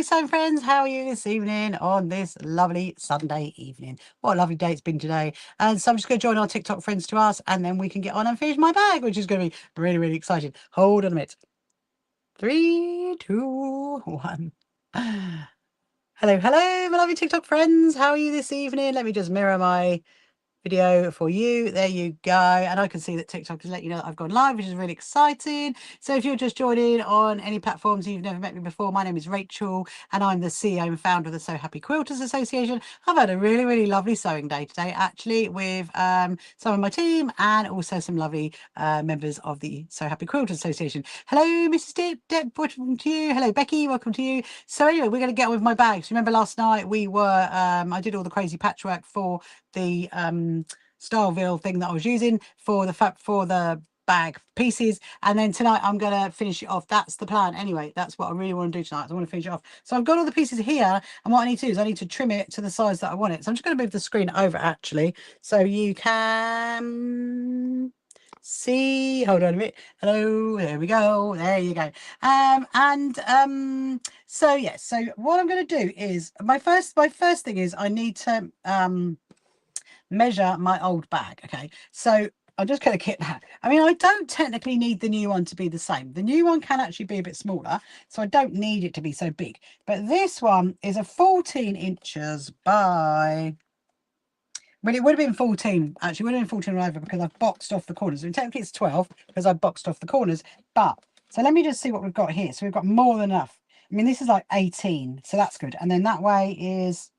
sewing friends, how are you this evening on this lovely Sunday evening? What a lovely day it's been today. And so I'm just going to join our TikTok friends to us, and then we can get on and finish my bag, which is going to be really, really exciting. Hold on a minute. 3, 2, 1. Hello, hello, my lovely TikTok friends. How are you this evening? Let me just mirror my video for you. There you go. And I can see that TikTok has let you know that I've gone live, which is really exciting. So if you're just joining on any platforms, you've never met me before, my name is Rachel and I'm the CEO and founder of the So Happy Quilters Association. I've had a really, really lovely sewing day today, actually, with some of my team and also some lovely members of the So Happy Quilters Association. Hello, Mrs. Deb, welcome to you. Hello, Becky, welcome to you. So anyway, we're going to get on with my bags. Remember last night we were, I did all the crazy patchwork for the Starville thing that I was using for the bag pieces, and then tonight I'm gonna finish it off. That's the plan anyway. That's what I really want to do tonight. I want to finish it off. So I've got all the pieces here, and what I need to do is I need to trim it to the size that I want it. So I'm just going to move the screen over actually so you can see. Hold on a minute. Hello, there we go. There you go. So yes, so what I'm going to do is my first thing is I need to measure my old bag. Okay, so I'm just going to get that. I mean, I don't technically need the new one to be the same. The new one can actually be a bit smaller, so I don't need it to be so big. But this one is a 14 inches by... Well, it would have been 14, actually. It would have been 14 or over because I've boxed off the corners. And technically it's 12 because I've boxed off the corners. But, so let me just see what we've got here. So we've got more than enough. I mean, this is like 18, so that's good. And then that way is...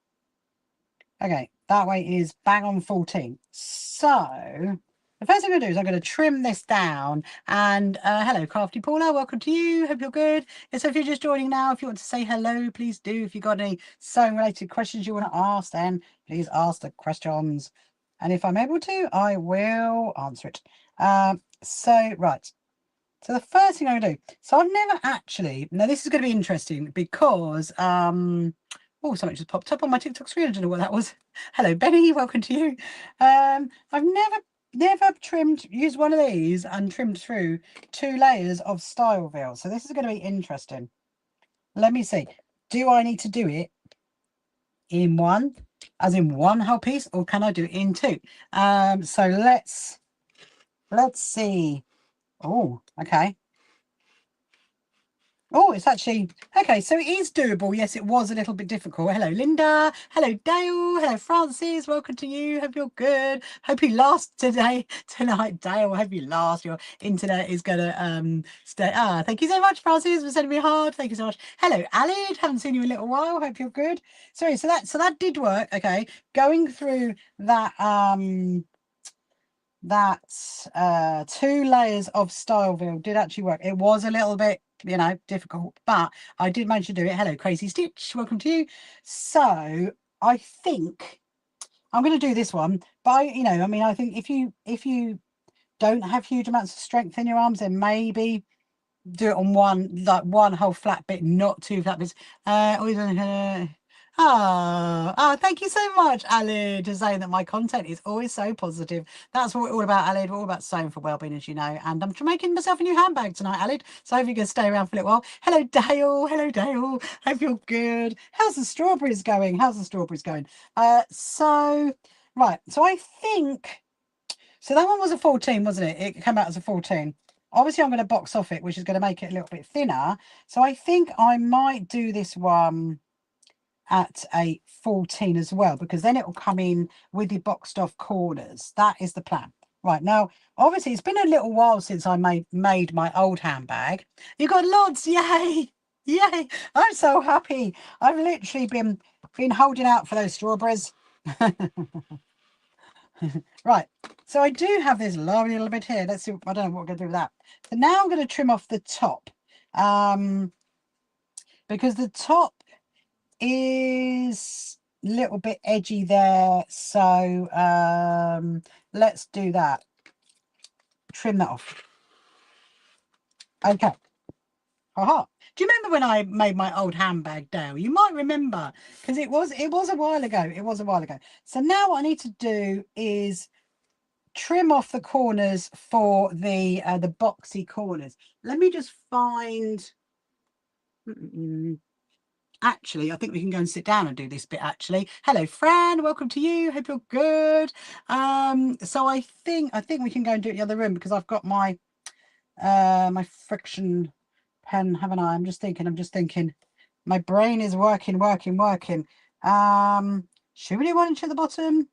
Okay, that way is bang on 14. So the first thing I'm going to do is I'm going to trim this down. And hello, Crafty Paula, welcome to you. Hope you're good. And so if you're just joining now, if you want to say hello, please do. If you've got any sewing related questions you want to ask, then please ask the questions. And if I'm able to, I will answer it. Right. So the first thing I'm going to do, so I've never actually, now this is going to be interesting because, oh, something just popped up on my TikTok screen. I don't know what that was. Hello, Benny. Welcome to you. I've never used one of these and trimmed through 2 layers of style veil. So this is going to be interesting. Let me see. Do I need to do it in one, as in one whole piece, or can I do it in 2? So let's see. Oh, okay. Oh, it's actually, okay, so it is doable. Yes, it was a little bit difficult. Hello, Linda. Hello, Dale. Hello, Francis. Welcome to you. Hope you're good. Hope you last tonight, Dale. Hope you last. Your internet is going to stay. Thank you so much, Francis, for sending me a heart. Thank you so much. Hello, Alid. Haven't seen you in a little while. Hope you're good. Sorry, so that did work. Okay, going through that 2 layers of style veil did actually work. It was a little bit, you know, difficult, but I did manage to do it. Hello, Crazy Stitch, welcome to you. So I think I'm going to do this one, but I think if you don't have huge amounts of strength in your arms, then maybe do it on one whole flat bit, not 2 flat bits. Thank you so much, Alid, for saying that my content is always so positive. That's what we're all about, Alid. We're all about sewing for wellbeing, as you know. And I'm making myself a new handbag tonight, Alid. So I hope you can stay around for a little while. Hello, Dale. Hello, Dale. Hope you're good. How's the strawberries going? Right. So I think, so that one was a 14, wasn't it? It came out as a 14. Obviously, I'm going to box off it, which is going to make it a little bit thinner. So I think I might do this one at a 14 as well, because then it will come in with the boxed off corners. That is the plan. Right, now, obviously, it's been a little while since I made my old handbag. You got lots, yay! Yay! I'm so happy. I've literally been holding out for those strawberries. Right, so I do have this lovely little bit here. Let's see, I don't know what we're going to do with that. So now I'm going to trim off the top, because the top is a little bit edgy there. So let's do that. Trim that off. Okay. Aha. Do you remember when I made my old handbag, Dale? You might remember, because it was a while ago. It was a while ago. So now what I need to do is trim off the corners for the boxy corners. Let me just find actually, I think we can go and sit down and do this bit actually. Hello, Fran, welcome to you. Hope you're good. So I think we can go and do it in the other room because I've got my my friction pen, haven't I? I'm just thinking. My brain is working. Should we do 1 inch at the bottom?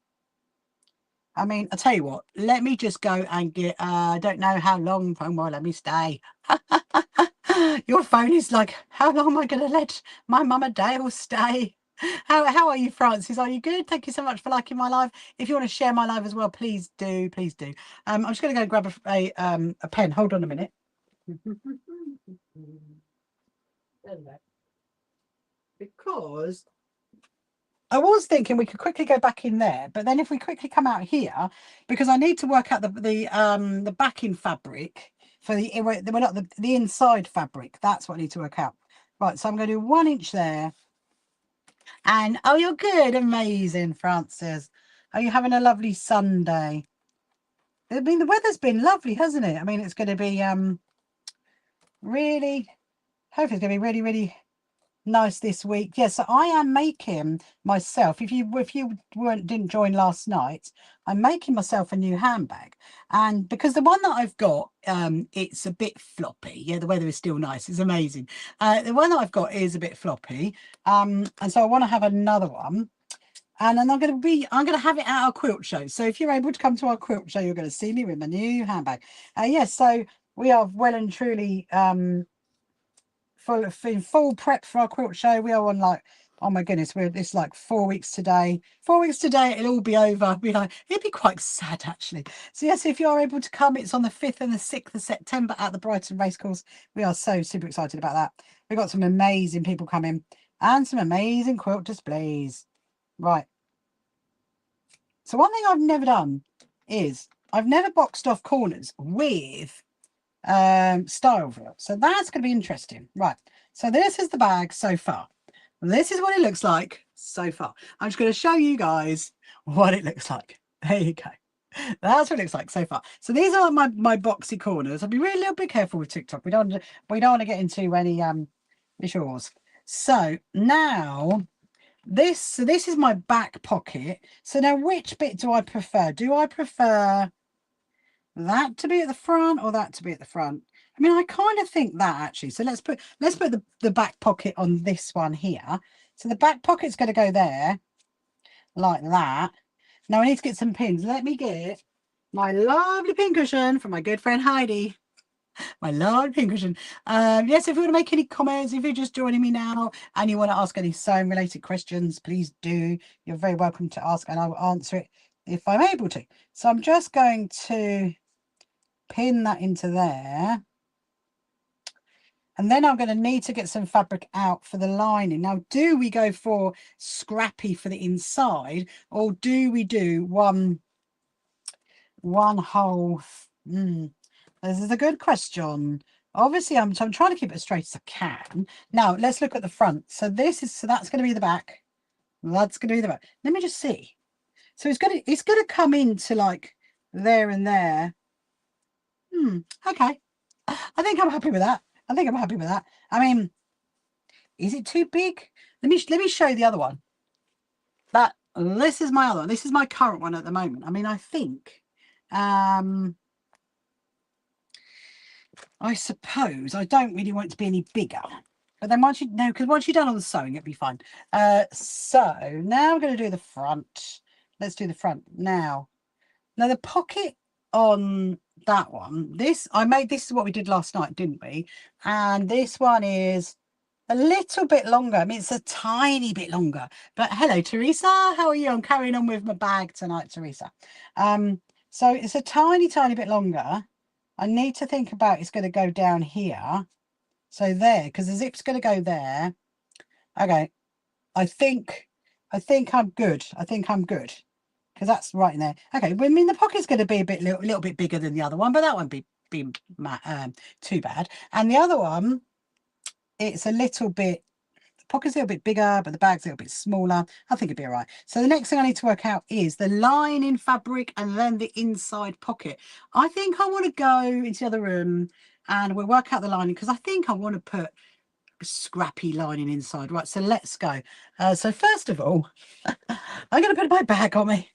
I mean, I'll tell you what, let me just go and get, I don't know how long, phone will let me stay. Your phone is like, how long am I going to let my mama Dale stay? How are you, Francis? Are you good? Thank you so much for liking my live. If you want to share my live as well, please do, please do. I'm just going to go grab a pen. Hold on a minute. Because I was thinking we could quickly go back in there, but then if we quickly come out here, because I need to work out the backing fabric for the well, not the inside fabric. That's what I need to work out. Right, so I'm going to do 1 inch there. And oh, you're good, amazing, Francis. Are you having a lovely Sunday? I mean, the weather's been lovely, hasn't it? I mean, it's going to be really. Hopefully, it's going to be really, really nice this week. Yes, so I am making myself, if you didn't join last night, I'm making myself a new handbag. And because the one that I've got, it's a bit floppy. Yeah, the weather is still nice, it's amazing. The one that I've got is a bit floppy, and so I want to have another one. And then I'm going to have it at our quilt show. So if you're able to come to our quilt show, you're going to see me with my new handbag. Yes, so we are well and truly in full prep for our quilt show. We are on like, oh my goodness, it's like 4 weeks today. 4 weeks today, it'll all be over. It'd be quite sad actually. So yes, if you're able to come, it's on the 5th and the 6th of September at the Brighton Racecourse. We are so super excited about that. We've got some amazing people coming and some amazing quilt displays. Right. So one thing I've never done is I've never boxed off corners with style wheel. So that's going to be interesting. Right. So this is the bag so far. This is what it looks like so far. I'm just going to show you guys what it looks like. There you go. That's what it looks like so far. So these are my boxy corners. I'll be really a little bit careful with TikTok. We don't want to get into any visuals. So now this is my back pocket. So now which bit do I prefer? Do I prefer that to be at the front or that to be at the front? I mean, I kind of think that actually. So let's put the back pocket on this one here. So the back pocket's going to go there like that. Now I need to get some pins. Let me get my lovely pin cushion from my good friend Heidi. My lovely pin cushion. Yes, if you want to make any comments, if you're just joining me now and you want to ask any sewing related questions, please do. You're very welcome to ask and I will answer it if I'm able to. So I'm just going to pin that into there. And then I'm going to need to get some fabric out for the lining. Now, do we go for scrappy for the inside or do we do one whole? This is a good question. Obviously, I'm trying to keep it as straight as I can. Now, let's look at the front. So that's going to be the back. That's going to be the back. Let me just see. So it's going to come into like there and there. Okay. I think I'm happy with that. I mean, is it too big? Let me show you the other one. This is my other one. This is my current one at the moment. I mean, I think I suppose I don't really want it to be any bigger. But then once you're done all the sewing, it'll be fine. So now I'm going to do the front. Let's do the front now. Now the pocket on that one, this is what we did last night, didn't we? And this one is a little bit longer. I mean, it's a tiny bit longer. But hello, Teresa. How are you? I'm carrying on with my bag tonight, Teresa. So it's a tiny bit longer. I need to think about it's going to go down here. So there, because the zip's going to go there. Okay. I think I'm good. Because that's right in there. Okay, well, I mean, the pocket's going to be a little bit bigger than the other one, but that won't be too bad. And the other one, it's a little bit, the pocket's a little bit bigger, but the bag's a little bit smaller. I think it'd be all right. So the next thing I need to work out is the lining fabric and then the inside pocket. I think I want to go into the other room and we'll work out the lining because I think I want to put scrappy lining inside. Right, so let's go. So first of all, I'm going to put my bag on me,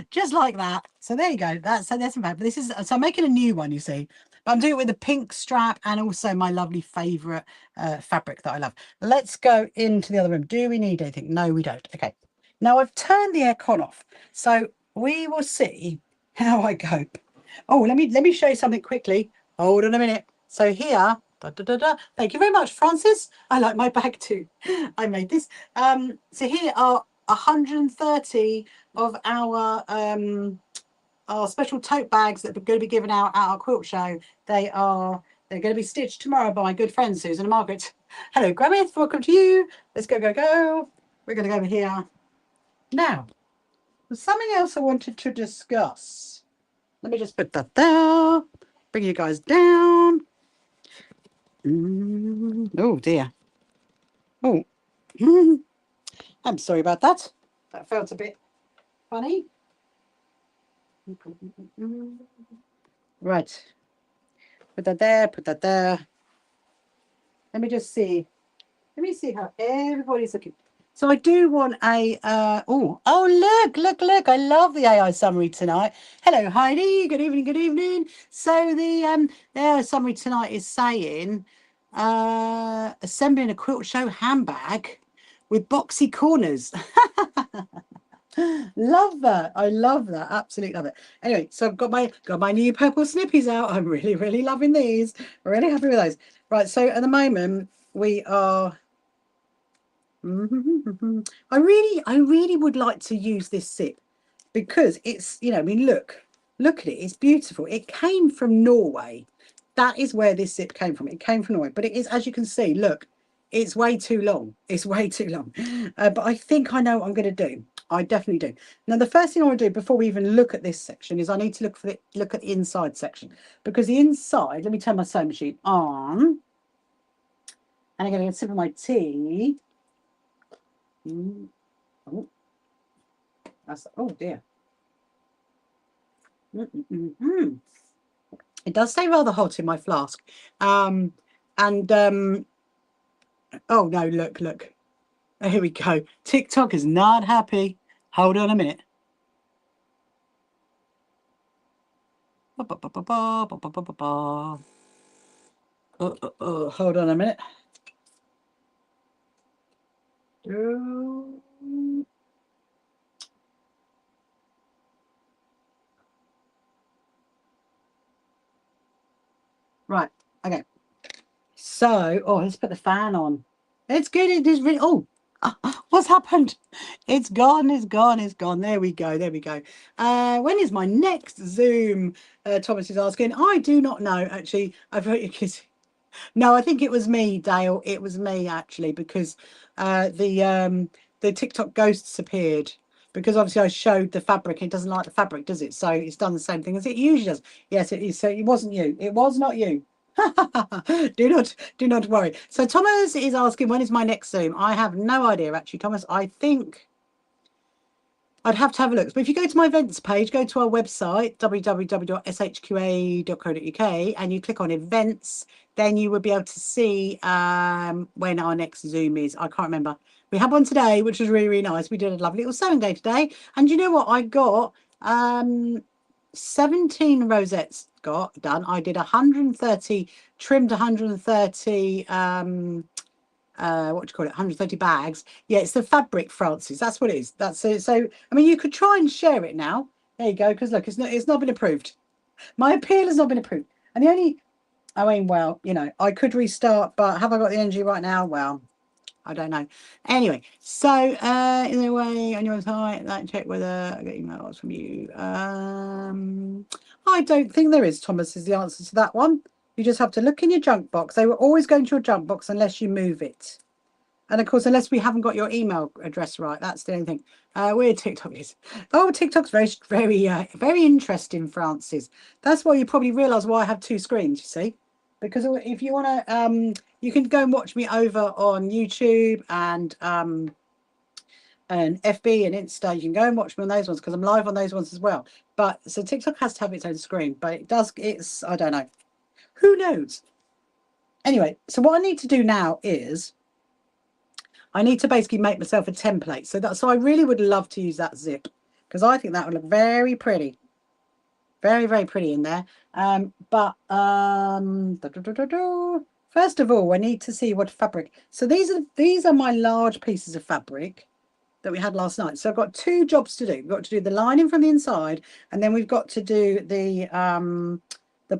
just like that. So there you go. That's so there's some bag. But this is so I'm making a new one, you see. But I'm doing it with a pink strap and also my lovely favourite fabric that I love. Let's go into the other room. Do we need anything? No, we don't. Okay. Now I've turned the aircon off, so we will see how I cope. Oh, let me show you something quickly. Hold on a minute. So here, da, da, da, da. Thank you very much, Francis. I like my bag too. I made this. So here are 130 of our special tote bags that are going to be given out at our quilt show. They're going to be stitched tomorrow by my good friends Susan and Margaret. Hello, Griffith. Welcome to you. Let's go, go, go. We're going to go over here. Now, there's something else I wanted to discuss. Let me just put that there. Bring you guys down. Oh, dear. Oh, I'm sorry about that. That felt a bit funny. Right. Put that there, put that there. Let me just see. Let me see how everybody's looking. So I do want a, oh, look. I love the AI summary tonight. Hello, Heidi. Good evening, good evening. So the AI summary tonight is saying, assembling a quilt show handbag with boxy corners. Love that. I love that. Absolutely love it. Anyway, so I've got my new purple snippies out. I'm really loving these. Really happy with those. Right, so at the moment we are I really would like to use this zip because it's, I mean, look at it. It's beautiful. It came from Norway. That is where this zip came from. It came from Norway, but it is, as you can see, look, it's way too long. It's way too long. But I think I know what I'm going to do. I definitely do. Now, the first thing I want to do before we even look at this section is I need to look at the inside section, because the inside, let me turn my sewing machine on, and I'm going to get a sip of my tea. Oh, oh dear. It does stay rather hot in my flask. Oh no, look. Oh, here we go. TikTok is not happy. Hold on a minute. Hold on a minute. Right, okay. So, let's put the fan on. It's good. It is really. Oh, what's happened? It's gone. There we go. When is my next Zoom? Thomas is asking. I do not know, actually. No, I think it was me, Dale. It was me, actually, because the TikTok ghosts appeared. Because obviously I showed the fabric. It doesn't like the fabric, does it? So it's done the same thing as it usually does. Yes, it is. So it wasn't you. It was not you. do not worry. So Thomas is asking, when is my next Zoom? I have no idea, actually, Thomas. I think I'd have to have a look. But if you go to my events page, go to our website, www.shqa.co.uk, and you click on events, then you will be able to see when our next Zoom is. I can't remember. We had one today, which was really nice. We did a lovely little sewing day today. And you know what? I got 17 rosettes done. I did 130, trimmed 130 what do you call it, 130 bags. Yeah, it's the fabric, Francis, that's what it is. That's it. So I mean, you could try and share it now. There you go, because look, it's not been approved. My appeal has not been approved. And the only, I mean, well, I could restart, but have I got the energy right now? Well, I don't know. Anyway, so in a way on your site, check whether I get emails from you. I don't think there is, Thomas, is the answer to that one. You just have to look in your junk box. They will always go into your junk box unless you move it. And of course, unless we haven't got your email address right, that's the only thing. Where TikTok is. Oh, TikTok's very interesting, Francis. That's why you probably realise why I have two screens, you see. Because if you want to, you can go and watch me over on YouTube and FB and Insta. You can go and watch me on those ones because I'm live on those ones as well. But so TikTok has to have its own screen, but I don't know. Who knows? Anyway, so what I need to do now is I need to basically make myself a template. So I really would love to use that zip because I think that would look very pretty. Very, very pretty in there. First of all, I need to see what fabric. So these are my large pieces of fabric that we had last night. So I've got two jobs to do. We've got to do the lining from the inside, and then we've got to do the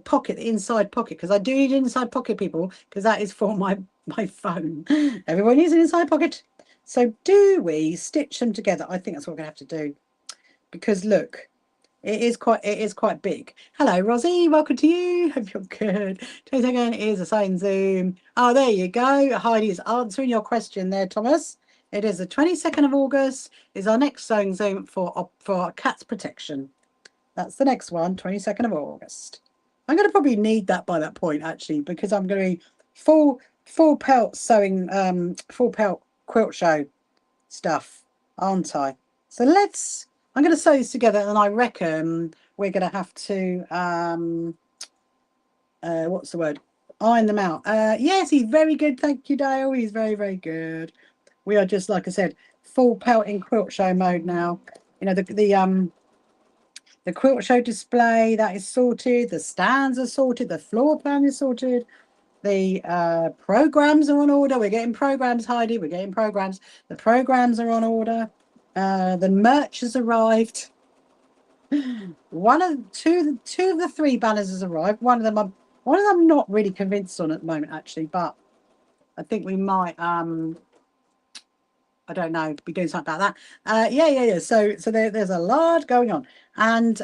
pocket, the inside pocket, because I do need an inside pocket, people, because that is for my phone. Everyone needs an inside pocket. So do we stitch them together? I think that's what we're gonna have to do. Because look, it is quite big. Hello, Rosie. Welcome to you. Hope you're good. 20 again is a sewing Zoom. Oh, there you go. Heidi is answering your question there, Thomas. It is the 22nd of August. Is our next sewing Zoom for cat's protection. That's the next one, 22nd of August. I'm going to probably need that by that point actually, because I'm going to be full pelt sewing, full pelt quilt show stuff, aren't I? So I'm going to sew these together, and I reckon we're going to have to, what's the word? Iron them out. Yes, he's very good. Thank you, Dale. He's very, very good. We are just, like I said, full pelting quilt show mode now. You know, the quilt show display, that is sorted. The stands are sorted. The floor plan is sorted. The programs are on order. We're getting programs, Heidi. We're getting programs. The programs are on order. The merch has arrived. Two of the three banners has arrived. One of them I'm not really convinced on at the moment, actually, but I think we might I don't know, be doing something about that. Yeah. So there's a lot going on. And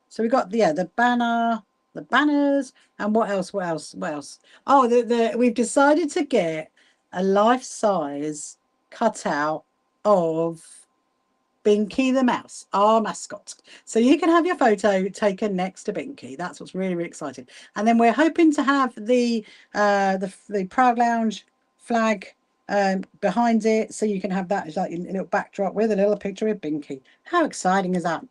so we got the banners, and what else? Oh, we've decided to get a life-size cutout of Binky the mouse, our mascot. So you can have your photo taken next to Binky. That's what's really, really exciting. And then we're hoping to have the Proud Lounge flag behind it, so you can have that as like a little backdrop with a little picture of Binky. How exciting is that?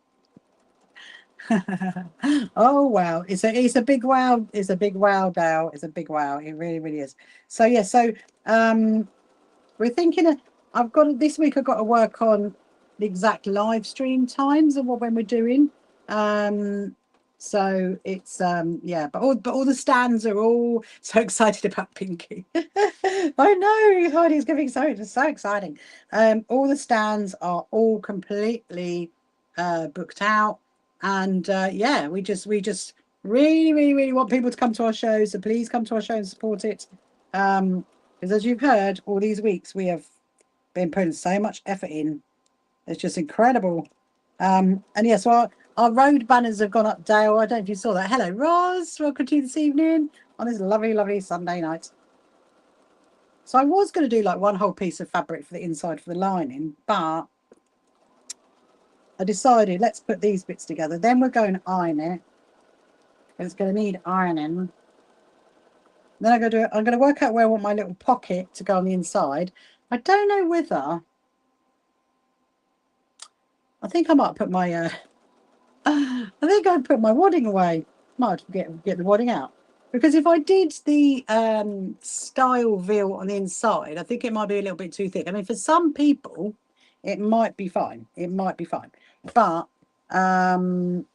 Oh wow, it's a big wow. It's a big wow, Dale. It's a big wow. It really, really is. So yeah, so we're thinking I've got this week I've got to work on the exact live stream times of when we're doing. So it's yeah, but all the stands are all so excited about Pinky. I know, Heidi's giving so exciting. All the stands are all completely booked out, and yeah, we just really, really, really want people to come to our show, so please come to our show and support it. Because as you've heard, all these weeks we have been putting so much effort in. It's just incredible. And yeah, so our road banners have gone up, Dale. I don't know if you saw that. Hello, Roz. Welcome to you this evening on this lovely, lovely Sunday night. So I was going to do like one whole piece of fabric for the inside for the lining, but I decided let's put these bits together. Then we're going to iron it. It's going to need ironing. Then I'm going to work out where I want my little pocket to go on the inside. I don't know whether. I think I might put my. I think I'd put my wadding away. Might get the wadding out, because if I did the style veil on the inside, I think it might be a little bit too thick. I mean, for some people, it might be fine. It might be fine, but right,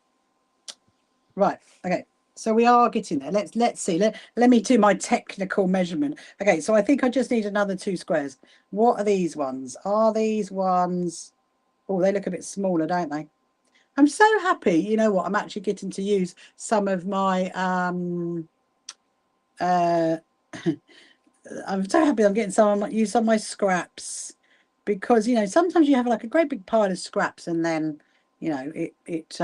okay. So we are getting there. Let's see. Let me do my technical measurement. Okay, so I think I just need another 2 squares. What are these ones? Are these ones? Oh, they look a bit smaller, don't they? I'm so happy. You know what? I'm actually getting to use some of my I'm so happy I'm getting use some of my scraps, because you know sometimes you have like a great big pile of scraps, and then you know it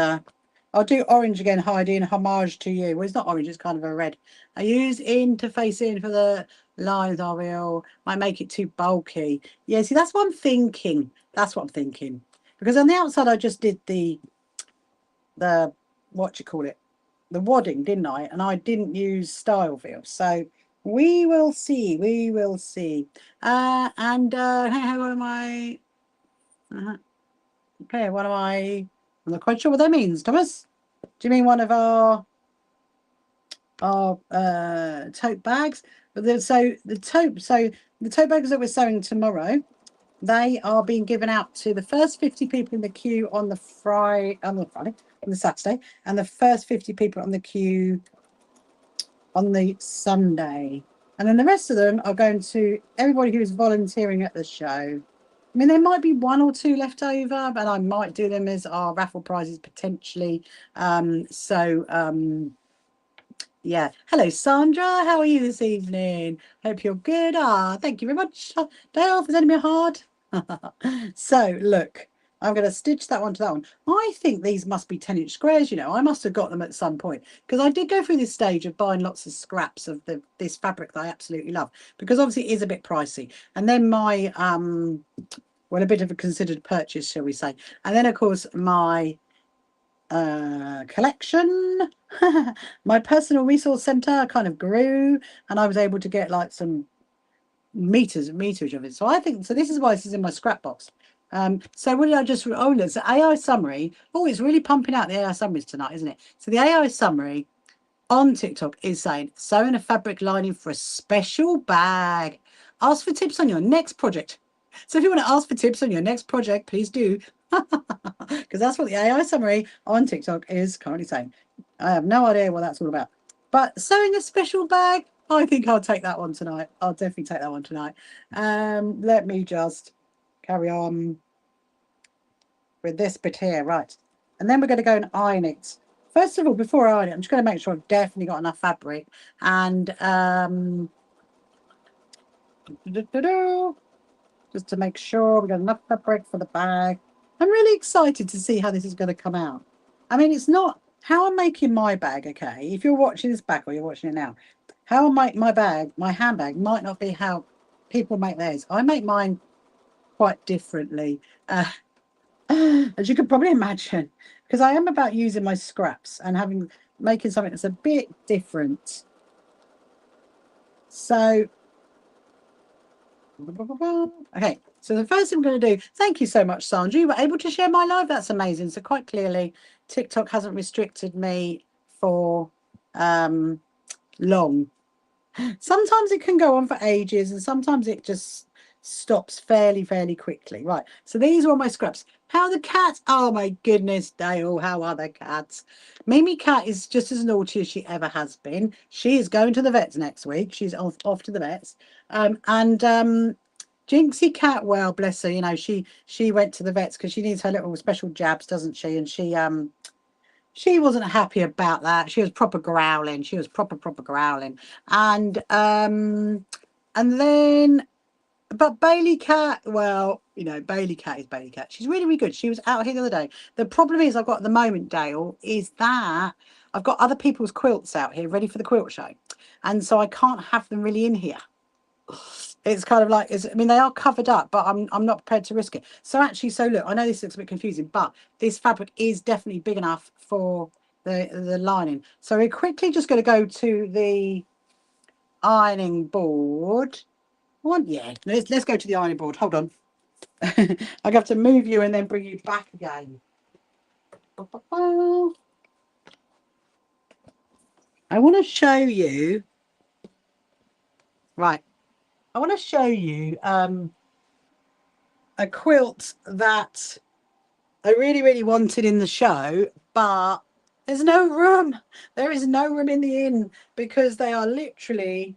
I'll do orange again, Heidi, in homage to you. Well, it's not orange, it's kind of a red. I use interface in for the lines. I will. Might make it too bulky. Yeah, see, that's what I'm thinking. That's what I'm thinking. Because on the outside, I just did the what do you call it? The wadding, didn't I? And I didn't use style veil. So we will see. We will see. What am I? Okay, what am I? I'm not quite sure what that means, Thomas. Do you mean one of our our tote bags. But the tote bags that we're sewing tomorrow, they are being given out to the first 50 people in the queue on the Friday, on the Saturday, and the first 50 people on the queue on the Sunday. And then the rest of them are going to everybody who is volunteering at the show. I mean, there might be one or two left over, but I might do them as our raffle prizes potentially. Yeah. Hello, Sandra. How are you this evening? Hope you're good. Thank you very much. Dale, is me hard? So, look, I'm going to stitch that one to that one. I think these must be 10-inch squares, you know. I must have got them at some point because I did go through this stage of buying lots of scraps of this fabric that I absolutely love because obviously it is a bit pricey. And then my, well, a bit of a considered purchase, shall we say. And then, of course, my collection, my personal resource center kind of grew, and I was able to get like some meterage of it. So I think so. This is why this is in my scrap box. So what did I just? Oh, look, the AI summary. Oh, it's really pumping out the AI summaries tonight, isn't it? So the AI summary on TikTok is saying sewing a fabric lining for a special bag. Ask for tips on your next project. So if you want to ask for tips on your next project, please do. Because that's what the AI summary on TikTok is currently saying. I have no idea what that's all about. But sewing a special bag, I think I'll take that one tonight. I'll definitely take that one tonight. Let me just carry on with this bit here. Right. And then we're going to go and iron it. First of all, before I iron it, I'm just going to make sure I've definitely got enough fabric. And just to make sure we've got enough fabric for the bag. I'm really excited to see how this is going to come out. I mean, it's not how I'm making my bag, okay? If you're watching this back or you're watching it now, how I make my bag, my handbag, might not be how people make theirs. I make mine quite differently, as you can probably imagine, because I am about using my scraps and making something that's a bit different. So okay, so the first thing I'm going to do, thank you so much, Sandra. You were able to share my live. That's amazing. So quite clearly, TikTok hasn't restricted me for long. Sometimes it can go on for ages and sometimes it just stops fairly quickly. Right, so these are all my scraps. How are the cats? Oh my goodness, Dale, how are the cats? Mimi Cat is just as naughty as she ever has been. She is going to the vets next week. She's off to the vets. Jinxie Cat, well, bless her, you know, she went to the vets because she needs her little special jabs, doesn't she? And she wasn't happy about that. She was proper growling. She was proper growling. And then, but Bailey Cat, well, you know, Bailey Cat is Bailey Cat. She's really good. She was out here the other day. The problem is I've got at the moment, Dale, is that I've got other people's quilts out here ready for the quilt show. And so I can't have them really in here. It's kind of like, I mean, they are covered up, but I'm not prepared to risk it. So actually, so look, I know this looks a bit confusing, but this fabric is definitely big enough for the lining. So we're quickly just going to go to the ironing board. Yeah, let's go to the ironing board. Hold on. I have to move you and then bring you back again. I want to show you. Right. I want to show you a quilt that I really wanted in the show, but there's no room. There is no room in the inn because we're literally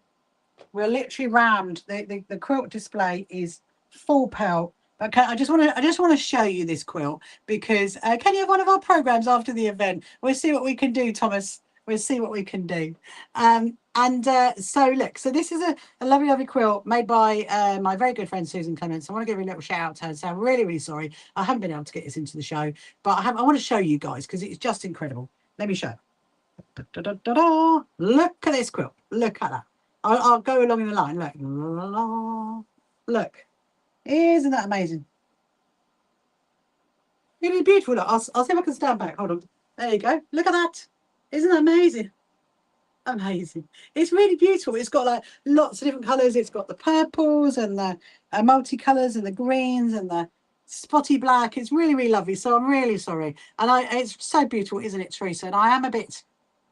rammed. The quilt display is full pelt. Okay, I just want to show you this quilt because can you have one of our programs after the event? We'll see what we can do, Thomas. We'll see what we can do. So look, so this is a lovely quilt made by my very good friend Susan Clements. I want to give her a little shout out to her. So I'm really sorry I haven't been able to get this into the show, but I want to show you guys because it's just incredible. Let me show. Look at this quilt. Look at that. I'll go along in the line. Look, isn't that amazing? Really beautiful. Look, I'll see if I can stand back. Hold on. There you go. Look at that. Isn't that amazing? Amazing. It's really beautiful. It's got like lots of different colours. It's got the purples and the multicolours and the greens and the spotty black. It's really lovely. So I'm really sorry. And it's so beautiful, isn't it, Teresa? And I am a bit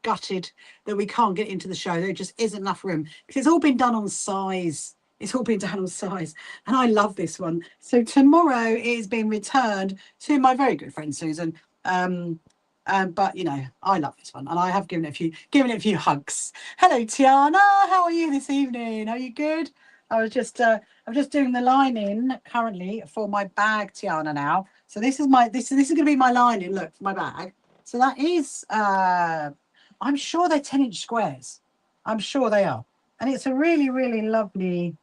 gutted that we can't get into the show. There just isn't enough room because it's all been done on size. It's all been done on size, and I love this one. So tomorrow it is being returned to my very good friend Susan. But you know, I love this one, and I have given it a few hugs. Hello, Tiana. How are you this evening? Are you good? I'm just doing the lining currently for my bag, Tiana. Now, so this is going to be my lining. Look, my bag. So that is, I'm sure they're 10-inch squares. I'm sure they are, and it's a really, really lovely,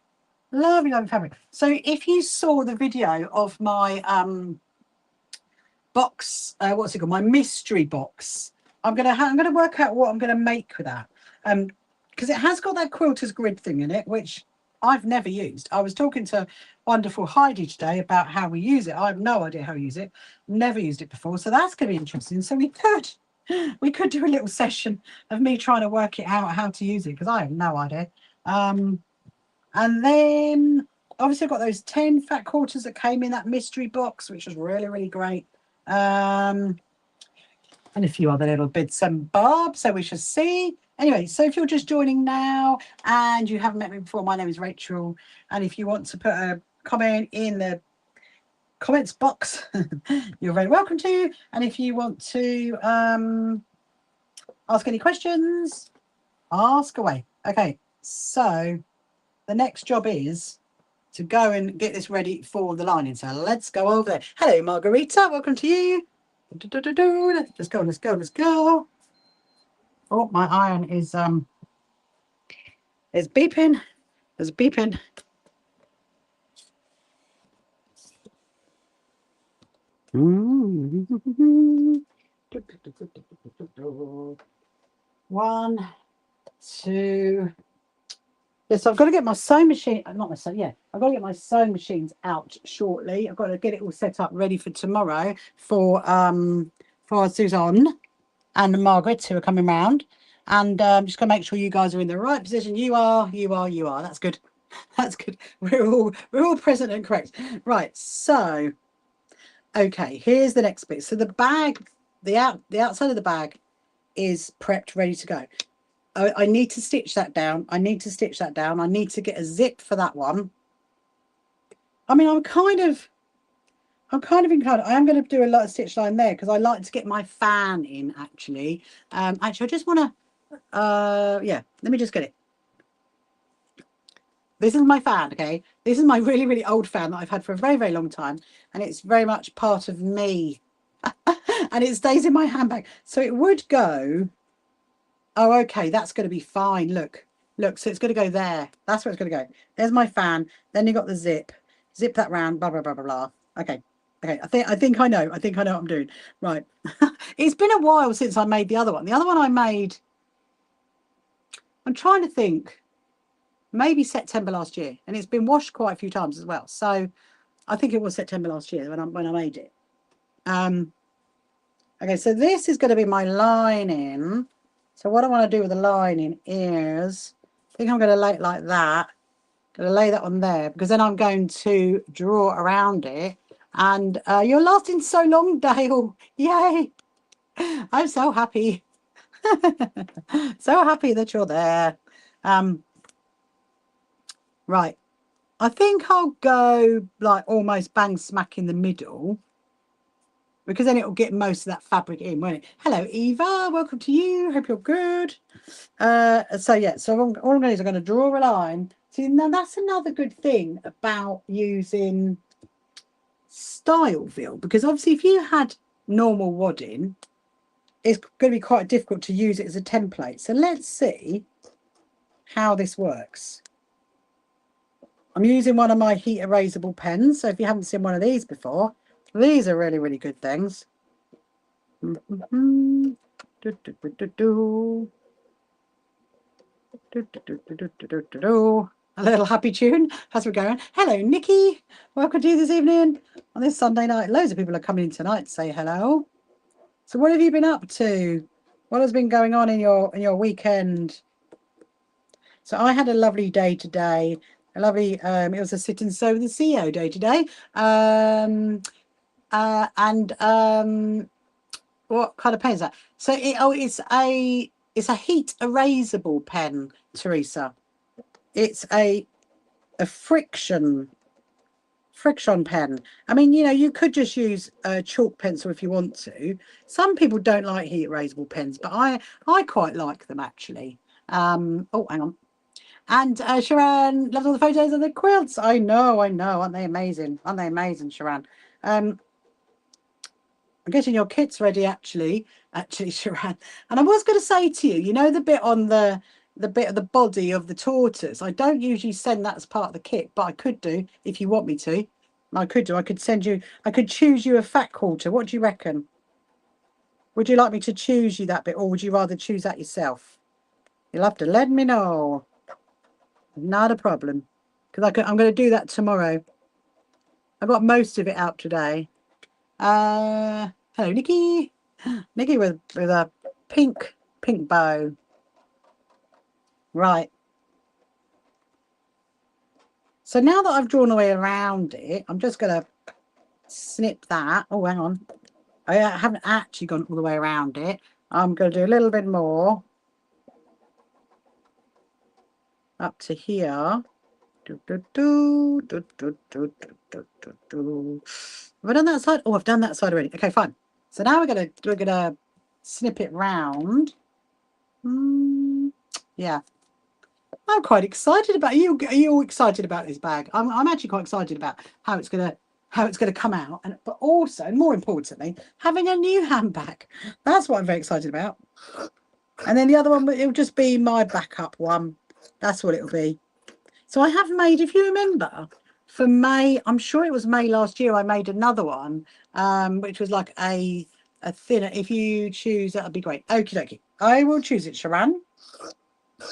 lovely, lovely fabric. So if you saw the video of my box, what's it called, my mystery box, I'm gonna work out what I'm gonna make with that, because it has got that quilters grid thing in it, which I've never used. I was talking to wonderful Heidi today about how we use it. I have no idea how we use it, never used it before, so that's going to be interesting. So we could do a little session of me trying to work it out how to use it, because I have no idea. And then obviously I've got those 10 fat quarters that came in that mystery box, which was really, really great. And a few other little bits and bobs, so we shall see. Anyway, so if you're just joining now and you haven't met me before, my name is Rachel, and if you want to put a comment in the comments box, you're very welcome to. And if you want to ask any questions, ask away. Okay, so the next job is to go and get this ready for the lining. So let's go over there. Hello, Margarita. Welcome to you. Let's go, let's go, let's go. Oh, my iron is beeping. There's beeping. One, two. Yes, I've got to get my sewing machine. Not my sewing. Yeah, I've got to get my sewing machines out shortly. I've got to get it all set up, ready for tomorrow for Suzanne and Margaret, who are coming round. And just gonna make sure you guys are in the right position. You are. That's good. That's good. We're all present and correct. Right. So, okay. Here's the next bit. So the bag, the outside of the bag is prepped, ready to go. I need to stitch that down. I need to get a zip for that one. I mean, I'm kind of inclined. I am going to do a lot of stitch line there because I like to get my fan in. Actually, I just want to. Yeah, let me just get it. This is my fan. Okay, this is my really, really old fan that I've had for a very, very long time, and it's very much part of me, and it stays in my handbag. So it would go. Oh, okay, that's going to be fine. Look, so it's going to go there. That's where it's going to go. There's my fan. Then you got the zip that round, blah, blah, blah, blah, blah. Okay. I think I know what I'm doing. Right. It's been a while since I made the other one. The other one I made, I'm trying to think, maybe September last year. And it's been washed quite a few times as well. So I think it was September last year when I made it. Okay, so this is going to be my lining. So what I want to do with the lining is, I think I'm going to lay it like that. Going to lay that on there because then I'm going to draw around it. And you're lasting so long, Dale. Yay. I'm so happy. So happy that you're there. Right. I think I'll go like almost bang smack in the middle, because then it'll get most of that fabric in, won't it? Hello, Eva. Welcome to you. Hope you're good. So yeah, so all I'm going to do is I'm going to draw a line. See, now that's another good thing about using Styleville, because obviously if you had normal wadding, it's going to be quite difficult to use it as a template. So let's see how this works. I'm using one of my heat erasable pens. So if you haven't seen one of these before, these are really, really good things. A little happy tune. How's it going? Hello, Nikki. Welcome to you this evening on this Sunday night. Loads of people are coming in tonight to say hello. So what have you been up to? What has been going on in your weekend? So I had a lovely day today. A lovely, it was a sit and sew with the CEO day today. What kind of pen is that? So it's It's a heat erasable pen, Teresa. It's a friction pen. I mean, you know, you could just use a chalk pencil if you want to. Some people don't like heat erasable pens, but I quite like them actually. Oh, hang on. And Sharon loves all the photos of the quilts. I know. Aren't they amazing? Aren't they amazing, Sharon? I'm getting your kits ready, actually, Sharon. And I was going to say to you, you know, the bit on the bit of the body of the tortoise. I don't usually send that as part of the kit, but I could do if you want me to. I could do. I could send you. I could choose you a fat quarter. What do you reckon? Would you like me to choose you that bit, or would you rather choose that yourself? You'll have to let me know. Not a problem, because I'm going to do that tomorrow. I got most of it out today. Hello, Nikki. Nikki with a pink bow. Right. So now that I've drawn away around it, I'm just going to snip that. Oh, hang on. I haven't actually gone all the way around it. I'm going to do a little bit more up to here. Have I done that side? Oh, I've done that side already. Okay, fine. So now we're gonna snip it round. Yeah, I'm quite excited about. Are you all excited about this bag? I'm actually quite excited about how it's gonna come out, and but also more importantly, having a new handbag. That's what I'm very excited about. And then the other one, it'll just be my backup one. That's what it'll be. So I have made, if you remember, for May, I'm sure it was May last year, I made another one, which was like a thinner. If you choose, that'd be great. Okie dokie. I will choose it, Sharon.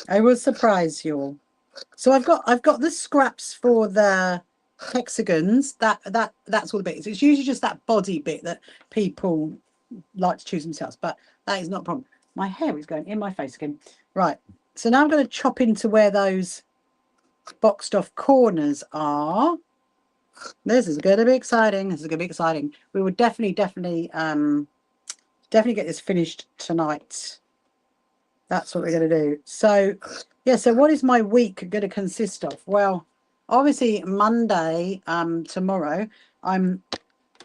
I will surprise you all. So I've got the scraps for the hexagons. That's all the bits. It's usually just that body bit that people like to choose themselves, but that is not a problem. My hair is going in my face again. Right. So now I'm going to chop into where those boxed off corners are. This is going to be exciting. This is going to be exciting. We will definitely get this finished tonight. That's what we're going to do. So yeah, so what is my week going to consist of? Well, obviously Monday, tomorrow, I'm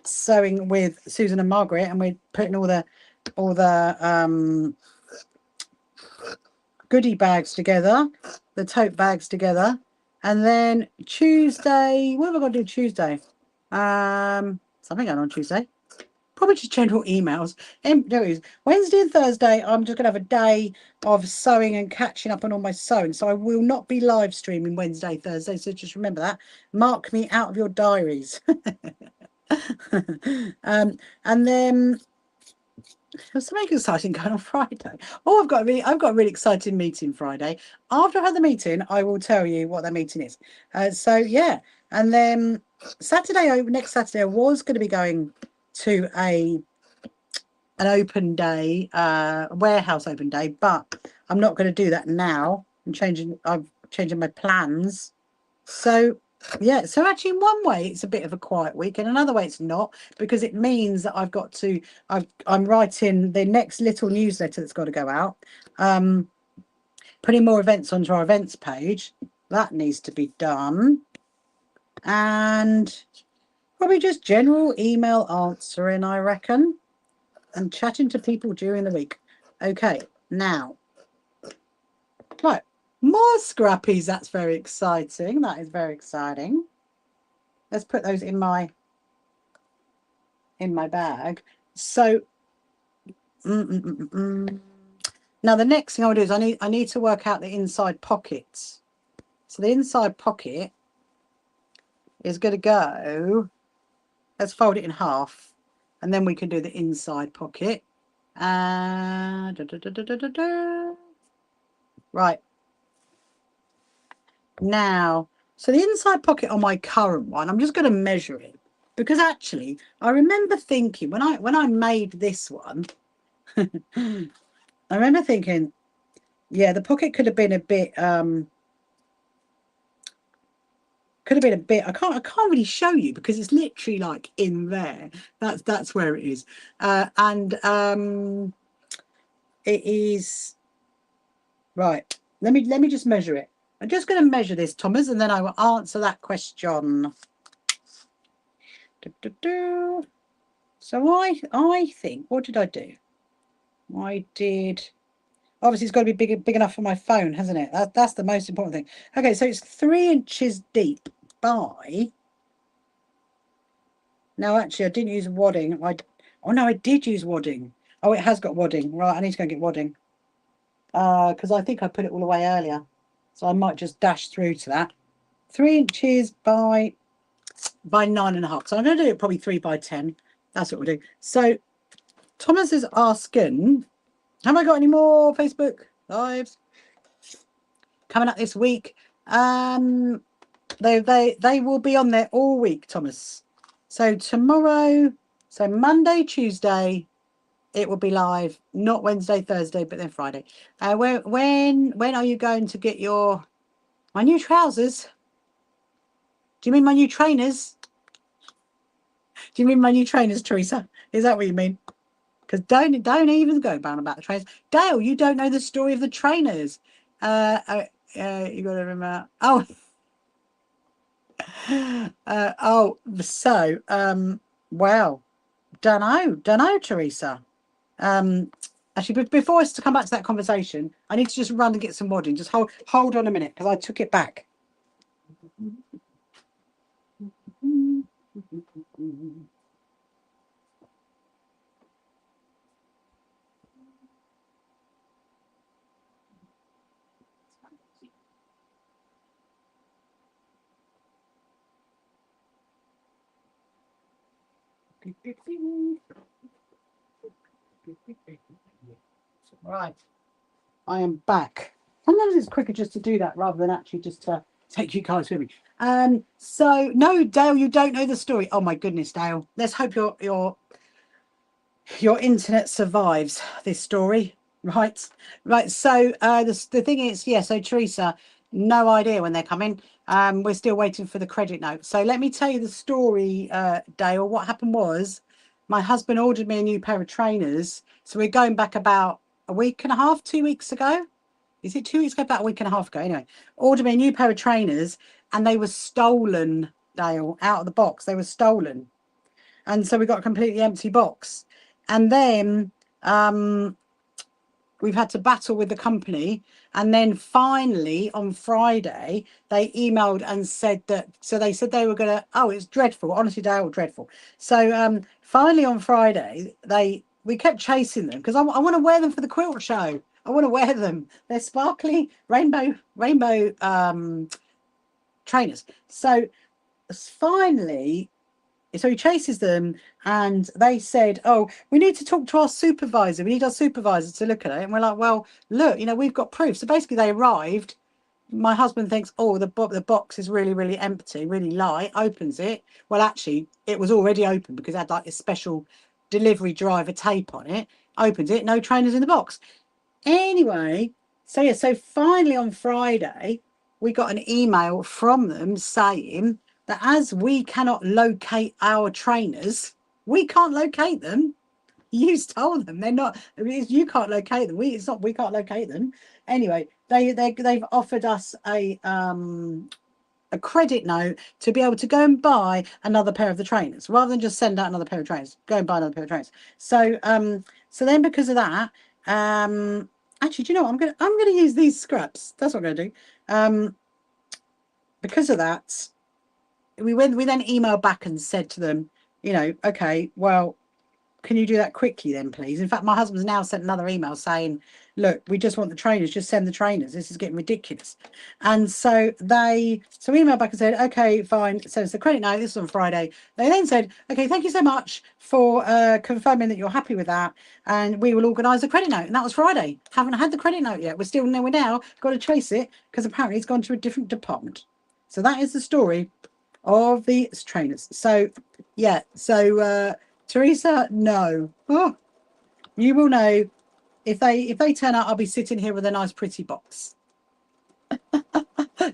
sewing with Susan and Margaret, and we're putting all the goodie bags together, the tote bags together. And then Tuesday, what have I got to do Tuesday? Something going on Tuesday. Probably just general emails. There is Wednesday and Thursday. I'm just going to have a day of sewing and catching up on all my sewing. So I will not be live streaming Wednesday, Thursday. So just remember that. Mark me out of your diaries. And then there's something exciting going on Friday. Oh, I've got a really exciting meeting Friday. After I've had the meeting, I will tell you what that meeting is. So yeah, and then next Saturday, I was going to be going to an open day, warehouse open day, but I'm not going to do that now. I'm changing my plans. So yeah, so actually in one way it's a bit of a quiet week, and another way it's not, because it means that I'm writing the next little newsletter that's got to go out, putting more events onto our events page. That needs to be done, and probably just general email answering, I reckon, and chatting to people during the week. Okay, now right, more scrappies. That's very exciting. That is very exciting. Let's put those in my bag. So now the next thing I'll do is I need to work out the inside pockets. So the inside pocket is going to go, let's fold it in half, and then we can do the inside pocket. Right. Now, so the inside pocket on my current one, I'm just going to measure it, because actually I remember thinking when I made this one, I remember thinking, yeah, the pocket could have been a bit I can't really show you because it's literally like in there. That's where it is. And it is Right. Let me just measure it. I'm just going to measure this, Thomas, and then I will answer that question. So I think, what did I do? I did. Obviously, it's got to be big enough for my phone, hasn't it? That's the most important thing. Okay, so it's 3 inches deep by. No, actually, I didn't use wadding. Oh no, I did use wadding. Oh, it has got wadding. Right, I need to go and get wadding. Because I think I put it all away earlier, so I might just dash through to that. 3 inches by 9.5. So I'm going to do it probably 3 by 10. That's what we'll do. So Thomas is asking, have I got any more Facebook lives coming up this week? They will be on there all week, Thomas. So tomorrow, so Monday, Tuesday, it will be live. Not Wednesday, Thursday, but then Friday. When are you going to get my new trousers? Do you mean my new trainers? Do you mean my new trainers, Teresa? Is that what you mean? Because don't even go on about the trainers. Dale, you don't know the story of the trainers. You got to remember. Oh, well, don't know, Teresa. Actually, but before us to come back to that conversation, I need to just run and get some wadding. Just hold on a minute because I took it back. Right, I am back. Sometimes it's quicker just to do that rather than actually just to take you guys with me. So no, Dale, you don't know the story. Oh my goodness, Dale. Let's hope your internet survives this story. Right. So the thing is, yeah, so Teresa, no idea when they're coming. We're still waiting for the credit note. So let me tell you the story, Dale. What happened was my husband ordered me a new pair of trainers. So we're going back about a week and a half, 2 weeks ago. Is it 2 weeks ago? About a week and a half ago. Anyway, ordered me a new pair of trainers and they were stolen, Dale, out of the box. They were stolen. And so we got a completely empty box. And then we've had to battle with the company. And then finally on Friday, they emailed and said that, so they said they were going to, oh, it's dreadful. Honestly, they were dreadful. So finally on Friday, we kept chasing them because I want to wear them for the quilt show. I want to wear them. They're sparkly rainbow trainers. So finally, so he chases them and they said, oh, we need to talk to our supervisor. We need our supervisor to look at it. And we're like, well, look, we've got proof. So basically they arrived. My husband thinks, oh, the box is really, really empty, really light, opens it. Well, actually, it was already open because it had like a special delivery driver tape on it. Opens it, no trainers in the box. Anyway, so finally on Friday, we got an email from them saying that as we cannot locate our trainers, we can't locate them. You told them they're not. You can't locate them. We can't locate them. Anyway, they've offered us a credit note to be able to go and buy another pair of the trainers rather than just send out another pair of trainers. Go and buy another pair of trainers. So then because of that, actually, do you know what? I'm gonna use these scraps. That's what I'm gonna do. Because of that, we then emailed back and said to them, okay, well, can you do that quickly then, please? In fact, my husband's now sent another email saying, look, we just want the trainers, just send the trainers. This is getting ridiculous. And so we emailed back and said, okay, fine, send us the credit note. This is on Friday. They then said, okay, thank you so much for confirming that you're happy with that. And we will organise a credit note. And that was Friday. Haven't had the credit note yet. We're now got to chase it because apparently it's gone to a different department. So that is the story of the trainers. So, yeah, so Teresa, no. Oh, you will know if they turn out. I'll be sitting here with a nice, pretty box.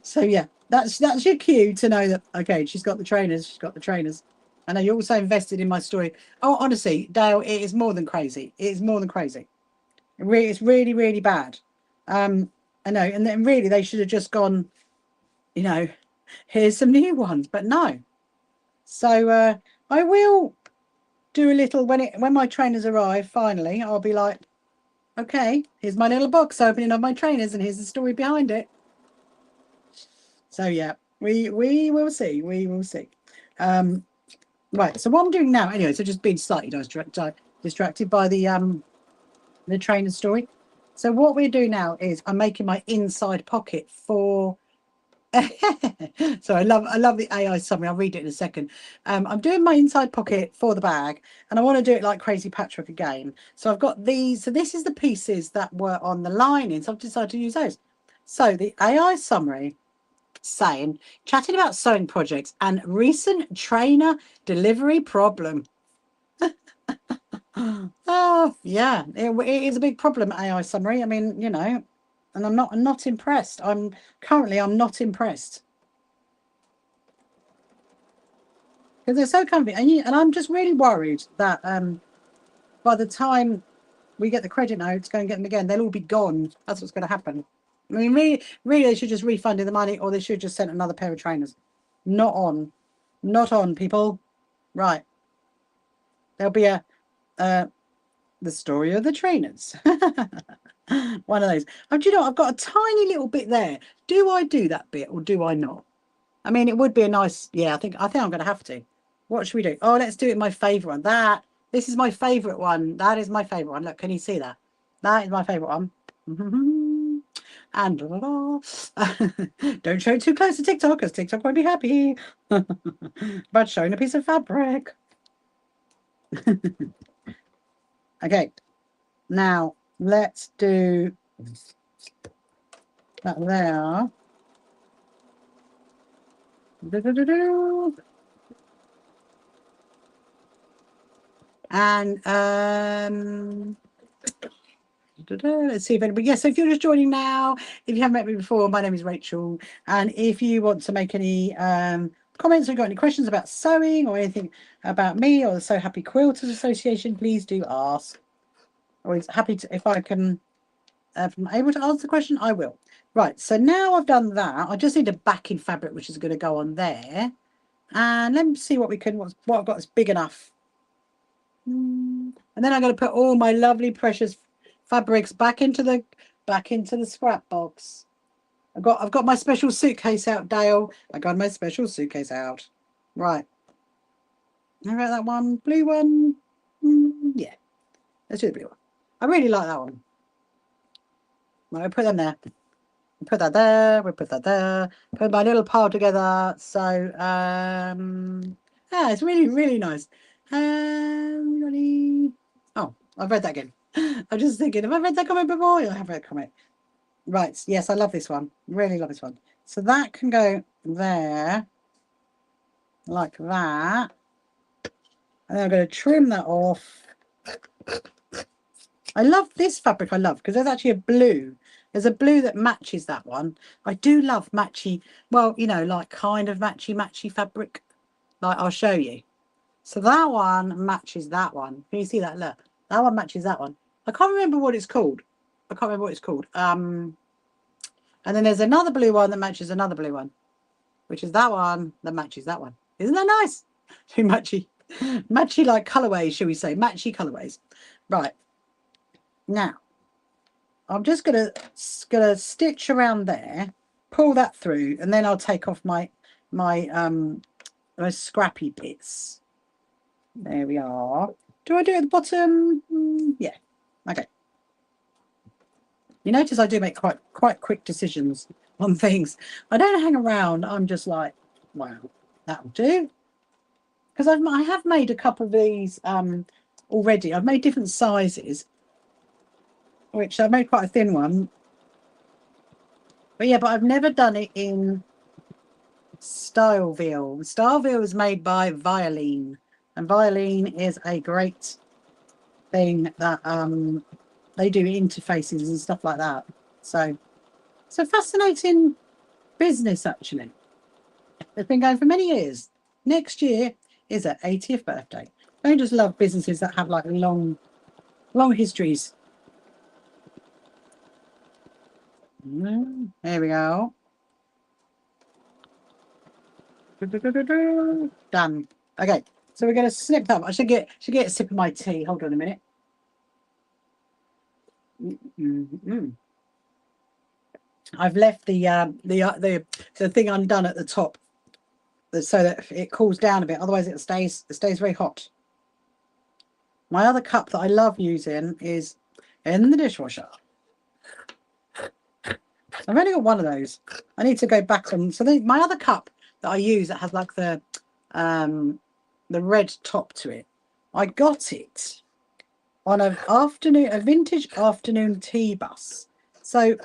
So yeah, that's your cue to know that. Okay, she's got the trainers. She's got the trainers. I know you're also invested in my story. Oh, honestly, Dale, it is more than crazy. It is more than crazy. It's really, really bad. I know. And then really they should have just gone, you know, here's some new ones, but no. So I will do a little when my trainers arrive. Finally, I'll be like, okay, here's my little box opening of my trainers, and here's the story behind it. So yeah, we will see. We will see. Right. So what I'm doing now, anyway, so just being slightly distracted by the trainer story. So what we're doing now is I'm making my inside pocket for. So I love the AI summary. I'll read it in a second. I'm doing my inside pocket for the bag, and I want to do it like crazy patchwork again. So I've got these. So this is the pieces that were on the lining. So I've decided to use those. So the AI summary saying, chatting about sewing projects and recent trainer delivery problem. Oh yeah, it is a big problem. AI summary. I mean, you know, and I'm not impressed. I'm not impressed. Because they're so comfy, and I'm just really worried that by the time we get the credit notes, go and get them again, they'll all be gone. That's what's going to happen. I mean, really, they should just refund the money, or they should just send another pair of trainers. Not on, people. Right? There'll be the story of the trainers. One of those. Oh, do you know, I've got a tiny little bit there. Do I do that bit or do I not? I mean, it would be a nice. Yeah, I think I'm going to have to. What should we do? Oh, let's do it my favourite one. This is my favourite one. That is my favourite one. Look, can you see that? That is my favourite one. And don't show it too close to TikTok, because TikTok won't be happy. But showing a piece of fabric. Okay. Now let's do that there. And let's see if anybody. Yes, so if you're just joining now, if you haven't met me before, my name is Rachel, and if you want to make any comments or got any questions about sewing or anything about me or the So Happy Quilters Association, please do ask. Always happy to, if I can, if I'm able to answer the question, I will. Right, so now I've done that, I just need a backing fabric which is going to go on there, and let me see what I've got is big enough. And then I'm going to put all my lovely precious fabrics back into the scrap box. I've got my special suitcase out, Dale. I got my special suitcase out. Right. How about that one? Blue one? Yeah. Let's do the blue one. I really like that one. Right, we'll put them there. We'll put that there. We'll put that there. Put my little pile together. So yeah, it's really, really nice. Oh, I've read that again. I'm just thinking, have I read that comment before? I have read that comment. Right. Yes, I love this one. Really love this one. So that can go there, like that. And then I'm going to trim that off. I love this fabric. I love because there's actually a blue. There's a blue that matches that one. I do love matchy. Well, you know, like kind of matchy fabric. Like I'll show you. So that one matches that one. Can you see that? Look, that one matches that one. I can't remember what it's called. And then there's another blue one that matches another blue one, which is that one that matches that one. Isn't that nice? Too matchy like colorways, shall we say? Matchy colorways. Right. Now, I'm just gonna stitch around there, pull that through, and then I'll take off my scrappy bits. There we are. Do I do it at the bottom? Yeah. Okay. You notice I do make quite quick decisions on things. I don't hang around. I'm just like, wow, that'll do. Because I have made a couple of these already. I've made different sizes, which I've made quite a thin one. But yeah, but I've never done it in Styleville. Styleville is made by Violin, and Violin is a great thing that they do interfaces and stuff like that. So it's a fascinating business, actually. They've been going for many years. Next year is her 80th birthday. I just love businesses that have like long histories. There we go. Done. Okay, so we're going to snip that. I should get a sip of my tea. Hold on a minute. I've left the thing undone at the top, so that it cools down a bit. Otherwise, it stays very hot. My other cup that I love using is in the dishwasher. I've only got one of those. I need to go back on. So my other cup that I use that has like the red top to it, I got it on a vintage afternoon tea bus. So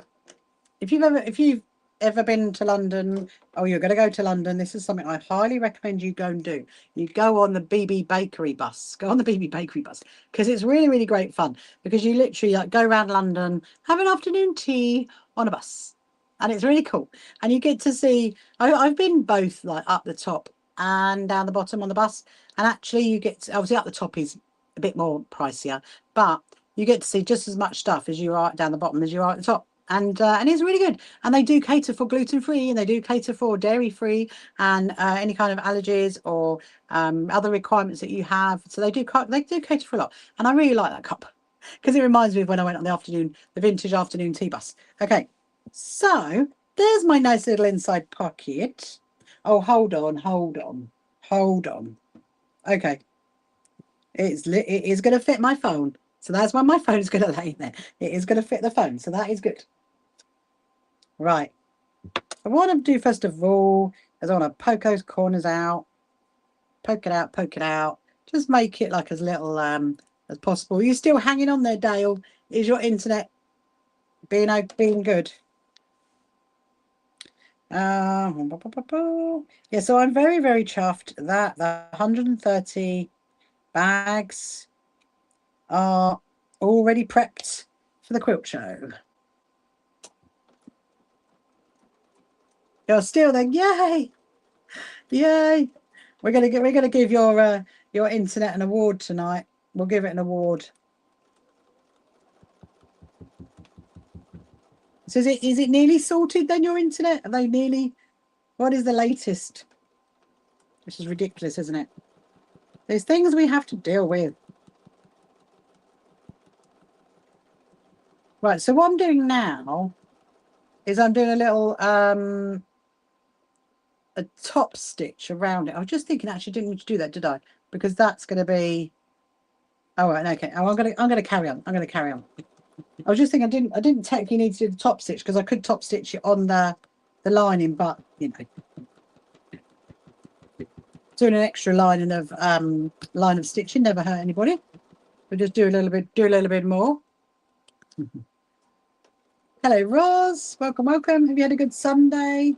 if you've ever been to London, or you're going to go to London, this is something I highly recommend you go and do. You go on the BB Bakery bus. Go on the BB Bakery bus, because it's really, really great fun, because you literally like go around London, have an afternoon tea on a bus, and it's really cool. And you get to see, I've been both like up the top and down the bottom on the bus, and actually you get to, obviously up the top is a bit more pricier, but you get to see just as much stuff as you are down the bottom as you are at the top. And it's really good. And they do cater for gluten-free, and they do cater for dairy-free, and any kind of allergies or other requirements that you have. So they do cater for a lot. And I really like that cup, because it reminds me of when I went on the vintage afternoon tea bus. Okay, so there's my nice little inside pocket. Oh, hold on. Okay, it is going to fit my phone. So that's why my phone is going to lay there. It is going to fit the phone. So that is good. Right. I want to do first of all is I want to poke those corners out. Poke it out. Just make it like as little as possible. Are you still hanging on there, Dale? Is your internet being good? Yeah, so I'm very, very chuffed that the 130 bags are already prepped for the quilt show. You're still there. Yay! We're gonna give your internet an award tonight. We'll give it an award. So is it nearly sorted then, your internet? Are they nearly? What is the latest? This is ridiculous, isn't it? There's things we have to deal with. Right, so what I'm doing now is I'm doing a little a top stitch around it. I was just thinking, actually didn't need to do that, did I? Because that's going to be, oh right, okay. Oh, I'm gonna carry on. I was just thinking I didn't technically need to do the top stitch, because I could top stitch it on the lining, but you know, doing an extra line of stitching never hurt anybody. We'll just do a little bit more. Hello, Roz. Welcome. Have you had a good Sunday?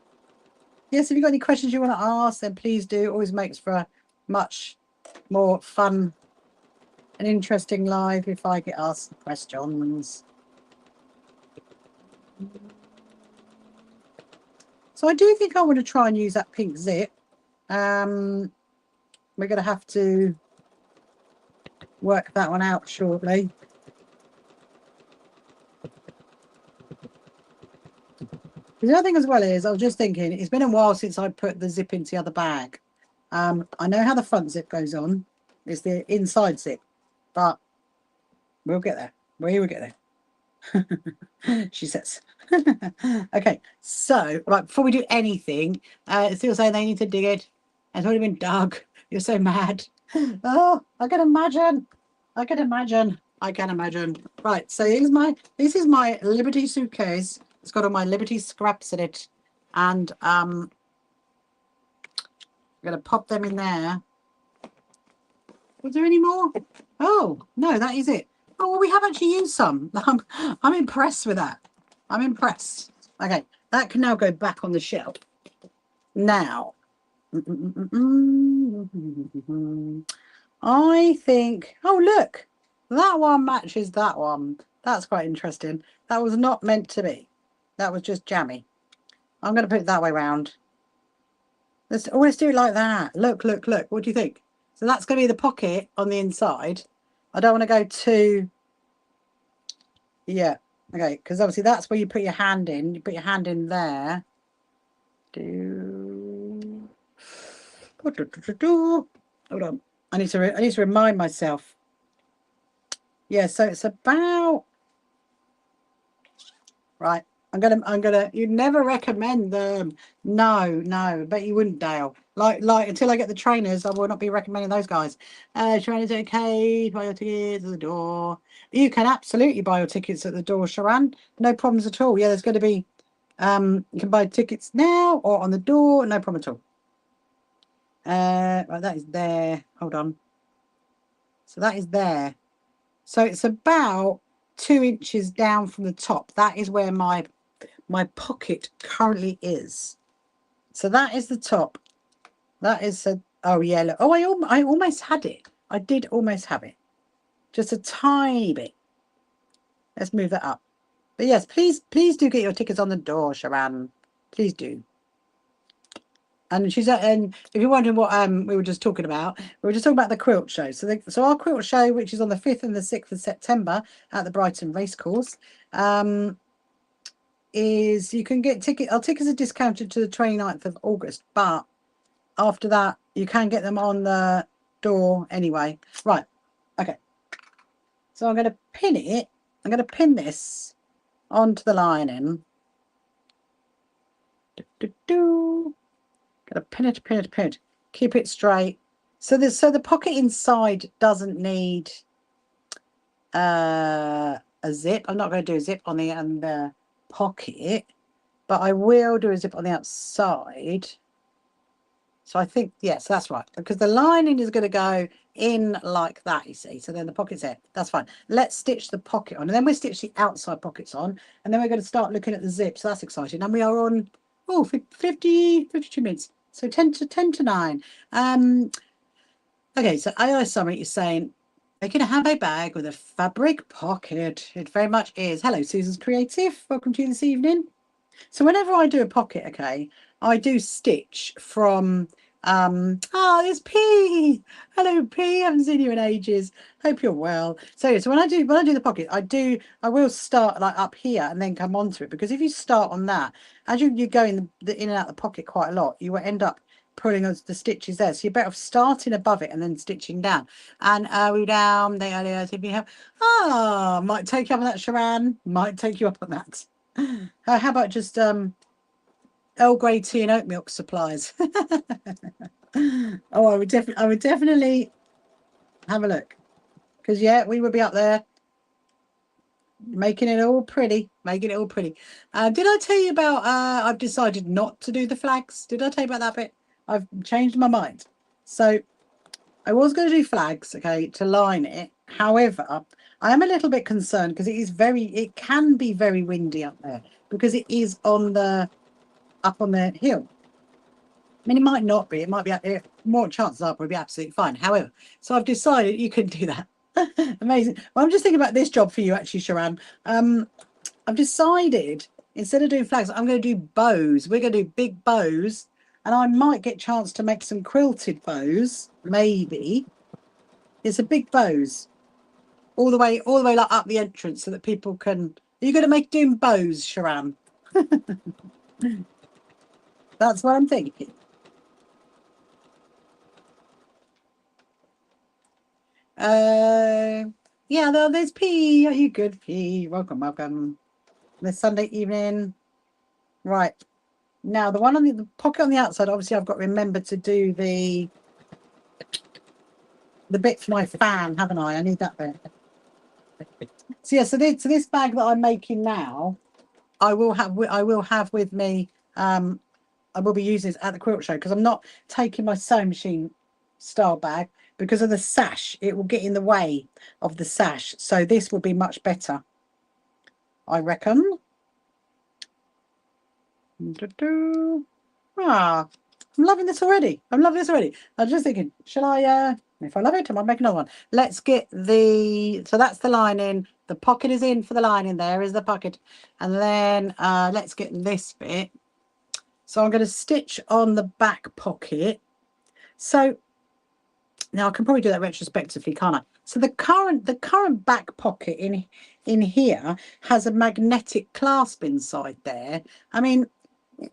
Yes, if you've got any questions you want to ask, then please do. Always makes for a much more fun and interesting live if I get asked questions. So I do think I want to try and use that pink zip. We're going to have to work that one out shortly. The other thing as well is I was just thinking, it's been a while since I put the zip into the other bag. I know how the front zip goes on. It's the inside zip, but we'll get there. We will get there. She says. Okay, so right before we do anything, it's still saying they need to dig it. It's already been dug. You're so mad. Oh, I can imagine. Right, so this is my Liberty suitcase. It's got all my Liberty scraps in it, and I'm gonna pop them in there. Was there any more? Oh no, that is it. Oh well, we have actually used some. I'm impressed with that. I'm impressed. Okay, that can now go back on the shelf. Now, I think. Oh look, that one matches that one. That's quite interesting. That was not meant to be. That was just jammy. I'm going to put it that way round. Let's always do it like that. Look. What do you think? So that's going to be the pocket on the inside. I don't want to go too... Yeah. Okay, because obviously that's where you put your hand in. You put your hand in there. Hold on. I need to remind myself. Yeah, so it's about right. I'm gonna. You'd never recommend them. No, but you wouldn't, Dale. Like until I get the trainers, I will not be recommending those guys. Trainers okay? Buy your tickets at the door. You can absolutely buy your tickets at the door, Sharon. No problems at all. Yeah, there's going to be. You can buy tickets now or on the door. No problem at all. Right, that is there. Hold on. So that is there. So it's about 2 inches down from the top. That is where my pocket currently is. So that is the top. That is a, oh yeah, look. Oh, I almost had it. I did almost have it. Just a tiny bit. Let's move that up. But yes, please do get your tickets on the door, Sharon. Please do. And and if you're wondering what we were just talking about, we were just talking about the quilt show. So our quilt show, which is on the 5th and the 6th of September at the Brighton Racecourse, is you can get our tickets are discounted to the 29th of August, but after that you can get them on the door anyway. Right, okay, so I'm going to pin it. I'm going to pin this onto the lining. Gotta pin it, keep it straight. So the pocket inside doesn't need a zip. I'm not going to do a zip on the pocket, but I will do a zip on the outside. So I think, yes, that's right, because the lining is going to go in like that, you see. So then the pocket's there. That's fine. Let's stitch the pocket on, and then we'll stitch the outside pockets on, and then we're going to start looking at the zip. So that's exciting. And we are on 52 minutes. So 10 to 9. Okay, so AI Summit is saying, they can have a bag with a fabric pocket. It very much is. Hello, Susan's Creative. Welcome to you this evening. So whenever I do a pocket, okay, I do stitch from there's P. Hello P, I haven't seen you in ages. Hope you're well. So when I do the pocket, I will start like up here and then come onto it, because if you start on that, as you go in and out the pocket quite a lot, you will end up pulling the stitches there. So you're better off starting above it and then stitching down. And we down the earlier if you have might take you up on that, Sharon. Might take you up on that. How about just Earl Grey tea and oat milk supplies? Oh, I would definitely have a look, because yeah, we would be up there making it all pretty. Did I tell you about I've decided not to do the flags? Did I tell you about that bit? I've changed my mind. So I was going to do flags, okay, to line it. However, I am a little bit concerned because it can be very windy up there, because it is up on the hill. I mean, it might not be. It might be more chances are it'll be absolutely fine. However, so I've decided you can do that. Amazing. Well, I'm just thinking about this job for you, actually, Sharon. I've decided instead of doing flags, I'm going to do bows. We're going to do big bows, and I might get a chance to make some quilted bows. Maybe it's a big bows all the way like up the entrance, so that people can. Are you going to doing bows, Sharon? That's what I'm thinking. Yeah, there's P. Are you good, P? Welcome. This Sunday evening. Right. Now, the one on the pocket on the outside, obviously I've got to remember to do the bit for my fan, haven't I? I need that bit. So yeah, so this bag that I'm making now, I will have with me. I will be using this at the quilt show, because I'm not taking my sewing machine style bag because of the sash. It will get in the way of the sash. So this will be much better, I reckon. I'm loving this already. I'm just thinking, shall I, if I love it, I might make another one. Let's get so that's the lining. The pocket is in for the lining. There is the pocket. And then let's get this bit. So I'm going to stitch on the back pocket. So now I can probably do that retrospectively, can't I? So the current back pocket in here has a magnetic clasp inside there. I mean,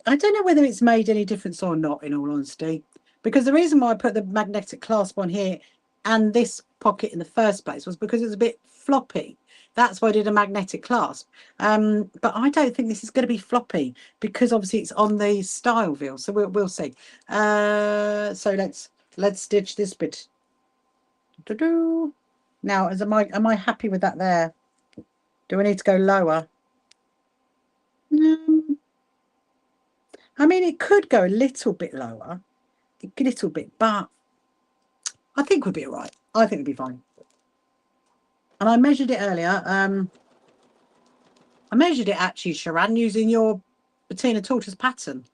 I don't know whether it's made any difference or not, in all honesty, because the reason why I put the magnetic clasp on here and this pocket in the first place was because it was a bit floppy. That's why I did a magnetic clasp. But I don't think this is going to be floppy because obviously it's on the style wheel. So we'll see. So let's stitch this bit. Now, am I happy with that there? Do I need to go lower? I mean, it could go a little bit lower, a little bit, but I think we'll be all right. I think we'll be fine. And I measured it earlier. I measured it actually, Sharon, using your Bettina Tortoise pattern.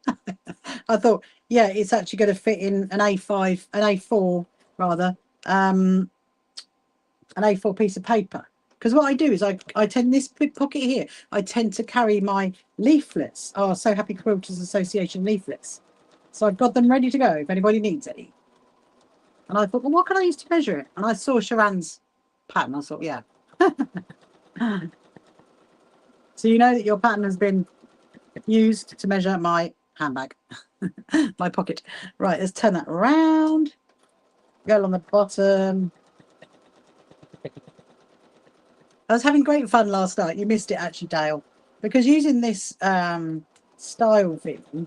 I thought, yeah, it's actually going to fit in an A4 rather, an A4 piece of paper. Because what I do is I tend, this big pocket here, I tend to carry my leaflets. Oh, So Happy Quilters Association leaflets. So I've got them ready to go if anybody needs any. And I thought, well, what can I use to measure it? And I saw Sharon's pattern. I thought, yeah. So you know that your pattern has been used to measure my handbag, my pocket. Right, let's turn that around. Go along the bottom. I was having great fun last night. You missed it actually, Dale, because using this style thing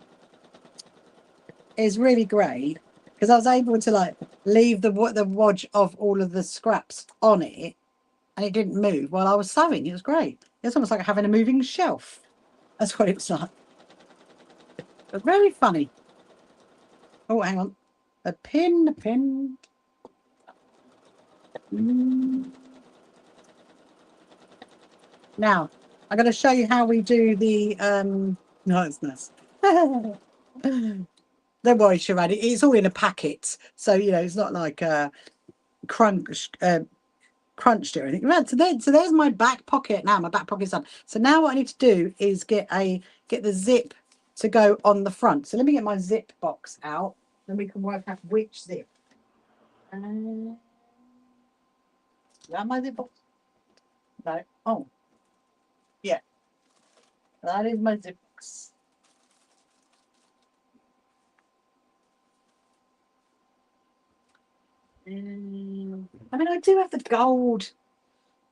is really great because I was able to like leave the wodge of all of the scraps on it and it didn't move while I was sewing. It was great. It's almost like having a moving shelf. That's what it was like. It was very funny. Oh, hang on. A pin. Now, I'm going to show you how we do the... No, it's nice. Don't worry, Sharon. It's all in a packet. So, you know, it's not like crunched or anything. Right, so there's my back pocket now. My back pocket's done. So now what I need to do is get the zip to go on the front. So let me get my zip box out. Then we can work out which zip. Is that my zip box? No. Oh. Yeah. That is my zip box. I mean, I do have the gold.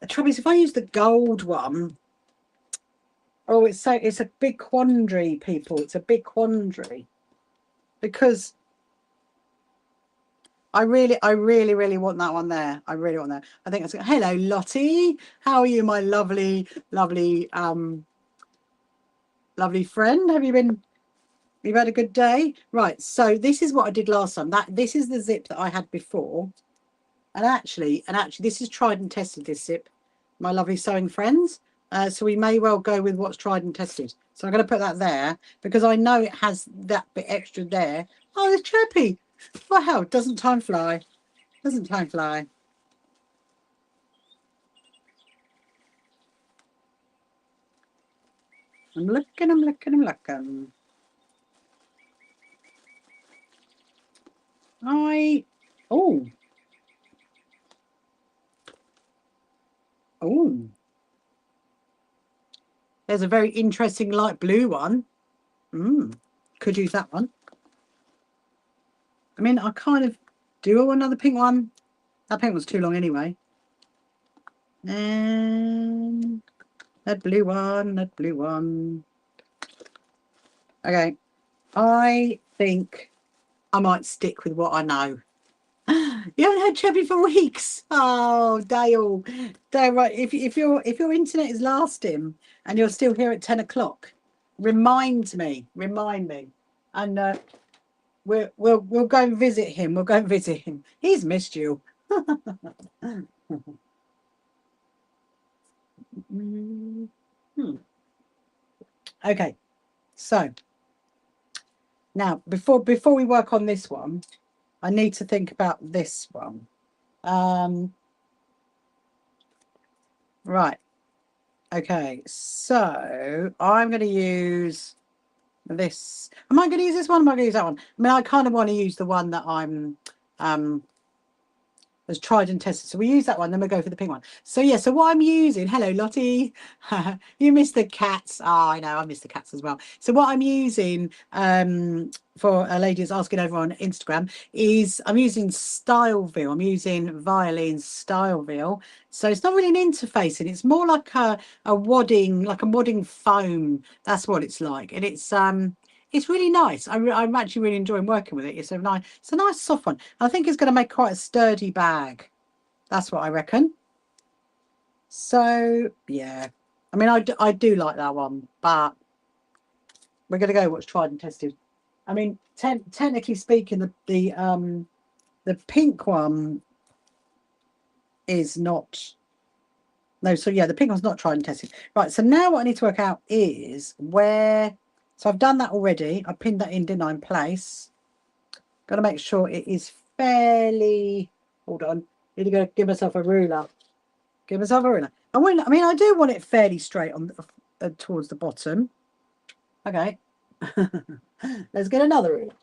The trouble is, if I use the gold one, oh, it's a big quandary, people. It's a big quandary because I really want that one there. I really want that. I think that's good. Hello, Lottie. How are you, my lovely friend? You've had a good day? Right. So this is what I did last time. This is the zip that I had before. And actually, this is tried and tested, this zip, my lovely sewing friends. So we may well go with what's tried and tested. So I'm going to put that there because I know it has that bit extra there. Oh, there's Chirpy. Wow, doesn't time fly? Doesn't time fly? I'm looking. Oh. There's a very interesting light blue one. Could use that one. I mean, I kind of do another pink one. That pink was too long anyway. And that blue one. Okay. I think I might stick with what I know. You haven't had Chubby for weeks. Oh, Dale, right. If your internet is lasting and you're still here at 10 o'clock, remind me, and we'll go and visit him. We'll go and visit him. He's missed you. Okay, so now before we work on this one, I need to think about this one. Right. Okay, so I'm going to use this. Am I going to use this one? Am I going to use that one? I mean, I kind of want to use the one that I'm as tried and tested. So we use that one, then we'll go for the pink one. So yeah, so what I'm using, hello Lottie, you missed the cats. Oh, I know, I miss the cats as well. So what I'm using for a lady who's asking over on Instagram is I'm using Styleville. I'm using Violin Styleville. So it's not really an interface, and it's more like a wadding, like a wadding foam. That's what it's like, and it's really nice. I'm actually really enjoying working with it. It's a nice soft one. I think it's going to make quite a sturdy bag. That's what I reckon. So yeah, I mean, I do like that one, but we're going to go what's tried and tested. I mean, technically speaking, the pink one is not. No, so yeah, the pink one's not tried and tested. Right. So now what I need to work out is where. So I've done that already. I pinned that in, didn't I, in place? Got to make sure it is fairly. Hold on. Need to go give myself a ruler. Give myself a ruler. I mean, I do want it fairly straight on towards the bottom. Okay. Let's get another ruler.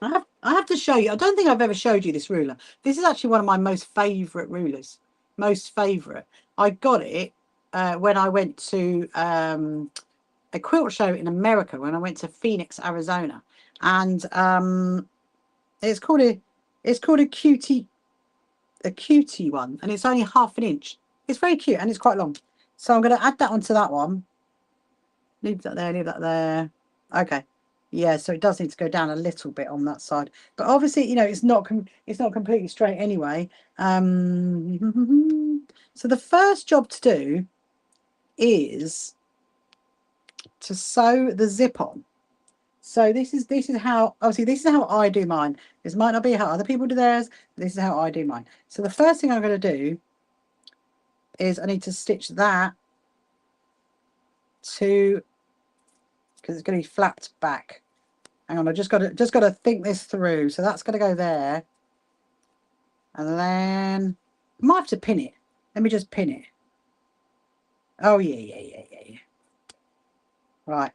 I have to show you. I don't think I've ever showed you this ruler. This is actually one of my most favourite rulers. Most favourite. I got it when I went to a quilt show in America, when I went to Phoenix, Arizona, and it's called a cutie one, and it's only 1/2 inch. It's very cute and it's quite long. So I'm going to add that onto that one. Leave that there. Leave that there. Okay. Yeah, so it does need to go down a little bit on that side, but obviously, you know, it's not completely straight anyway. So the first job to do is to sew the zip on. So this is how, obviously this is how I do mine. This might not be how other people do theirs, but this is how I do mine. So the first thing I'm going to do is I need to stitch that to, because it's going to be flapped back. Hang on, I just got to think this through. So that's going to go there, and then I might have to pin it. Let me just pin it. Oh yeah. Right.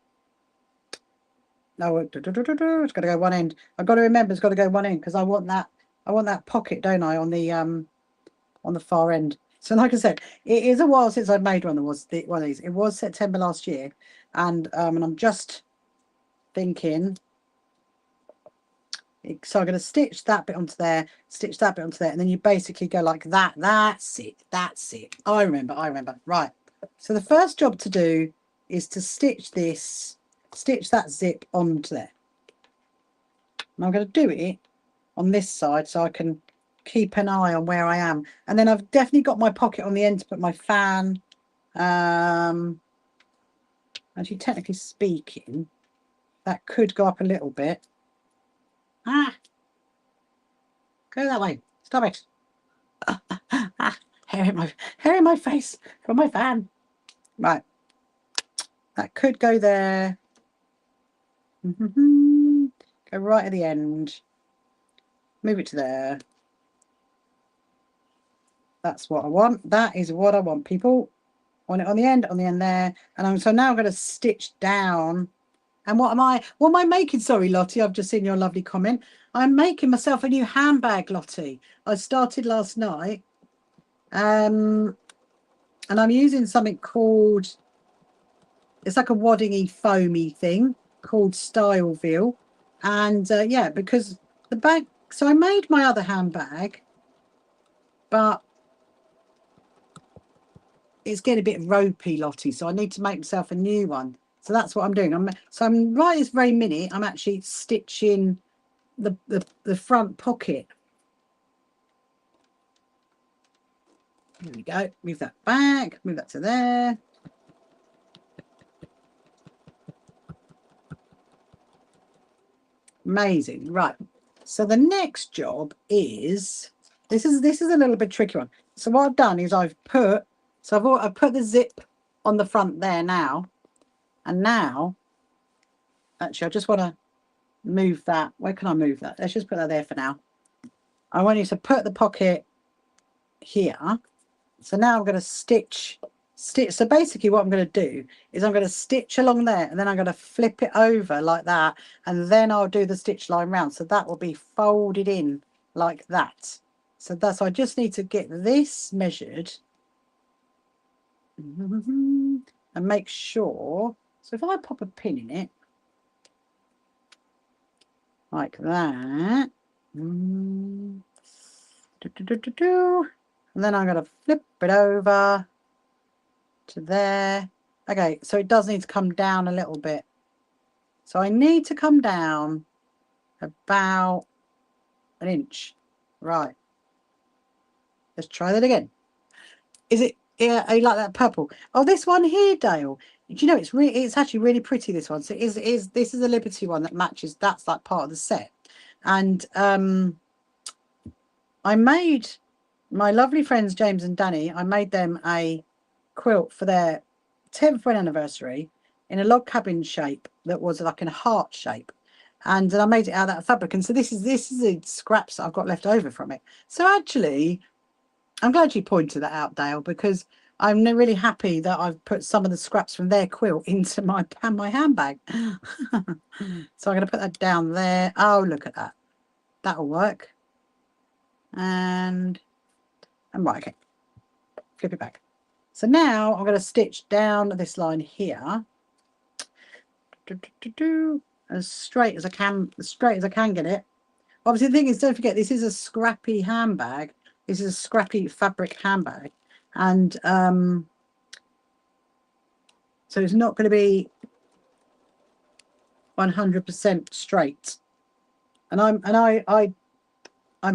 No, it's got to go one end. I've got to remember it's got to go one end because I want that pocket, don't I, on the far end. So like I said, it is a while since I've made one of these. It was September last year, and I'm just thinking. So I'm going to stitch that bit onto there, stitch that bit onto there, and then you basically go like that. That's it. I remember. Right. So the first job to do is to stitch that zip onto there. And I'm going to do it on this side so I can keep an eye on where I am. And then I've definitely got my pocket on the end to put my fan. Actually, technically speaking, that could go up a little bit. Go that way. Stop it. Hair in my face from my fan. Right. That could go there. Go right at the end. Move it to there. That's what I want. That is what I want, people. Want it on the end there. And so now I'm going to stitch down. And what am I making? Sorry, Lottie, I've just seen your lovely comment. I'm making myself a new handbag, Lottie. I started last night. And I'm using something called, it's like a waddingy foamy thing called Styleville. And yeah, because the bag, so I made my other handbag, but it's getting a bit ropey, Lottie, so I need to make myself a new one. So that's what I'm doing. I'm right this very minute, I'm actually stitching the front pocket. There we go. Move that back, move that to there. Amazing. Right. So the next job is this is a little bit tricky one. So what I've done is I've put the zip on the front there now. And now, actually, I just want to move that. Where can I move that? Let's just put that there for now. I want you to put the pocket here. So now I'm going to stitch stitch. So basically what I'm going to do is I'm going to stitch along there, and then I'm going to flip it over like that, and then I'll do the stitch line round. So that will be folded in like that. So that's, I just need to get this measured and make sure. So if I pop a pin in it like that, and then I'm going to flip it over to there. Okay, so it does need to come down a little bit. So I need to come down about an inch. Right. Let's try that again. Is it, yeah, I like that purple. Oh, this one here, Dale. Do you know it's actually really pretty, this one. So this is a Liberty one that matches, that's like part of the set. And I made my lovely friends James and Danny, I made them a quilt for their 10th wedding anniversary in a log cabin shape that was like in a heart shape, and then I made it out of that fabric. And so this is the scraps that I've got left over from it. So actually, I'm glad you pointed that out, Dale, because I'm really happy that I've put some of the scraps from their quilt into my handbag. So I'm going to put that down there. Oh, look at that. That'll work. And right, okay. Flip it back. So now I'm going to stitch down this line here, as straight as I can, get it. Obviously, the thing is, don't forget, this is a scrappy handbag. This is a scrappy fabric handbag, and so it's not going to be 100% straight. And I'm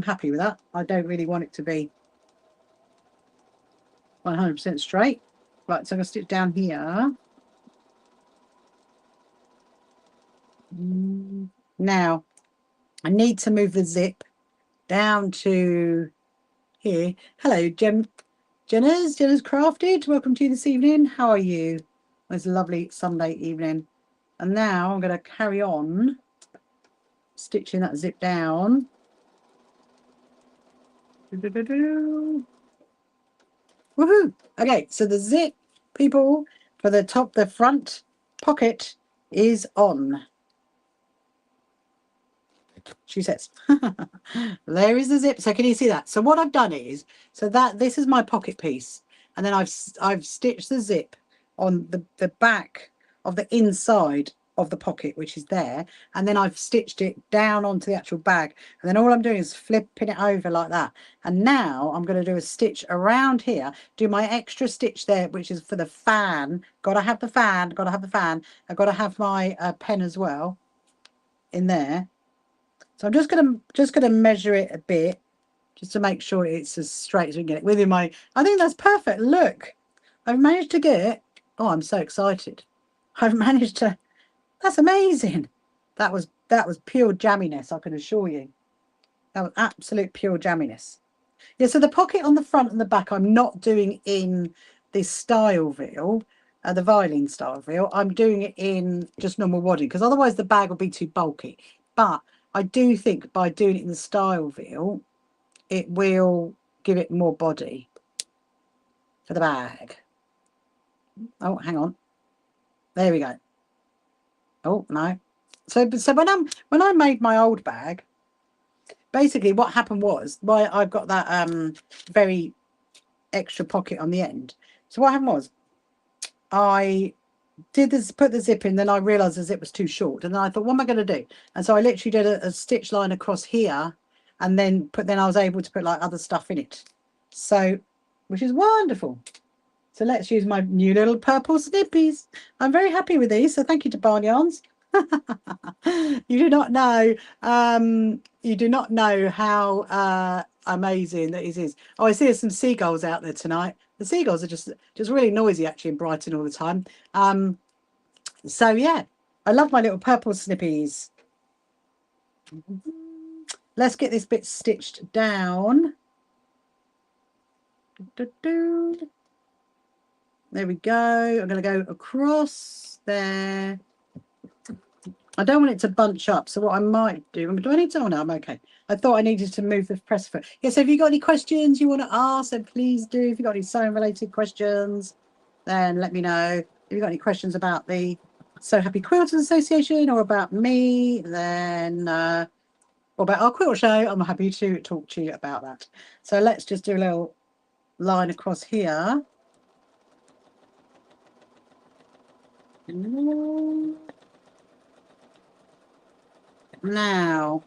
happy with that. I don't really want it to be 100% straight. Right, so I'm going to stitch down here. Now, I need to move the zip down to here. Hello, Jenna's Crafted. Welcome to you this evening. How are you? It's a lovely Sunday evening. And now I'm going to carry on stitching that zip down. Woohoo! Okay, so the zip, people, for the front pocket is on. She says. There is the zip. So can you see that? So what I've done is, so that this is my pocket piece, and then I've stitched the zip on the back of the inside of the pocket, which is there, and then I've stitched it down onto the actual bag, and then all I'm doing is flipping it over like that. And now I'm going to do a stitch around here, do my extra stitch there, which is for the fan. Gotta have the fan, gotta have the fan. I've got to have my pen as well in there. So I'm just gonna measure it a bit, just to make sure it's as straight as we can get it within my. I think that's perfect. Look, I've managed to get it. Oh, I'm so excited! I've managed to. That's amazing. That was pure jamminess. I can assure you. That was absolute pure jamminess. Yeah. So the pocket on the front and the back, I'm not doing in this style veil, the violin style veil. I'm doing it in just normal wadding, because otherwise the bag will be too bulky. But I do think by doing it in the style veil, it will give it more body for the bag. Oh, hang on. There we go. Oh, no. So when I made my old bag, basically what happened was, I've got that very extra pocket on the end. So what happened was, I did this, put the zip in, then I realized the zip was too short, and then I thought, what am I going to do? And so I literally did a stitch line across here, and then I was able to put like other stuff in it, so which is wonderful. So let's use my new little purple snippies. I'm very happy with these, so thank you to Barn Yarns. You do not know how amazing that it is. Oh, I see there's some seagulls out there tonight. The seagulls are just really noisy actually in Brighton all the time. So yeah, I love my little purple snippies. Let's get this bit stitched down. There we go. I'm going to go across there. I don't want it to bunch up, so what I might do, do I need to? Oh no, I'm okay. I thought I needed to move the press foot. Yeah, so if you've got any questions you want to ask, then please do. If you've got any sewing related questions, then let me know. If you've got any questions about the So Happy Quilters Association or about me, then or about our quilt show, I'm happy to talk to you about that. So let's just do a little line across here. Now,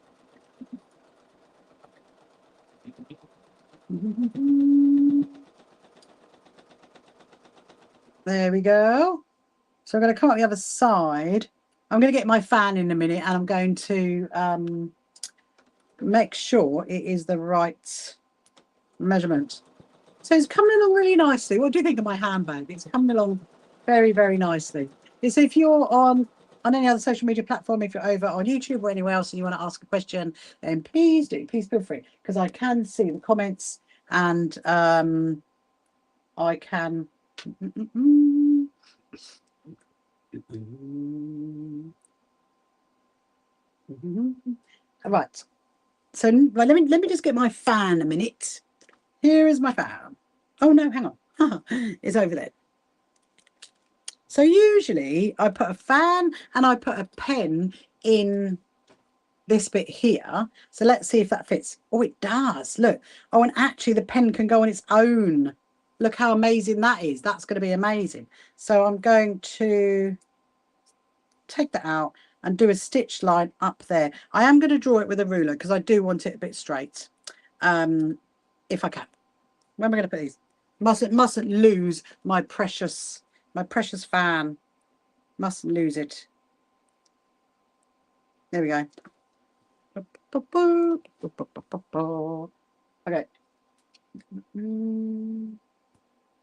there we go. So I'm going to come up the other side. I'm going to get my fan in a minute, and I'm going to make sure it is the right measurement. So it's coming along really nicely. What do you think of my handbag? It's coming along very, very nicely. So if you're on any other social media platform, if you're over on YouTube or anywhere else and you want to ask a question, then please do. Please feel free, because I can see the comments and I can... Right. So let me just get my fan a minute. Here is my fan. Oh no, hang on. It's over there. So usually I put a fan and I put a pen in this bit here. So let's see if that fits. Oh, it does. Look. Oh, and actually the pen can go on its own. Look how amazing that is. That's going to be amazing. So I'm going to take that out and do a stitch line up there. I am going to draw it with a ruler because I do want it a bit straight. If I can. Where am I going to put these? Mustn't lose my precious fan. Mustn't lose it. There we go. Okay.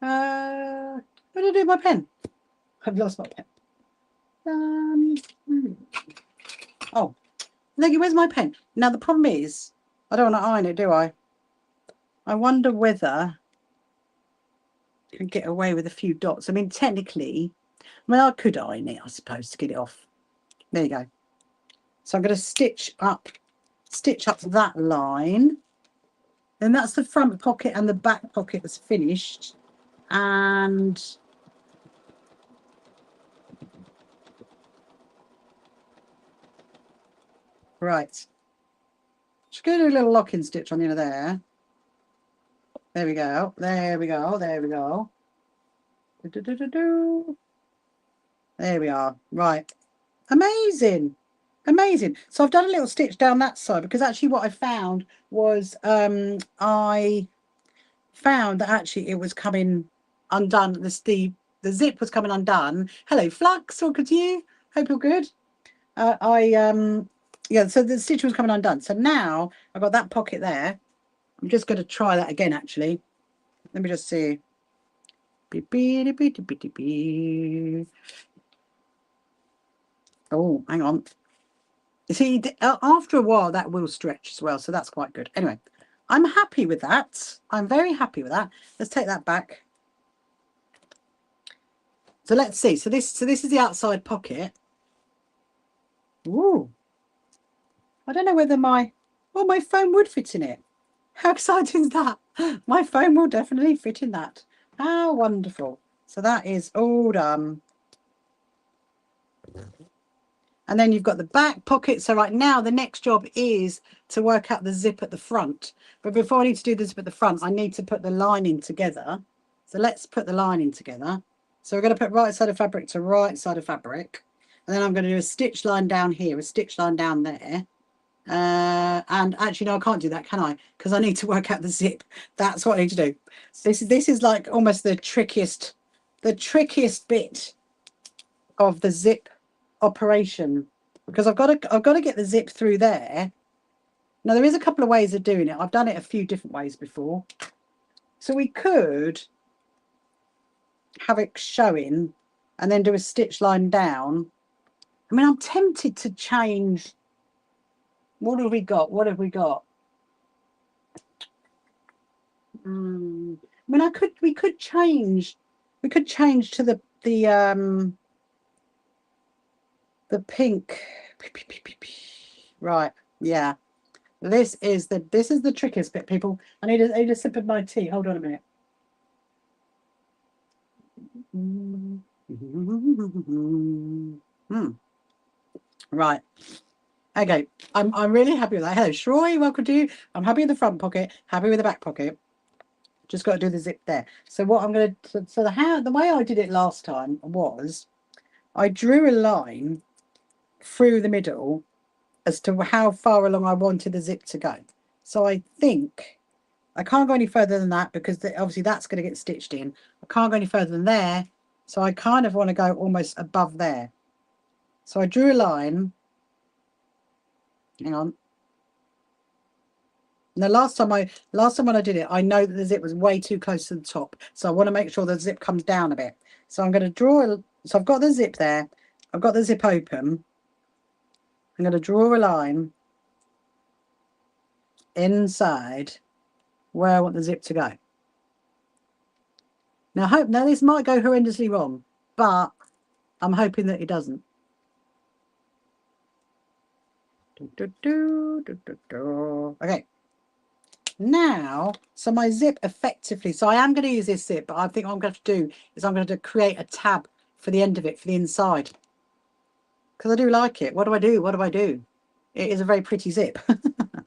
What did I do with my pen? I've lost my pen. Oh, thank you. Where's my pen? Now the problem is, I don't want to iron it, do I? I wonder whether I can get away with a few dots. I mean, technically, I could iron it, I suppose, to get it off. There you go. So I'm going to stitch up that line. Then that's the front pocket and the back pocket that's finished. And right. Just going to do a little locking stitch on the end of there. There we go. There we go. There we go. There we are. Right. Amazing. Amazing. So I've done a little stitch down that side because actually what I found was I found that actually it was coming undone. The zip was coming undone. Hello, Flux. Welcome to you. Hope you're good. Yeah, so the stitch was coming undone. So now I've got that pocket there. I'm just going to try that again, actually. Let me just see. Oh, hang on. You see, after a while, that will stretch as well. So that's quite good. Anyway, I'm happy with that. I'm very happy with that. Let's take that back. So let's see. So this is the outside pocket. Ooh. I don't know whether my phone would fit in it. How exciting is that? My phone will definitely fit in that. How wonderful. So that is all done. And then you've got the back pocket. So right now the next job is to work out the zip at the front. But before I need to do the zip at the front, I need to put the lining together. So let's put the lining together. So we're going to put right side of fabric to right side of fabric. And then I'm going to do a stitch line down here, a stitch line down there. And actually, no, I can't do that, can I? Because I need to work out the zip. That's what I need to do. This is like almost the trickiest bit of the zip operation, because I've got to get the zip through there. Now there is a couple of ways of doing it. I've done it a few different ways before. So we could have it showing and then do a stitch line down. I mean, I'm tempted to change. What have we got? What have we got? I mean, we could change to the pink. Right. Yeah. This is the trickiest bit, people. I need a sip of my tea. Hold on a minute. Right. Okay. I'm really happy with that. Hello, Shroy. Welcome to you. I'm happy with the front pocket. Happy with the back pocket. Just got to do the zip there. So what I'm going to, so the way I did it last time was I drew a line through the middle as to how far along I wanted the zip to go. So I think I can't go any further than that because obviously that's going to get stitched in. I can't go any further than there. So I kind of want to go almost above there. So I drew a line. Hang on. Now, last time when I did it, I know that the zip was way too close to the top. So I want to make sure the zip comes down a bit. So I'm going to draw, so I've got the zip there. I've got the zip open. I'm going to draw a line inside where I want the zip to go. Now, this might go horrendously wrong, but I'm hoping that it doesn't. Okay. Now, so my zip effectively, so I am going to use this zip, but I think what I'm going to do is I'm going to create a tab for the end of it, for the inside. Because I do like it. What do I do? What do I do? It is a very pretty zip.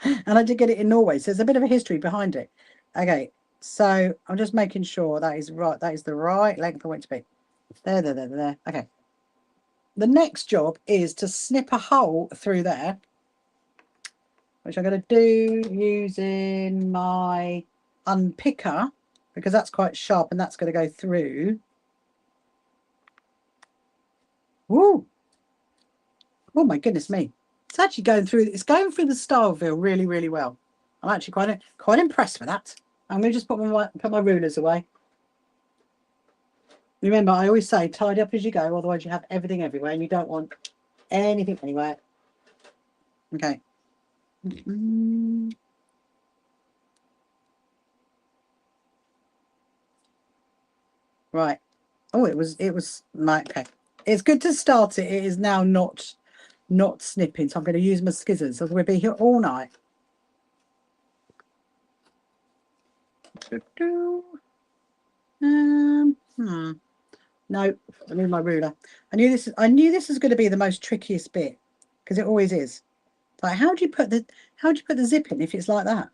And I did get it in Norway, so there's a bit of a history behind it. Okay, so I'm just making sure that is right. That is the right length I want it to be. There. Okay. The next job is to snip a hole through there, which I'm going to do using my unpicker because that's quite sharp and that's going to go through. Woo! Oh my goodness me. It's actually going through, it's going through the style wheel really, really well. I'm actually quite impressed with that. I'm going to just put my rulers away. Remember, I always say tidy up as you go, otherwise you have everything everywhere and you don't want anything anywhere. Okay. Right. Oh, it was like, okay. It's good to start it. It is now not snipping, so I'm going to use my scissors. So we'll be here all night. No, I need my ruler. I knew this was going to be the most trickiest bit because it always is. Like, how do you put the zip in if it's like that?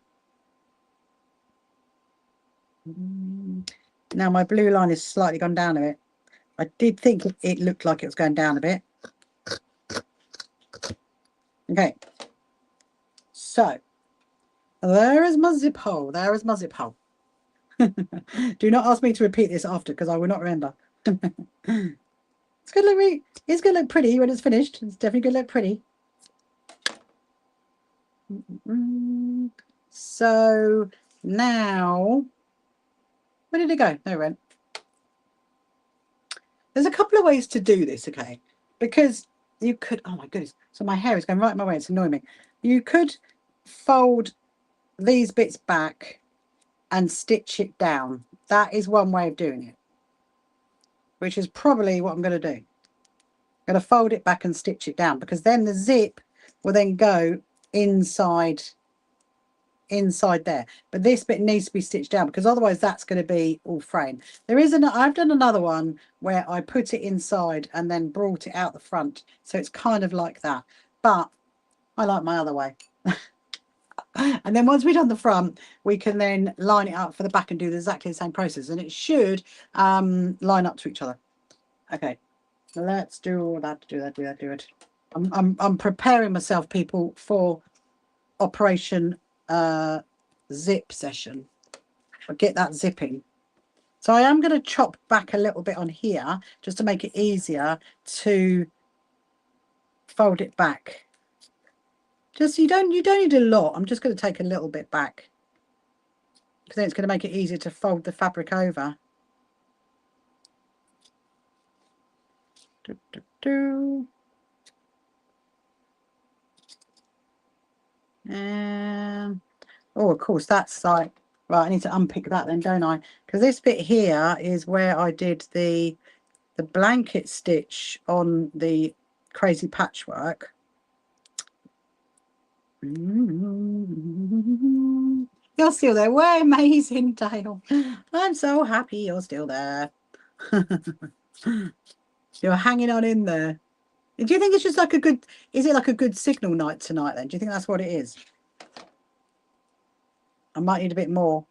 Now my blue line is slightly gone down a bit. I did think it looked like it was going down a bit. Okay. So there is my zip hole. There is my zip hole. Do not ask me to repeat this after because I will not remember. It's gonna look pretty when it's finished. It's definitely gonna look pretty. So now, where did it go? There it went. There's a couple of ways to do this, okay? Because you could, oh my goodness, so my hair is going right my way, it's annoying me. You could fold these bits back and stitch it down. That is one way of doing it, which is probably what I'm going to do. I'm going to fold it back and stitch it down because then the zip will then go inside there, but this bit needs to be stitched down because otherwise that's going to be all fraying. I've done another one where I put it inside and then brought it out the front, so it's kind of like that, but I like my other way. And then once we've done the front, we can then line it up for the back and do exactly the same process, and it should line up to each other. Okay, let's do all that. Do it. I'm preparing myself, people, for Operation zip session. I'll get that zipping. So I am going to chop back a little bit on here just to make it easier to fold it back. Just you don't need a lot. I'm just going to take a little bit back because then it's going to make it easier to fold the fabric over. And oh, of course, that's like, right, I need to unpick that then, don't I? Because this bit here is where I did the blanket stitch on the crazy patchwork. You're still there. We're amazing, Dale. I'm so happy you're still there. You're hanging on in there. Do you think it's just like a good, is it like a good signal night tonight then? Do you think that's what it is? I might need a bit more.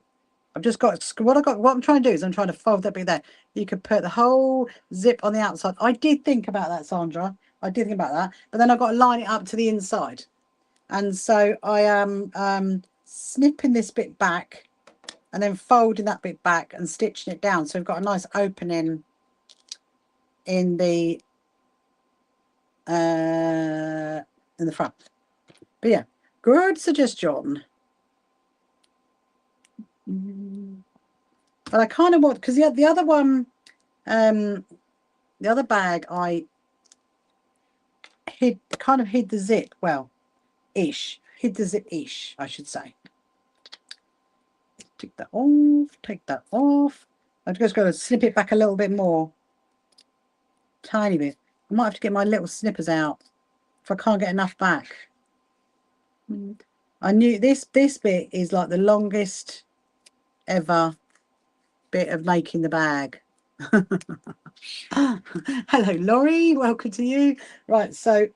I've just got, what I'm trying to do is I'm trying to fold that bit there. You could put the whole zip on the outside. I did think about that, Sandra. I did think about that. But then I've got to line it up to the inside. And so I am snipping this bit back and then folding that bit back and stitching it down. So we've got a nice opening in the front. But yeah, good suggestion. But I kind of want, because the other one, the other bag, I kind of hid the zip. Well, hid the zip I should say. Take that off. Take that off. I'm just going to snip it back a little bit more, tiny bit. I might have to get my little snippers out if I can't get enough back. I knew this bit is like the longest ever bit of making the bag. Hello Laurie, welcome to you. Right, so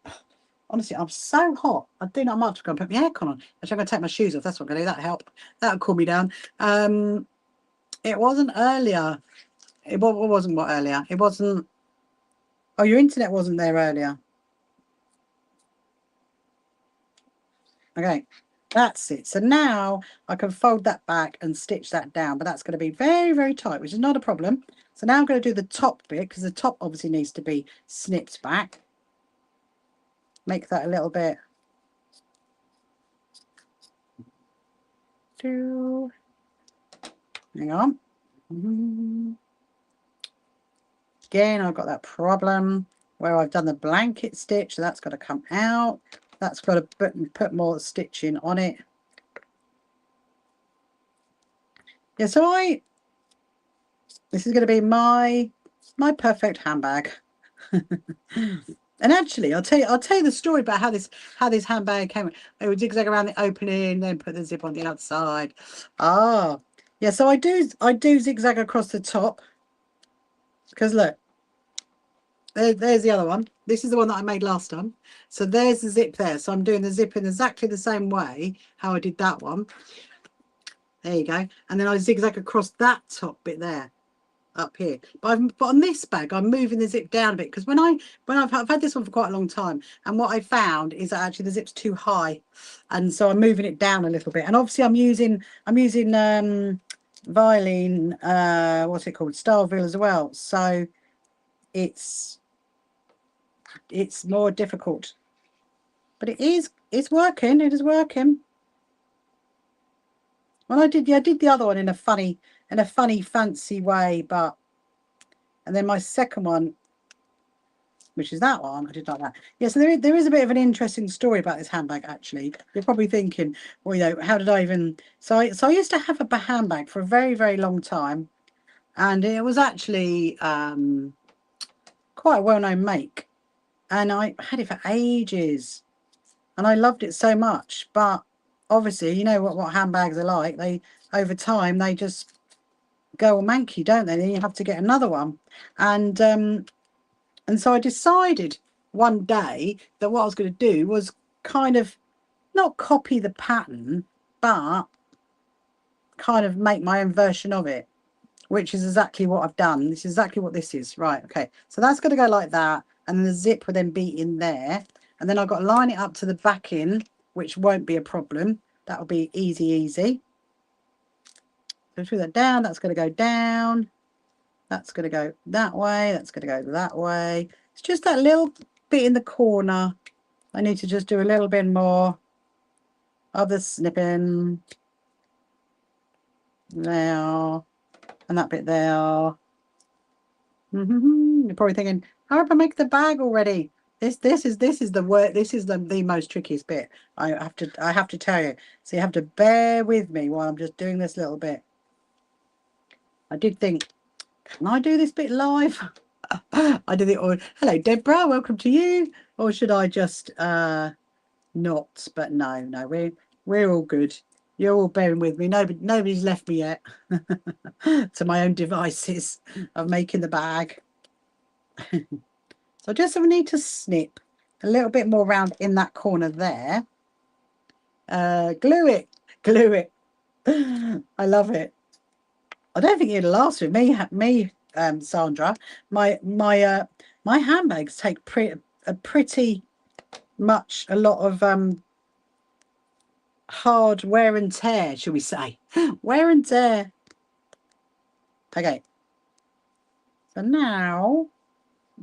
honestly I'm so hot. I do not much to go and put my aircon on. Actually I'm going to take my shoes off. That's what I'm going to do. That'll help. That'll cool me down. It wasn't earlier. It wasn't what earlier. It wasn't. Oh, your internet wasn't there earlier. Okay, that's it. So now I can fold that back and stitch that down, but that's going to be very, very tight, which is not a problem. So now I'm going to do the top bit because the top obviously needs to be snipped back. Make that a little bit. Hang on. Again, I've got that problem where I've done the blanket stitch, so that's got to come out. That's got to put more stitching on it. Yeah, so this is going to be my perfect handbag. And actually, I'll tell you the story about how this handbag came. I would zigzag around the opening, then put the zip on the outside. Ah, yeah. So I do zigzag across the top because look, there's the other one. This is the one that I made last time. So there's the zip there. So I'm doing the zip in exactly the same way how I did that one. There you go. And then I zigzag across that top bit there. Up here, but on this bag I'm moving the zip down a bit because when I've had this one for quite a long time, and what I found is that actually the zip's too high, and so I'm moving it down a little bit. And obviously I'm using Violin, what's it called, Starville as well, so it's more difficult, but it's working. It is working. Well, I did the other one in a funny fancy way, but and then my second one, which is that one, I did like that. Yeah, so there is a bit of an interesting story about this handbag actually. You're probably thinking, well, you know, how did I even, so I used to have a handbag for a very, very long time, and it was actually quite a well-known make, and I had it for ages and I loved it so much, but obviously you know what handbags are like. They, over time, they just go all manky, don't they? Then you have to get another one. And so I decided one day that what I was going to do was kind of not copy the pattern, but kind of make my own version of it, which is exactly what I've done. This is exactly what this is. Right, okay, so that's going to go like that, and then the zip will then be in there, and then I've got to line it up to the backing, which won't be a problem. That will be easy. So through that down, that's going to go down, that's going to go that way, that's going to go that way. It's just that little bit in the corner. I need to just do a little bit more of the snipping there, and that bit there. You're probably thinking, how do I make the bag already? This is the work. This is the most trickiest bit. I have to tell you. So you have to bear with me while I'm just doing this little bit. I did think, can I do this bit live? I did it all. Hello Deborah, welcome to you. Or should I just not? But no, we're all good. You're all bearing with me. Nobody's left me yet to my own devices of making the bag. So I just need to snip a little bit more round in that corner there. Glue it. Glue it. I love it. I don't think it'll last with me, Sandra. My handbags take pretty much a lot of hard wear and tear, shall we say? Wear and tear. Okay. So now,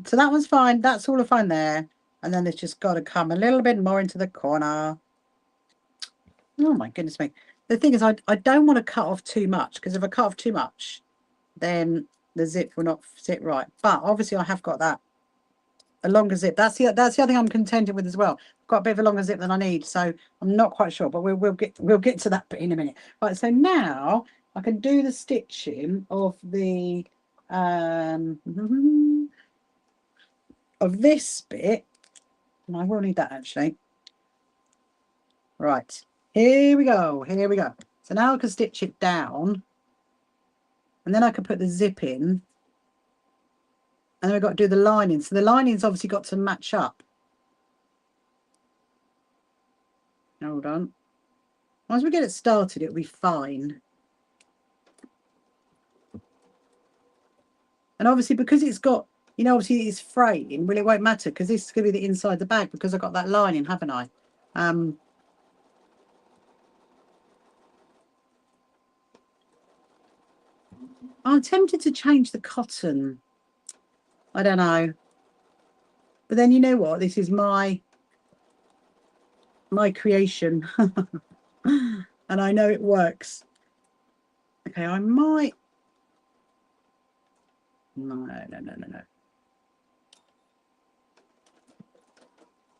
so that one's fine. That's all fine there. And then it's just got to come a little bit more into the corner. Oh my goodness me. The thing is, I don't want to cut off too much, because if I cut off too much, then the zip will not sit right. But obviously I have got that a longer zip. That's the other thing I'm contended with as well. I've got a bit of a longer zip than I need, so I'm not quite sure, but we'll get to that bit in a minute. Right, so now I can do the stitching of the of this bit, and I will need that actually. Right, here we go. Here we go. So now I can stitch it down, and then I can put the zip in. And then we've got to do the lining. So the lining's obviously got to match up. Hold on. Once we get it started, it'll be fine. And obviously, because it's got, you know, obviously it's fraying, well, it won't matter, because this is going to be the inside of the bag, because I've got that lining, haven't I? I'm tempted to change the cotton. I don't know. But then you know what? This is my creation. And I know it works. Okay, I might. No.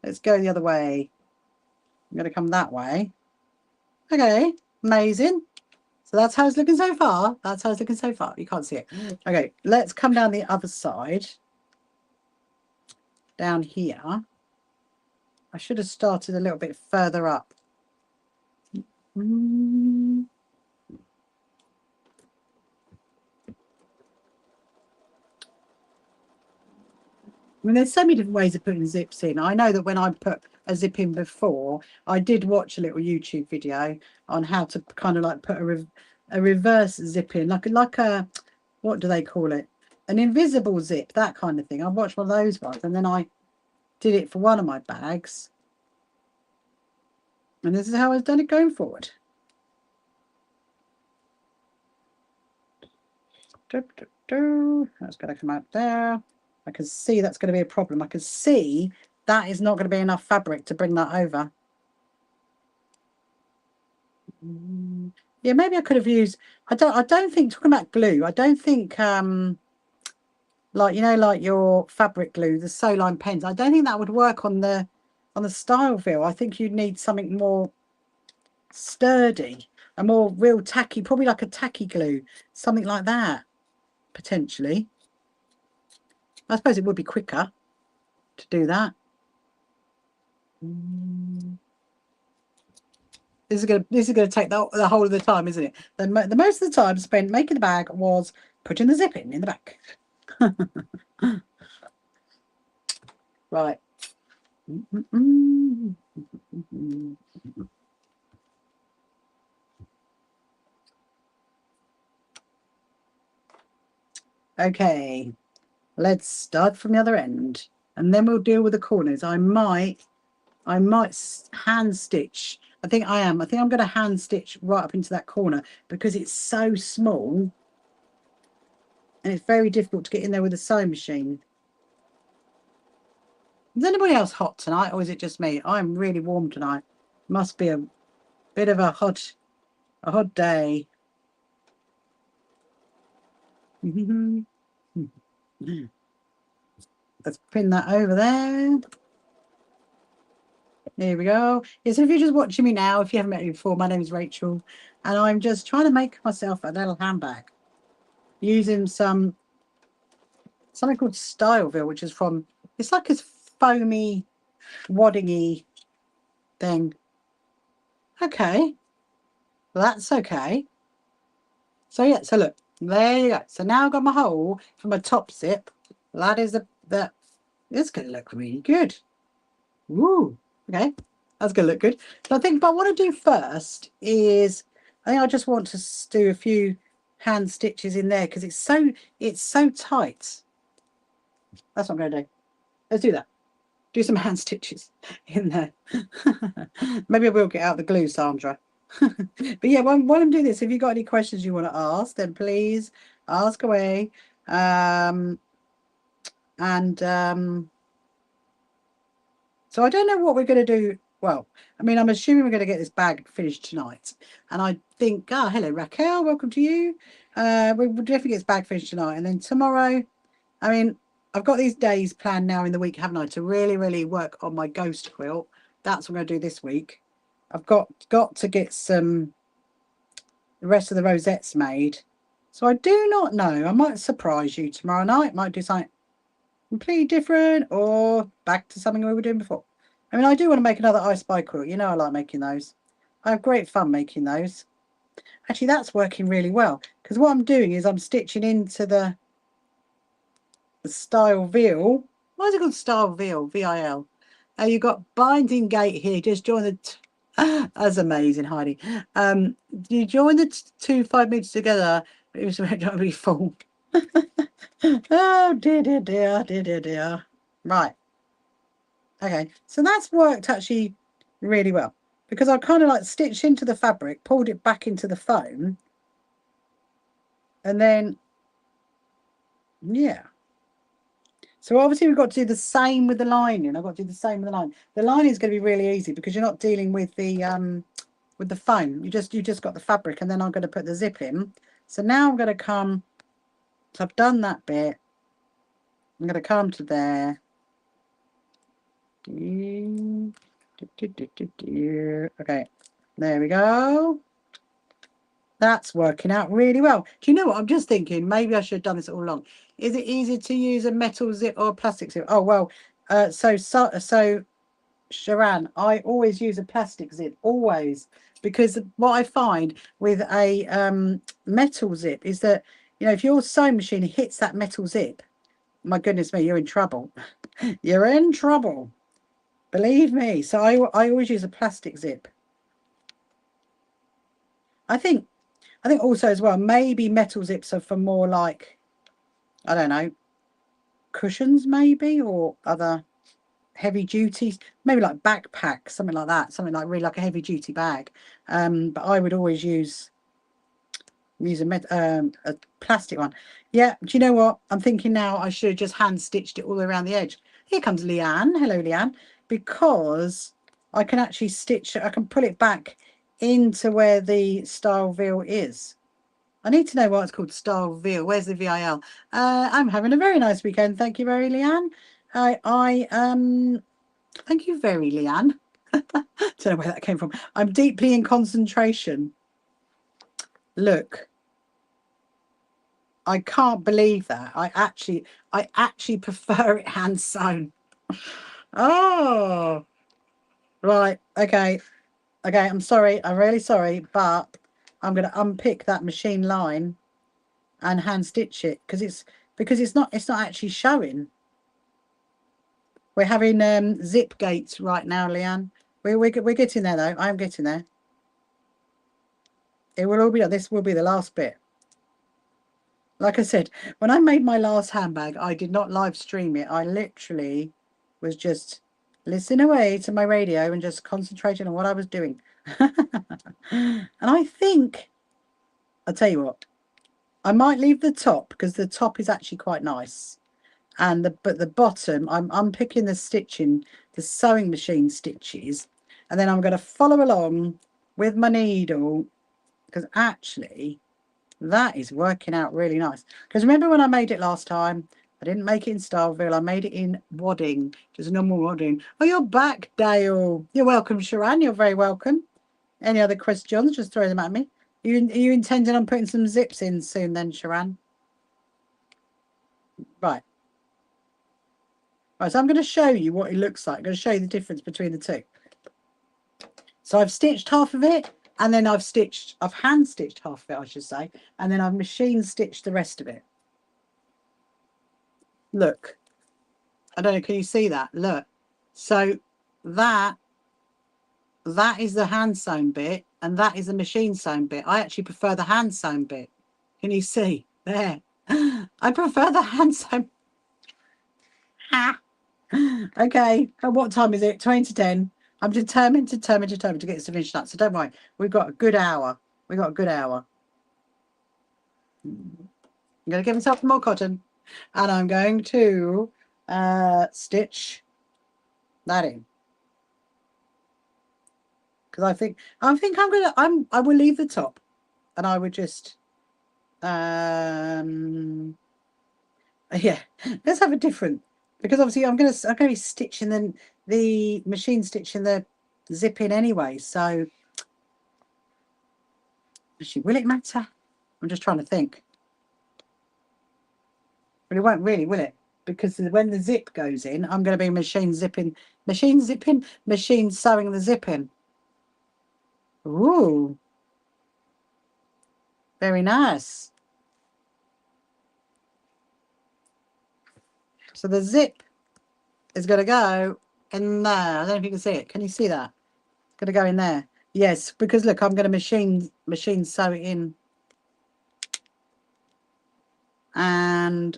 Let's go the other way. I'm going to come that way. Okay, amazing. So that's how it's looking so far. That's how it's looking so far. You can't see it. Okay, let's come down the other side. Down here. I should have started a little bit further up. I mean, there's so many different ways of putting zips in. I know that when I put a zip in before, I did watch a little YouTube video on how to kind of like put a reverse zip in, like a, what do they call it? An invisible zip, that kind of thing. I watched one of those ones, and then I did it for one of my bags. And this is how I've done it going forward. That's going to come out there. I can see that's going to be a problem. I can see that is not going to be enough fabric to bring that over. Yeah, maybe I could have used. I don't think, talking about glue, I don't think like, you know, like your fabric glue, the Soline pens, I don't think that would work on the style feel. I think you'd need something more sturdy, a more real tacky, probably like a tacky glue, something like that, potentially. I suppose it would be quicker to do that. This is gonna take the whole of the time, isn't it? The most of the time spent making the bag was putting the zip in the back. Right. Okay, let's start from the other end, and then we'll deal with the corners. I might hand stitch. I think I'm going to hand stitch right up into that corner, because it's so small and it's very difficult to get in there with a sewing machine. Is anybody else hot tonight, or is it just me? I'm really warm tonight. Must be a bit of a hot day. Let's pin that over there. There we go. Yes, if you're just watching me now, if you haven't met me before, my name is Rachel, and I'm just trying to make myself a little handbag using something called Styleville, which is from, it's like a foamy, waddingy thing. Okay. That's okay. So yeah, so look, there you go. So now I've got my hole for my top zip. That is the it's gonna look really good. Woo. Okay. That's gonna look good. So I think but what I do first is I think I just want to do a few hand stitches in there because it's so tight. That's what I'm gonna do. Let's do that. Do some hand stitches in there. Maybe I will get out the glue, Sandra. But yeah, while I'm doing this, if you've got any questions you want to ask, then please ask away. So I don't know what we're going to do. Well, I mean, I'm assuming we're going to get this bag finished tonight. And I think, hello, Raquel, welcome to you. We'll definitely get this bag finished tonight. And then tomorrow, I mean, I've got these days planned now in the week, haven't I, to really, really work on my ghost quilt. That's what I'm going to do this week. I've got to get the rest of the rosettes made. So I do not know. I might surprise you tomorrow night. Might do something completely different or back to something we were doing before. I mean, I do want to make another I Spy quilt. You know I like making those. I have great fun making those. Actually, that's working really well because what I'm doing is I'm stitching into the style veil. Why is it called style veil? VIL. You've got binding gate here. Just join the. That's amazing, Heidi. You join the two 5 meters together. It was going to be full. Oh dear, dear, dear, dear, dear, dear. Right. Okay. So that's worked actually really well because I kind of like stitched into the fabric, pulled it back into the foam, and then yeah. So obviously we've got to do the same with the lining. I've got to do the same with the lining. The lining is going to be really easy because you're not dealing with the foam. You just got the fabric, and then I'm going to put the zip in. So now I'm going to come. So I've done that bit. I'm going to come to there. Okay, there we go. That's working out really well. Do you know what I'm just thinking? Maybe I should have done this all along. Is it easier to use a metal zip or a plastic zip? Oh well, so Sharon, I always use a plastic zip, always, because what I find with a metal zip is that, you know, if your sewing machine hits that metal zip, my goodness me, you're in trouble. You're in trouble. Believe me. So I always use a plastic zip. I think also as well, maybe metal zips are for more like, I don't know, cushions maybe, or other heavy duties, maybe like backpacks, something like that, something like really like a heavy duty bag. But I would always use a plastic one. Yeah, do you know what? I'm thinking now I should have just hand stitched it all around the edge. Here comes Leanne. Hello, Leanne. Because I can actually stitch it, I can pull it back into where the style veil is. I need to know why it's called style veil. Where's the VIL? I'm having a very nice weekend. Thank you very, Leanne. Thank you very, Leanne. Don't know where that came from. I'm deeply in concentration. Look, I can't believe that. I actually prefer it hand sewn. Oh, right. Okay. Okay. I'm sorry. I'm really sorry, but I'm going to unpick that machine line and hand stitch it because it's not actually showing. We're having zip gates right now, Leanne. We're getting there though. I am getting there. It will all be. This will be the last bit. Like I said, when I made my last handbag, I did not live stream it. I literally was just listening away to my radio and just concentrating on what I was doing. And I think, I'll tell you what, I might leave the top because the top is actually quite nice. But the bottom, I'm unpicking the stitching, the sewing machine stitches, and then I'm going to follow along with my needle because actually that is working out really nice. Because remember when I made it last time, I didn't make it in Styleville, I made it in wadding, just normal wadding. Oh, you're back, Dale. You're welcome, Sharon. You're very welcome. Any other questions? Just throw them at me. Are you intending on putting some zips in soon then, Sharon? Right. Right, so I'm going to show you what it looks like. I'm going to show you the difference between the two. So I've stitched half of it. and then I've hand stitched half of it, I should say, and then I've machine stitched the rest of it. Look, I don't know, can you see that? Look, so that is the hand sewn bit, and that is the machine sewn bit. I actually prefer the hand sewn bit. Can you see there? I prefer the hand sewn. Okay, and what time is it? 20 to 10. I'm determined to get this finished up. So don't worry, we've got a good hour. I'm going to give myself some more cotton, and I'm going to stitch that in, because I think I will leave the top, and I would just yeah, let's have a different, because obviously I'm going to be stitching the machine stitching the zip in anyway. So actually, will it matter? I'm just trying to think. But it won't really, will it? Because when the zip goes in, I'm going to be machine sewing the zip in. Ooh, very nice. So the zip is going to go in there. I don't know if you can see it. Can you see that? It's going to go in there. Yes, because look, I'm going to machine sew it in. And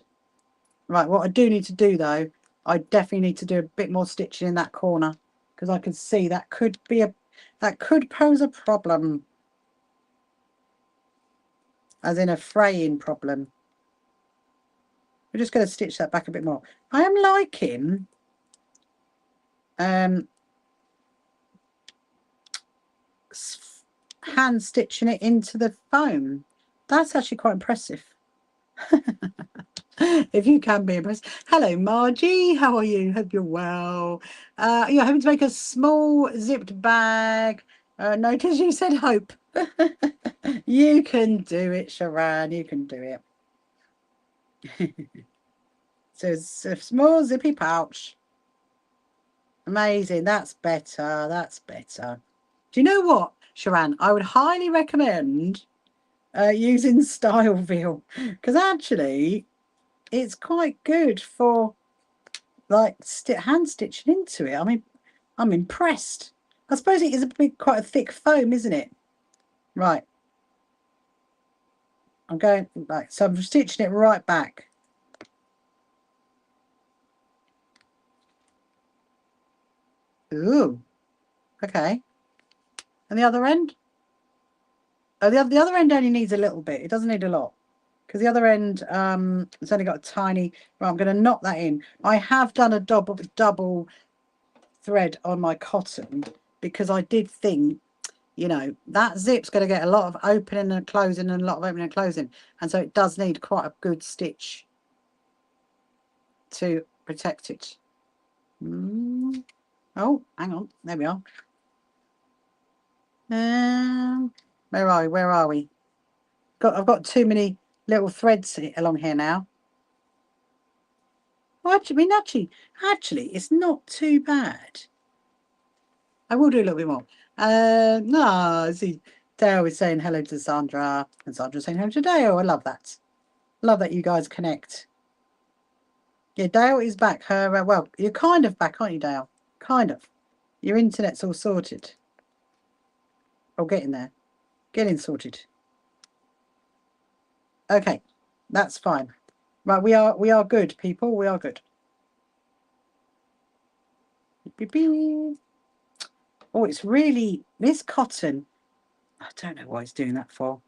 right, what I do need to do though, I definitely need to do a bit more stitching in that corner, because I can see that could pose a problem, as in a fraying problem. We're just going to stitch that back a bit more. I am liking hand stitching it into the foam. That's actually quite impressive. If you can be impressed. Hello, Margie. How are you? Hope you're well. You're hoping to make a small zipped bag. Notice you said hope. You can do it, Sharan. You can do it. So it's a small zippy pouch. Amazing. That's better. That's better. Do you know what, Sharan? I would highly recommend using Styleville, because actually it's quite good for like hand stitching into it. I mean, I'm impressed. I suppose it is quite a thick foam, isn't it? Right. I'm going right, so I'm stitching it right back. Ooh, okay. And the other end? Oh, the other end only needs a little bit. It doesn't need a lot, because the other end it's only got a tiny. Right, I'm going to knot that in. I have done a double thread on my cotton, because I did think, you know, that zip's going to get a lot of opening and closing, and a lot of opening and closing, and so it does need quite a good stitch to protect it. Oh, hang on, there we are. Where are we? I've got too many little threads along here now. Well, actually, it's not too bad. I will do a little bit more. No, see, Dale is saying hello to Sandra, and Sandra's saying hello to Dale. I love that. Love that you guys connect. Yeah, Dale is back. Well, you're kind of back, aren't you, Dale? Kind of. Your internet's all sorted. Oh, getting there. Getting sorted. Okay, that's fine. Right, we are good, people. We are good. Beep, beep. Oh, it's really, this cotton. I don't know what it's doing that for.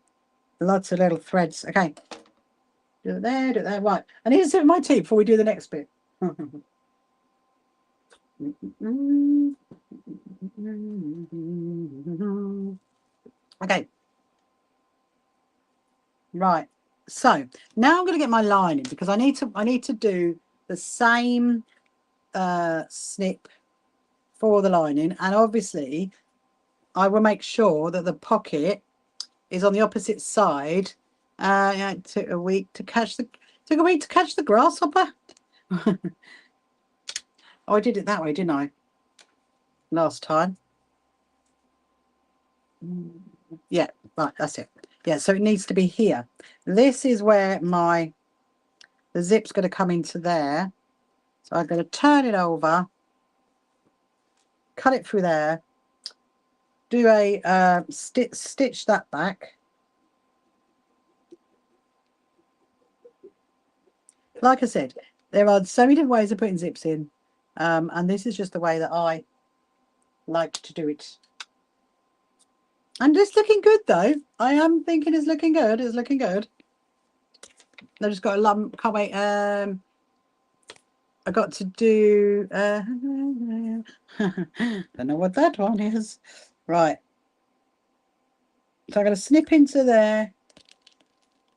Lots of little threads. Okay. Do it there, do it there. Right. I need to sip my tea before we do the next bit. Okay. Right. So now I'm going to get my lining, because I need to do the same snip for the lining, and obviously I will make sure that the pocket is on the opposite side. Yeah, it took a week to catch the grasshopper. Oh, I did it that way, didn't I? Last time. Yeah, right, that's it. Yeah, so it needs to be here. This is where the zip's going to come into there. So I'm going to turn it over, cut it through there, do a stitch that back. Like I said, there are so many different ways of putting zips in, and this is just the way that I like to do it. And it's looking good though. I am thinking it's looking good. It's looking good. I just got a lump. Can't wait. I got to do. Don't know what that one is. Right. So I'm going to snip into there.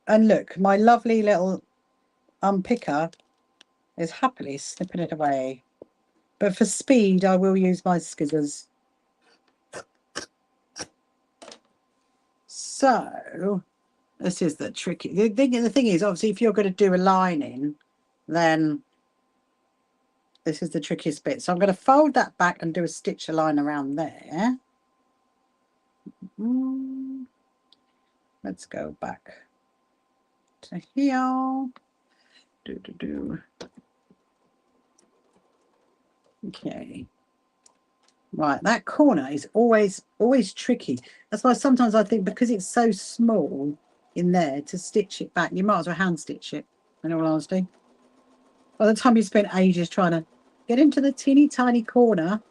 And look, my lovely little unpicker is happily snipping it away. But for speed, I will use my scissors. So this is the tricky. The thing is, obviously, if you're going to do a lining, then this is the trickiest bit. So I'm going to fold that back and do a stitch a line around there. Let's go back to here. Okay. Right, that corner is always tricky. That's why sometimes I think because it's so small in there to stitch it back, you might as well hand stitch it, in all honesty. By the time you spent ages trying to get into the teeny tiny corner.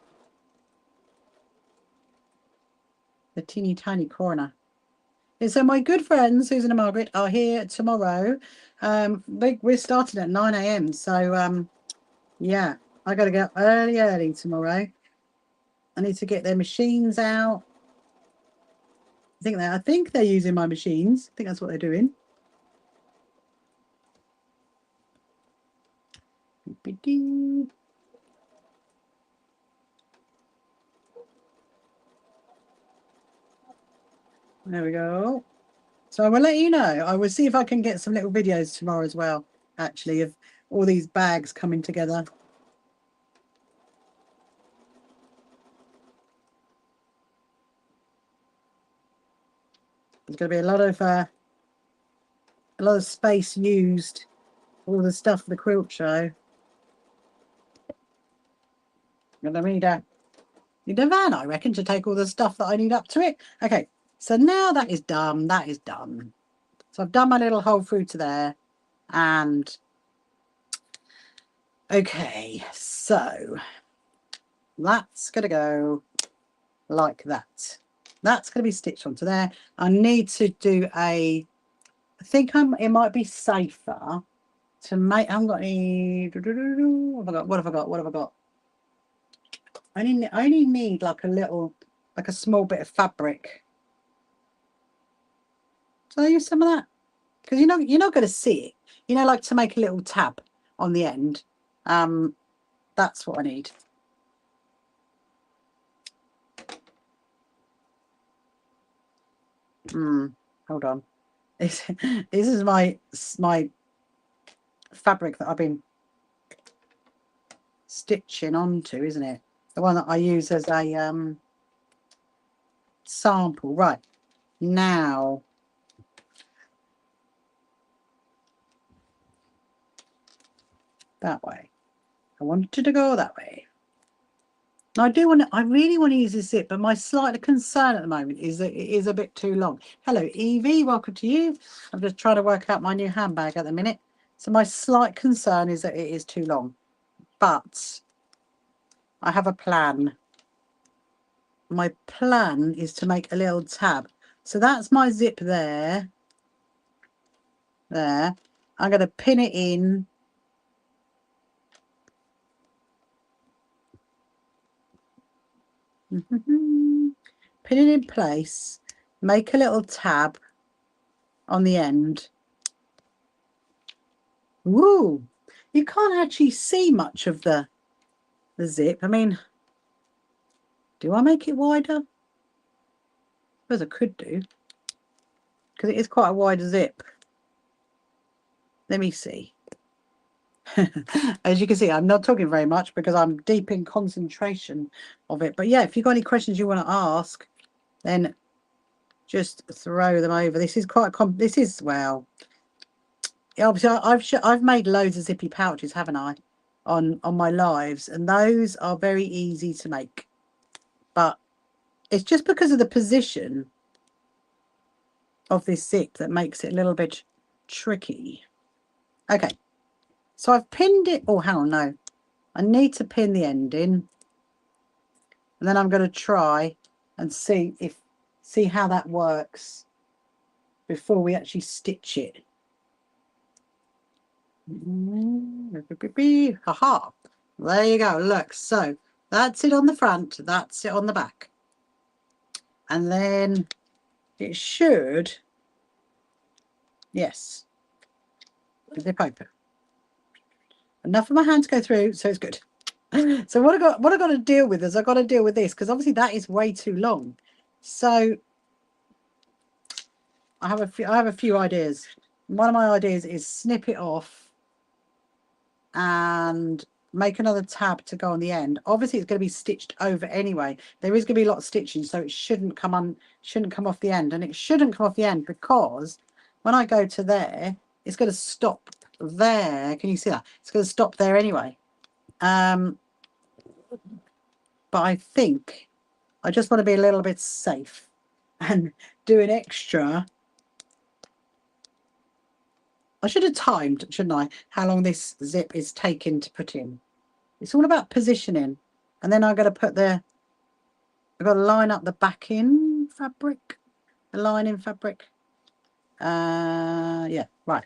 The teeny tiny corner. And so my good friends, Susan and Margaret, are here tomorrow. We're starting at 9 AM. So, yeah, I got to get up early tomorrow. I need to get their machines out. I think they're using my machines. I think that's what they're doing. There we go. So I will let you know. I will see if I can get some little videos tomorrow as well, actually, of all these bags coming together. There's going to be a lot of space used, all the stuff for the quilt show. I'm going to need a van, I reckon, to take all the stuff that I need up to it. Okay, so now that is done. That is done. So I've done my little hole through to there. And okay, so that's going to go like that. That's going to be stitched onto there. I need to do I think it might be safer to make. I haven't got any. What have I got? I only need like a small bit of fabric. So I use some of that because you're not going to see it. Like to make a little tab on the end. That's what I need. Hold on. This is my fabric that I've been stitching onto, isn't it? The one that I use as a sample. Right, now that way. I wanted to go that way. Now I really want to use this zip, but my slight concern at the moment is that it is a bit too long. Hello Evie, welcome to you. I'm just trying to work out my new handbag at the minute. So my slight concern is that it is too long. But I have a plan. My plan is to make a little tab. So that's my zip there. There. I'm going to pin it in. Pin it in place. Make a little tab on the end. Woo! You can't actually see much of the zip. I mean, do I make it wider? I suppose I could do, because it is quite a wide zip. Let me see. As you can see, I'm not talking very much because I'm deep in concentration of it. But yeah, if you've got any questions you want to ask, then just throw them over. This is quite this is, well, obviously I've made loads of zippy pouches, haven't I, on my lives, and those are very easy to make, but it's just because of the position of this zip that makes it a little bit tricky. Okay, so I've pinned it. Oh, hang on, no, I need to pin the end in, and then I'm going to try and see how that works before we actually stitch it. Haha, there you go. Look, so that's it on the front, that's it on the back, and then it should, yes, zip open. Enough of my hand to go through, so it's good. So what I got to deal with is I've got to deal with this, because obviously that is way too long. So I have a few ideas. One of my ideas is snip it off and make another tab to go on the end. Obviously it's going to be stitched over anyway. There is going to be a lot of stitching, so it shouldn't come off the end, and it shouldn't come off the end because when I go to there, it's going to stop there. Can you see that? It's going to stop there anyway. But I think I just want to be a little bit safe and do an extra. I should have timed, shouldn't I, how long this zip is taking to put in. It's all about positioning. And then I've got to put I've got to line up the backing fabric, the lining fabric. Yeah, right.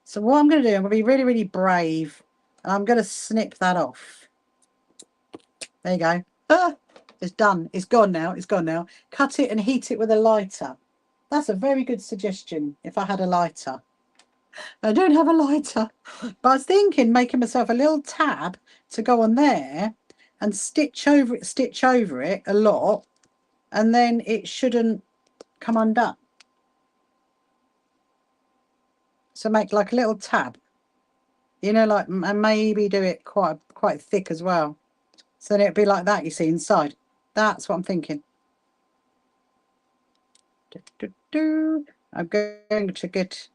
So what I'm going to do, I'm going to be really, really brave, and I'm going to snip that off. There you go. Ah, it's done. It's gone now. It's gone now. Cut it and heat it with a lighter. That's a very good suggestion if I had a lighter. I don't have a lighter, but I was thinking making myself a little tab to go on there and stitch over it a lot, and then it shouldn't come undone. So make like a little tab, you know, like, and maybe do it quite thick as well, so then it'd be like that, you see, inside. That's what I'm thinking. I'm going to get,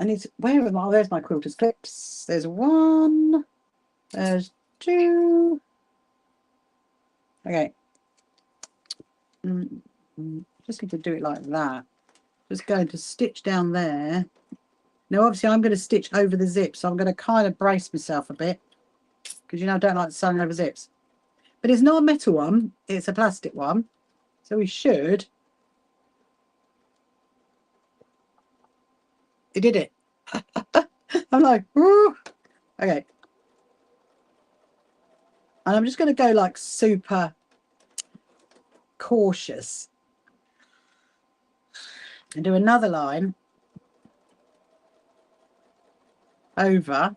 I need to, where am I? There's my quilters clips. There's one, there's two. Okay. Just need to do it like that. Just going to stitch down there. Now, obviously, I'm going to stitch over the zip, so I'm going to kind of brace myself a bit, because, you know, I don't like sewing over zips. But it's not a metal one, it's a plastic one. So we should. It did it. I'm like, woo. Okay. And I'm just going to go like super cautious and do another line over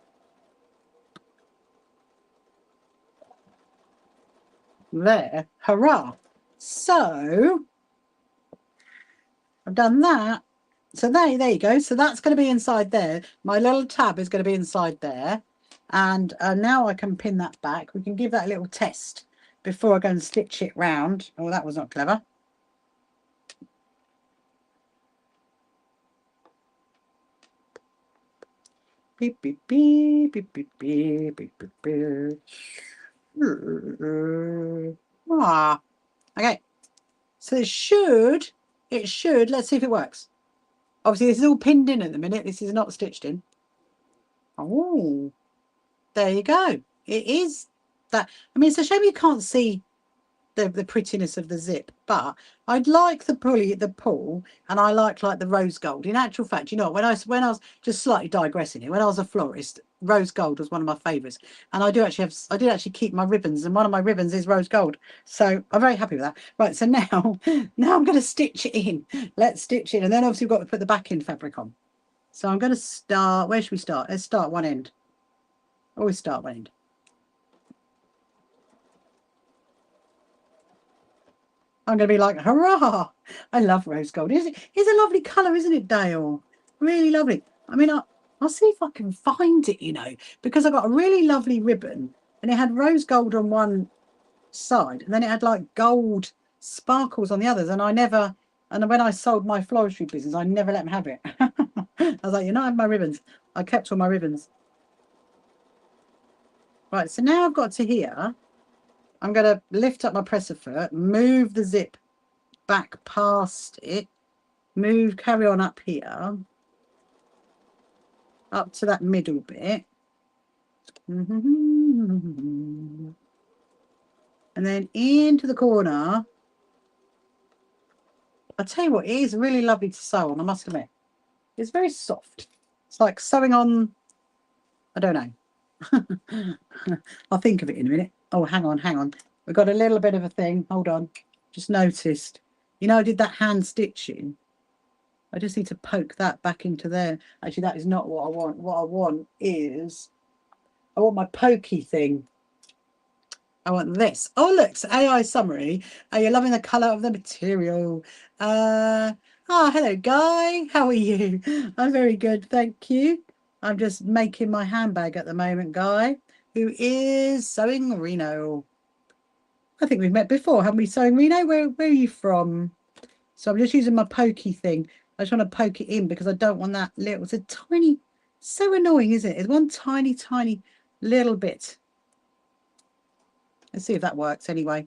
there. Hurrah. So I've done that. So there you go. So that's going to be inside there. My little tab is going to be inside there. And now I can pin that back. We can give that a little test before I go and stitch it round. Oh, that was not clever. Beep, beep, beep, beep, beep, beep, beep, beep, beep. Ah, okay. So it should, let's see if it works. Obviously, this is all pinned in at the minute. This is not stitched in. Oh, there you go. It is that. I mean, it's a shame you can't see the prettiness of the zip, but I'd like the pull, and I like the rose gold. In actual fact, you know, when I was just slightly digressing here, when I was a florist, rose gold was one of my favourites, and I did actually keep my ribbons, and one of my ribbons is rose gold, so I'm very happy with that. Right, so now I'm going to stitch it in. Let's stitch it, and then obviously we've got to put the backing fabric on. So I'm going to start. Where should we start? Let's start one end. Always start one end. I'm going to be like, hurrah! I love rose gold. It's a lovely colour, isn't it, Dale? Really lovely. I mean, I'll see if I can find it, you know, because I got a really lovely ribbon, and it had rose gold on one side, and then it had like gold sparkles on the others, and I never And when I sold my floristry business, I never let them have it. I was like, you're not having my ribbons. I kept all my ribbons. Right, so now I've got to here. I'm going to lift up my presser foot, move the zip back past it, carry on up here, up to that middle bit. And then into the corner. I'll tell you what, it is really lovely to sew on, I must admit. It's very soft. It's like sewing on, I don't know. I'll think of it in a minute. Oh, hang on. We've got a little bit of a thing. Hold on. Just noticed. You know, I did that hand stitching. I just need to poke that back into there. Actually, that is not what I want. What I want is, I want my pokey thing. I want this. Oh, look, it's AI summary. Are you loving the colour of the material? Hello, Guy. How are you? I'm very good, thank you. I'm just making my handbag at the moment, Guy, who is sewing Reno. I think we've met before, haven't we, sewing Reno? Where are you from? So I'm just using my pokey thing. I just want to poke it in because I don't want that little, it's a tiny, so annoying, isn't it? It's one tiny, tiny little bit. Let's see if that works anyway.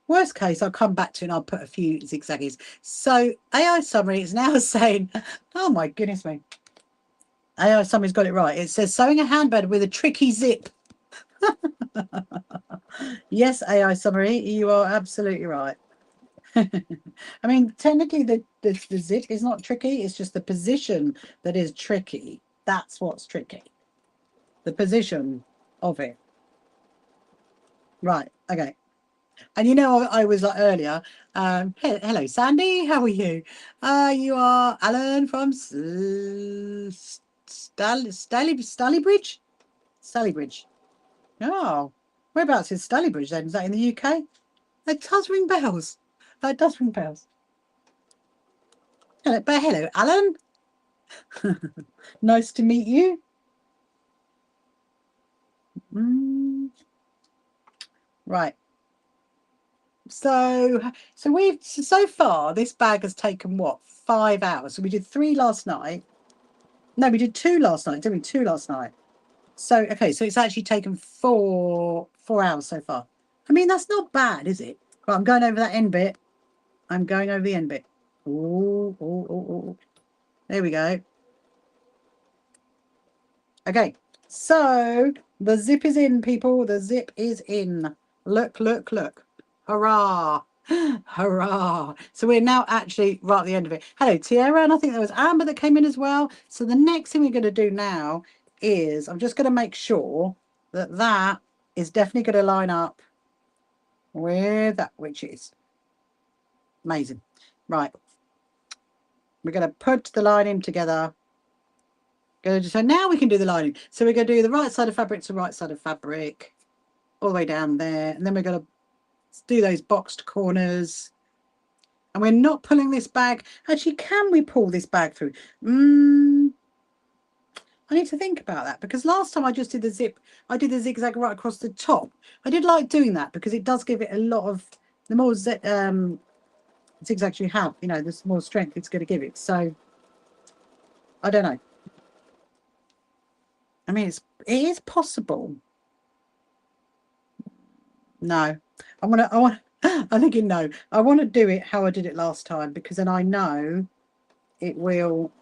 Worst case, I'll come back to it and I'll put a few zigzaggies. So AI summary is now saying, oh my goodness me. AI summary's got it right. It says sewing a handbag with a tricky zip. Yes, AI summary, you are absolutely right. I mean, technically the zip is not tricky. It's just the position that is tricky. That's what's tricky. The position of it. Right. Okay. And you know, I was like earlier, hello, Sandy, how are you? You are Alan from Stalybridge? Stalybridge. Oh, whereabouts is Stalybridge then? Is that in the UK? That does ring bells. That does ring bells. Hello, Alan. Nice to meet you. Right. So far this bag has taken what, 5 hours. So we did 3 last night. No, we did 2 last night. Didn't we? 2 last night. So okay, so it's actually taken 4 hours so far. I mean, that's not bad, is it? Right, I'm going over that end bit. I'm going over the end bit. Oh. There we go. Okay, so the zip is in, people. The zip is in. Look. Hurrah. Hurrah. So we're now actually right at the end of it. Hello, Tierra, and I think there was Amber that came in as well. So the next thing we're going to do now is I'm just going to make sure that that is definitely going to line up with that, which is amazing. Right. We're going to put the lining together. So now we can do the lining. So we're going to do the right side of fabric to right side of fabric, all the way down there. And then we're going to do those boxed corners. And we're not pulling this bag. Actually, can we pull this bag through? I need to think about that, because last time I just did the zip, I did the zigzag right across the top. I did like doing that because it does give it a lot of, the more zigzags you have, you know, the more strength it's going to give it. So I don't know. I mean, it is possible. No, I'm thinking no. I want to do it how I did it last time, because then I know it will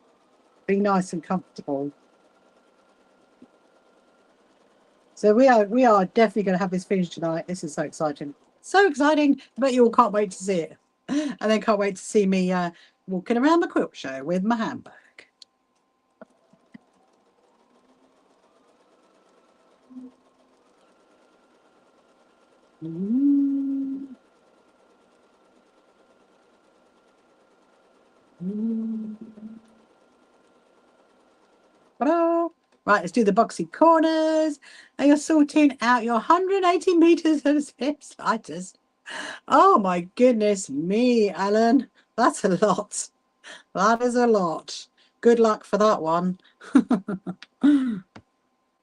be nice and comfortable. So we are definitely going to have this finished tonight. This is so exciting. So exciting. I bet you all can't wait to see it. And then can't wait to see me walking around the quilt show with my handbag. Right, let's do the boxy corners. And you're sorting out your 180 meters of zip sliders. Oh my goodness me, Alan. That's a lot. That is a lot. Good luck for that one.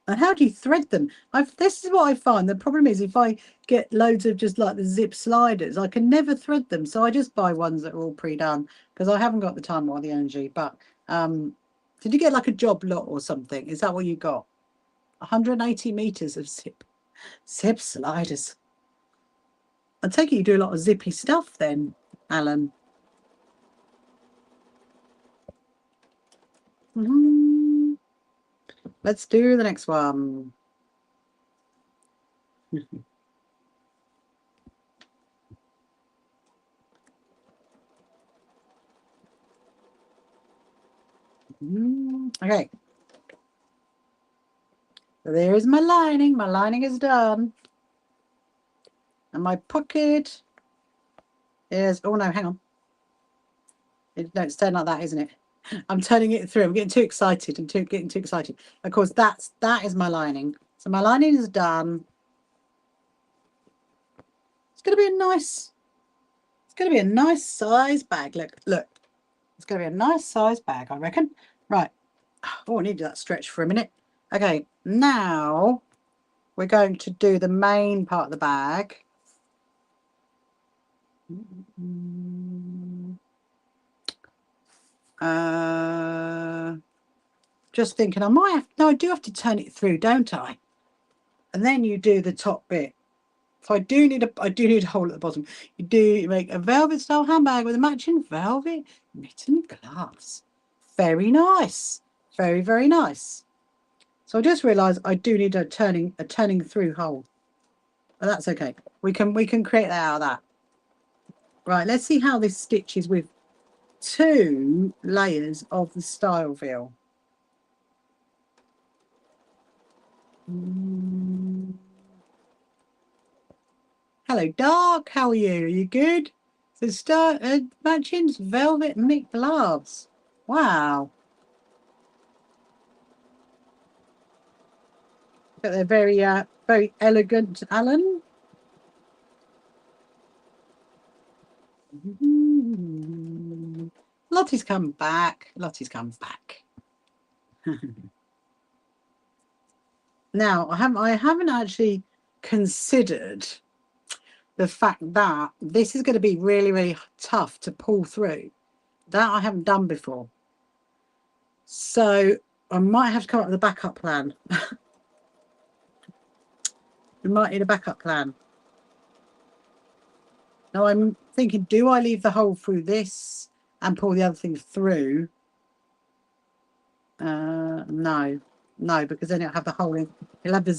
And how do you thread them? This is what I find. The problem is if I get loads of just like the zip sliders, I can never thread them. So I just buy ones that are all pre-done because I haven't got the time or the energy. But did you get like a job lot or something? Is that what you got? 180 meters of zip sliders. I take it you do a lot of zippy stuff then, Alan. Let's do the next one. Okay. So there is my lining. My lining is done. And my pocket is, oh no, hang on. No, it's turned like that, isn't it? I'm turning it through. I'm getting too excited. I'm getting too excited. Of course, that is my lining. So my lining is done. It's going to be a nice, size bag. Look. It's going to be a nice size bag, I reckon. Right. Oh, I needed that stretch for a minute. Okay, now we're going to do the main part of the bag. Just thinking I might have, no, I do have to turn it through, don't I? And then you do the top bit. So I do need a hole at the bottom. You make a velvet style handbag with a matching velvet mitten gloves. Very nice. Very, very nice. So I just realised I do need a turning through hole. But that's okay. We can create that out of that. Right, let's see how this stitches with 2 layers of the style veil. Hello, Dark. How are you? Are you good? So matching velvet mink gloves. Wow. But they're very very elegant, Alan. Lottie's come back. Now, I haven't actually considered the fact that this is going to be really, really tough to pull through. That I haven't done before. So I might have to come up with a backup plan. We might need a backup plan. Now I'm thinking, do I leave the hole through this and pull the other thing through? No, because then it'll have the hole in. It'll have the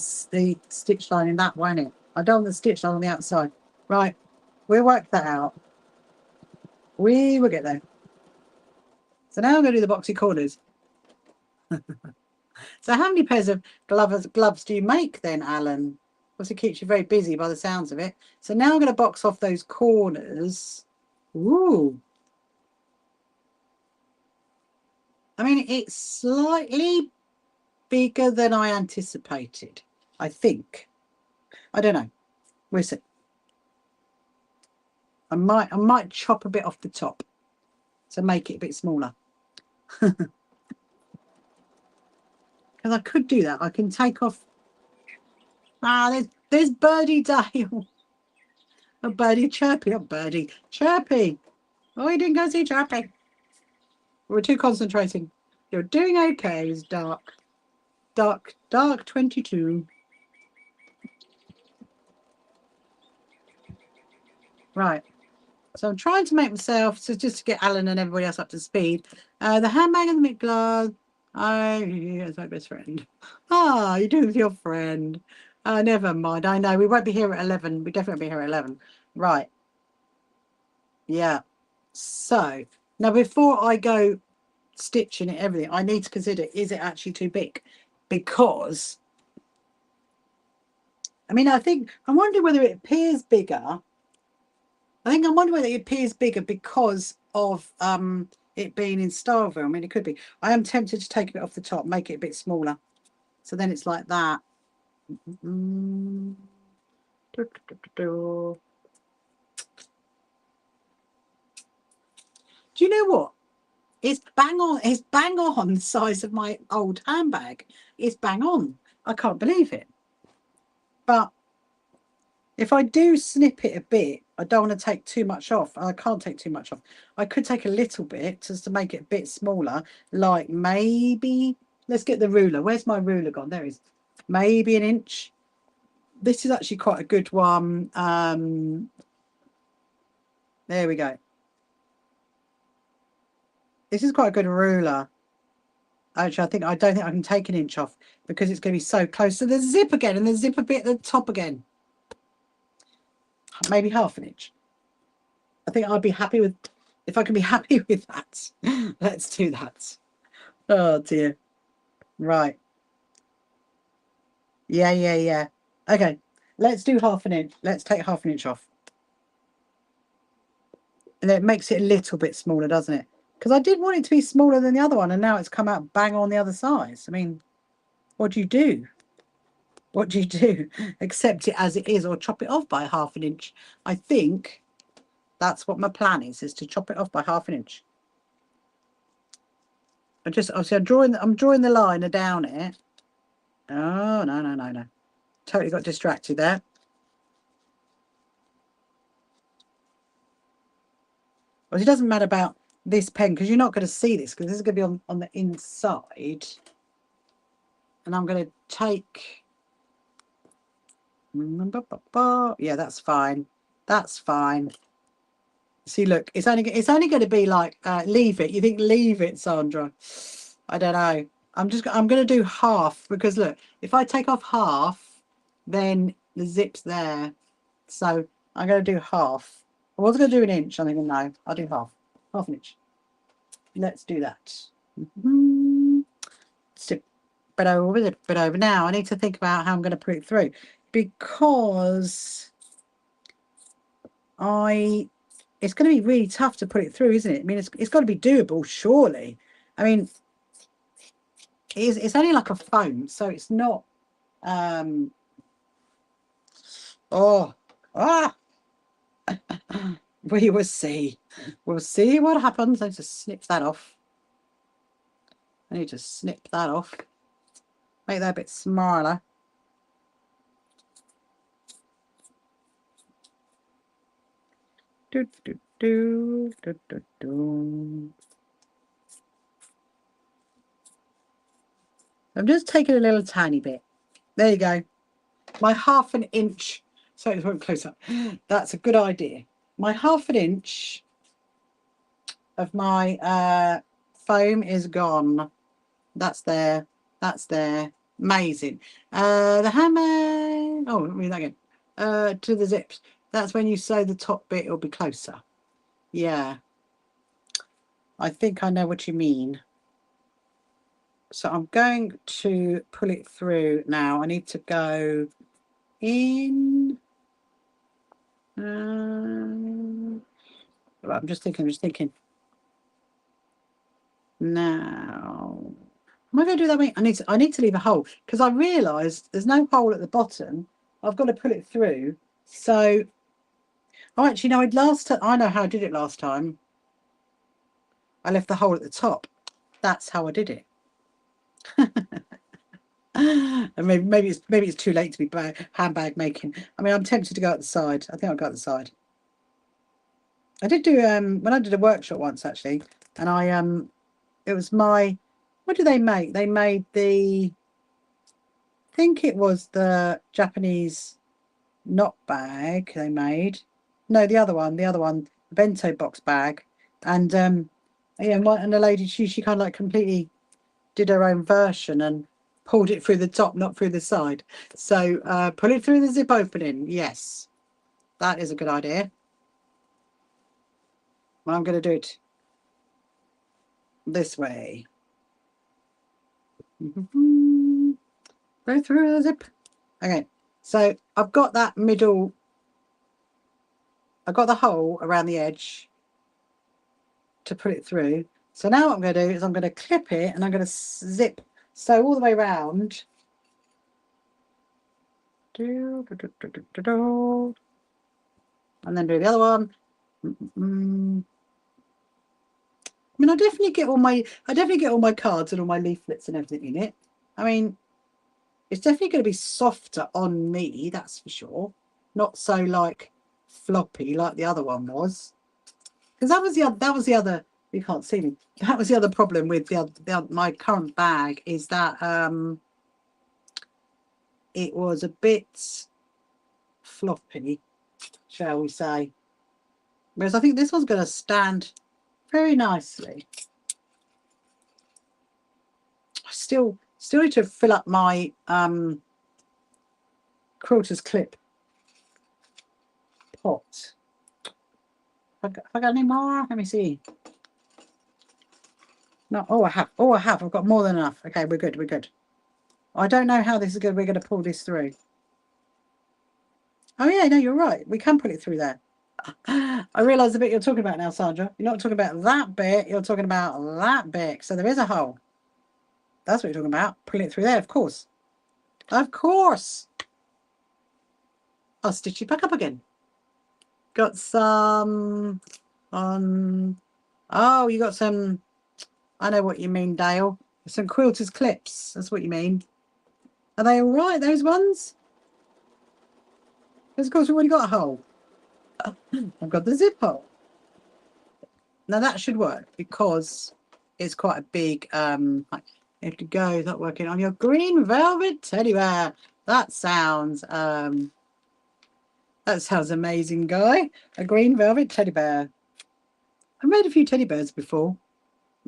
stitch line in that, won't it? I don't want the stitch line on the outside. Right, we'll work that out. We will get there. So now I'm going to do the boxy corners. So how many pairs of gloves do you make then, Alan? Because it keeps you very busy by the sounds of it. So now I'm going to box off those corners. Ooh. I mean, it's slightly bigger than I anticipated, I think. I don't know. We'll see. I might chop a bit off the top to make it a bit smaller. Because I could do that. I can take off. There's Birdie Dale. A birdie Chirpy. A birdie Chirpy. Oh, he didn't go see Chirpy. We're too concentrating. You're doing okay, is Dark. Dark 22. Right. So I'm trying to make myself, so just to get Alan and everybody else up to speed. The handbag and the mink glove. It's my best friend. You're doing with your friend. Never mind. I know we won't be here at 11. We definitely won't be here at 11. Right. Yeah. So now before I go stitching it, everything, I need to consider, is it actually too big? Because I mean, I'm wondering whether it appears bigger. I'm wondering whether it appears bigger because of it being in Starville. I mean, it could be. I am tempted to take a bit off the top, make it a bit smaller. So then it's like that. Do you know what? It's bang on. It's bang on the size of my old handbag. It's bang on. I can't believe it. But if I do snip it a bit, I don't want to take too much off. I can't take too much off. I could take a little bit just to make it a bit smaller, like maybe, let's get the ruler. Where's my ruler gone? There it is. Maybe an inch. This is actually quite a good one. There we go. This is quite a good ruler. Actually, I don't think I can take an inch off because it's going to be so close to the zip again, and the zip a bit at the top again. Maybe half an inch. I think I'd be happy with, if I can be happy with that. Let's do that. Oh dear. Right. Yeah. Okay. Let's do half an inch. Let's take half an inch off. And it makes it a little bit smaller, doesn't it? Because I did want it to be smaller than the other one, and now it's come out bang on the other size. I mean, what do you do? What do you do? Accept it as it is, or chop it off by half an inch. I think that's what my plan is to chop it off by half an inch. Obviously I'm drawing the line down it. Oh, no. Totally got distracted there. Well, it doesn't matter about this pen because you're not going to see this because this is going to be on the inside. And I'm going to take... Yeah, that's fine. That's fine. See, look, it's only going to be like, leave it. You think leave it, Sandra? I don't know. I'm going to do half because look, if I take off half, then the zip's there. So I'm going to do half. I was going to do an inch. I think no, I'll do half an inch. Let's do that. Step bit over. Now I need to think about how I'm going to put it through because it's going to be really tough to put it through, isn't it? I mean, it's got to be doable, surely. I mean, it's only like a foam, so it's not. We will see. We'll see what happens. I just snip that off. I need to snip that off. Make that a bit smaller. I'm just taking a little tiny bit. There you go. My half an inch. So it won't close up. That's a good idea. My half an inch of my foam is gone. That's there. That's there. Amazing. The hammer. Oh, let me read that again. To the zips. That's when you sew the top bit, it'll be closer. Yeah. I think I know what you mean. So I'm going to pull it through now. I need to go in. I'm just thinking. Now, am I going to do that way? I need to leave a hole because I realised there's no hole at the bottom. I've got to pull it through. So, actually, no. I know how I did it last time. I left the hole at the top. That's how I did it. And maybe it's too late to be handbag making. I mean, I'm tempted to go at the side. I think I'll go at the side. I did do when I did a workshop once actually, and it was my, what did they make? They made I think it was the Japanese knot bag they made. No, the other one, the bento box bag, and yeah, and the lady she kind of like completely did her own version and pulled it through the top, not through the side. So pull it through the zip opening. Yes, that is a good idea. Well, I'm going to do it this way. Go through the zip. Okay, so I've got that middle. I've got the hole around the edge to put it through. So now what I'm going to do is I'm going to clip it and I'm going to zip sew all the way around. And then do the other one. I mean, I definitely get all my cards and all my leaflets and everything in it. I mean, It's definitely going to be softer on me, that's for sure. Not so like floppy like the other one was. Because that was the other, you can't see me. That was the other problem with my current bag, is that it was a bit floppy, shall we say. Whereas I think this one's going to stand very nicely. I still need to fill up my Quilters clip pot. Have I got any more? Let me see. No, oh, I have. Oh, I have. I've got more than enough. Okay, we're good. We're good. I don't know how this is good. We're going to pull this through. Oh, yeah, no, you're right. We can put it through there. I realise the bit you're talking about now, Sandra. You're not talking about that bit. You're talking about that bit. So there is a hole. That's what you're talking about. Pull it through there, of course. Of course. I'll stitch it back up again. Got some on... Oh, you got some... I know what you mean, Dale. Some Quilters clips. That's what you mean. Are they all right, those ones? Because, of course, we've already got a hole. I've got the zip hole. Now, that should work because it's quite a big... you have to go, not working on your green velvet teddy bear. That sounds amazing, Guy. A green velvet teddy bear. I've made a few teddy bears before.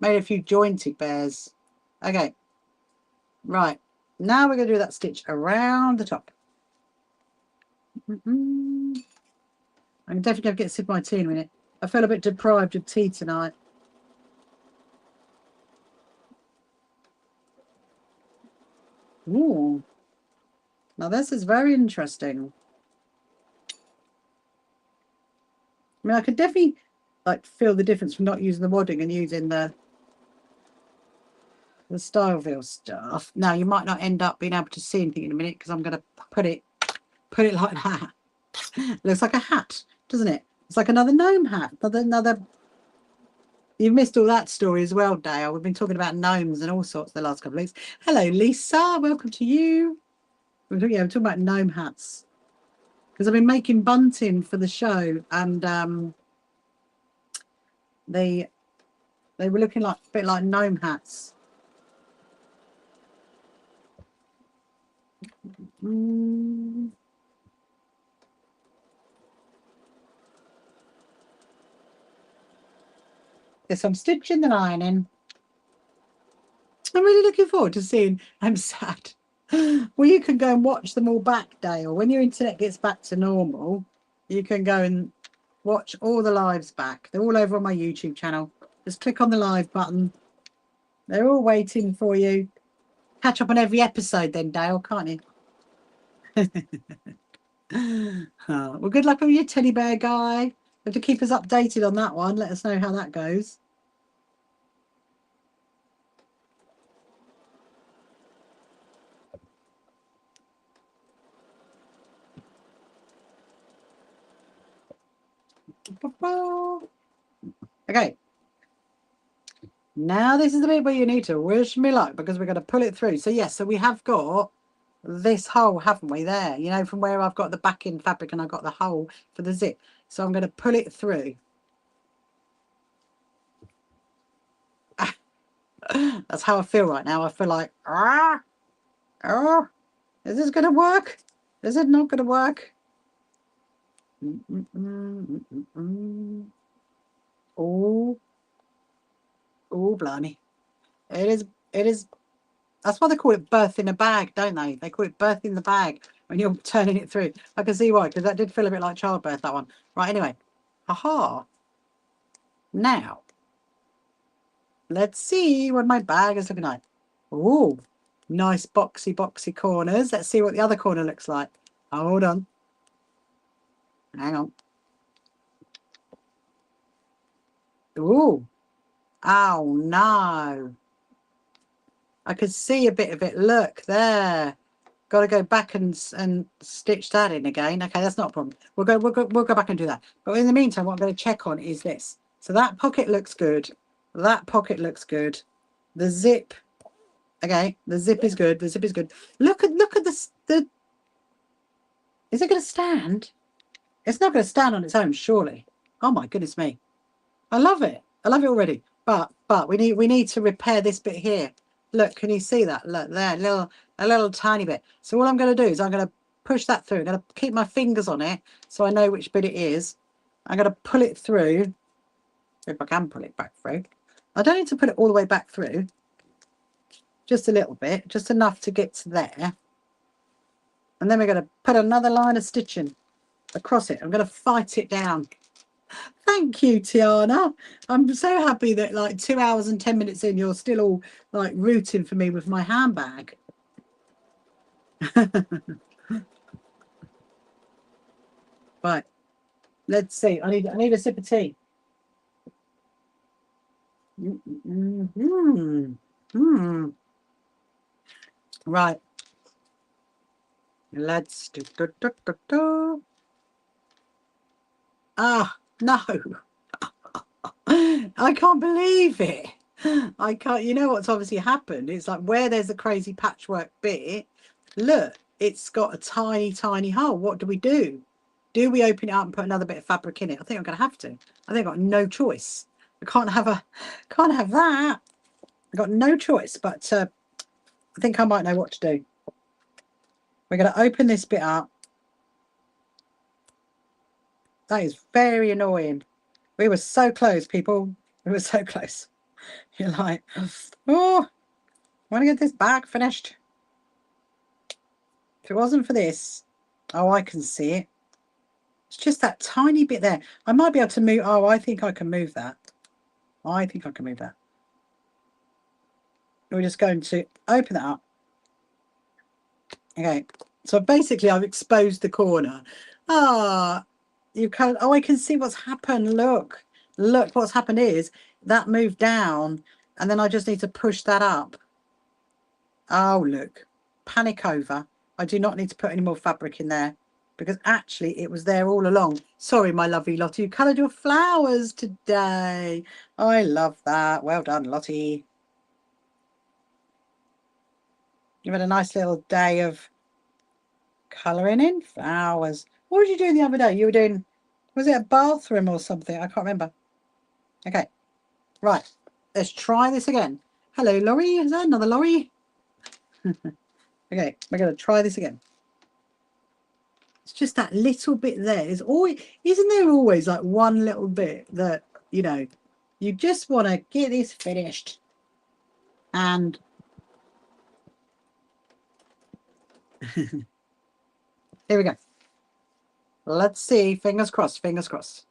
Made a few jointed bears. Okay. Right. Now we're going to do that stitch around the top. I'm definitely going to get a sip of my tea in a minute. I feel a bit deprived of tea tonight. Ooh. Now this is very interesting. I mean, I could definitely like feel the difference from not using the wadding and using the Styleville stuff. Now you might not end up being able to see anything in a minute because I'm going to put it like that. It looks like a hat, doesn't it? It's like another gnome hat. Another. You've missed all that story as well, Dale. We've been talking about gnomes and all sorts the last couple of weeks. Hello, Lisa. Welcome to you. We're talking about gnome hats because I've been making bunting for the show, and they were looking like a bit like gnome hats. There's some stitching and ironing. I'm really looking forward to seeing. I'm sad. Well, you can go and watch them all back, Dale. When your internet gets back to normal, you can go and watch all the lives back. They're all over on my YouTube channel. Just click on the live button. They're all waiting for you. Catch up on every episode then, Dale, can't you? Well, good luck with your teddy bear, Guy. You have to keep us updated on that one. Let us know how that goes. Okay. Now this is the bit where you need to wish me luck because we're going to pull it through. So yes, so we have got this hole, haven't we, there? You know, from where I've got the backing fabric and I've got the hole for the zip. So I'm going to pull it through. That's how I feel right now. I feel like, oh, is this going to work? Is it not going to work? Oh, blimey. It is. That's why they call it birth in a bag, don't they? They call it birth in the bag when you're turning it through. I can see why, because that did feel a bit like childbirth, that one. Right, anyway. Aha. Now, let's see what my bag is looking like. Oh, nice boxy corners. Let's see what the other corner looks like. Hold on. Hang on. Ooh. Oh, no. I could see a bit of it. Look there. Got to go back and stitch that in again. Okay, that's not a problem. We'll go back and do that. But in the meantime, what I'm going to check on is this. So that pocket looks good. That pocket looks good. The zip Okay, the zip is good. The zip is good. Look at this. Is it going to stand? It's not going to stand on its own, surely. Oh my goodness me! I love it. I love it already. But we need to repair this bit here. Look, can you see that? Look there, a little tiny bit. So what I'm going to do is I'm going to push that through. I'm going to keep my fingers on it so I know which bit it is. I'm going to pull it through. If I can pull it back through. I don't need to put it all the way back through. Just a little bit, just enough to get to there. And then we're going to put another line of stitching across it. I'm going to fight it down. Thank you, Tiana. I'm so happy that like 2 hours and 10 minutes in, you're still all like rooting for me with my handbag. Right. Let's see. I need a sip of tea. Right. Let's do. Ah, no. I can't believe it. I can't. You know what's obviously happened? It's like where there's a crazy patchwork bit. Look, it's got a tiny, tiny hole. What do we do? Do we open it up and put another bit of fabric in it? I think I'm going to have to. I think I've got no choice. I can't have that. I've got no choice. But I think I might know what to do. We're going to open this bit up. That is very annoying. We were so close, people. We were so close. You're like, oh, I want to get this bag finished. If it wasn't for this, oh, I can see it. It's just that tiny bit there. I might be able to move. Oh, I think I can move that. I think I can move that. We're just going to open that up. Okay. So basically, I've exposed the corner. Ah, you can. Oh, I can see what's happened. Look, look. What's happened is that moved down, and then I just need to push that up. Oh, look. Panic over. I do not need to put any more fabric in there because actually it was there all along. Sorry, my lovely Lottie. You coloured your flowers today. I love that. Well done, Lottie. You've had a nice little day of colouring in flowers. What were you doing the other day? You were doing, was it a bathroom or something? I can't remember. Okay. Right. Let's try this again. Hello, Laurie. Is that another Laurie? Okay. We're going to try this again. It's just that little bit there. There's always, isn't there always like one little bit that, you know, you just want to get this finished. And here we go. Let's see. Fingers crossed. Fingers crossed.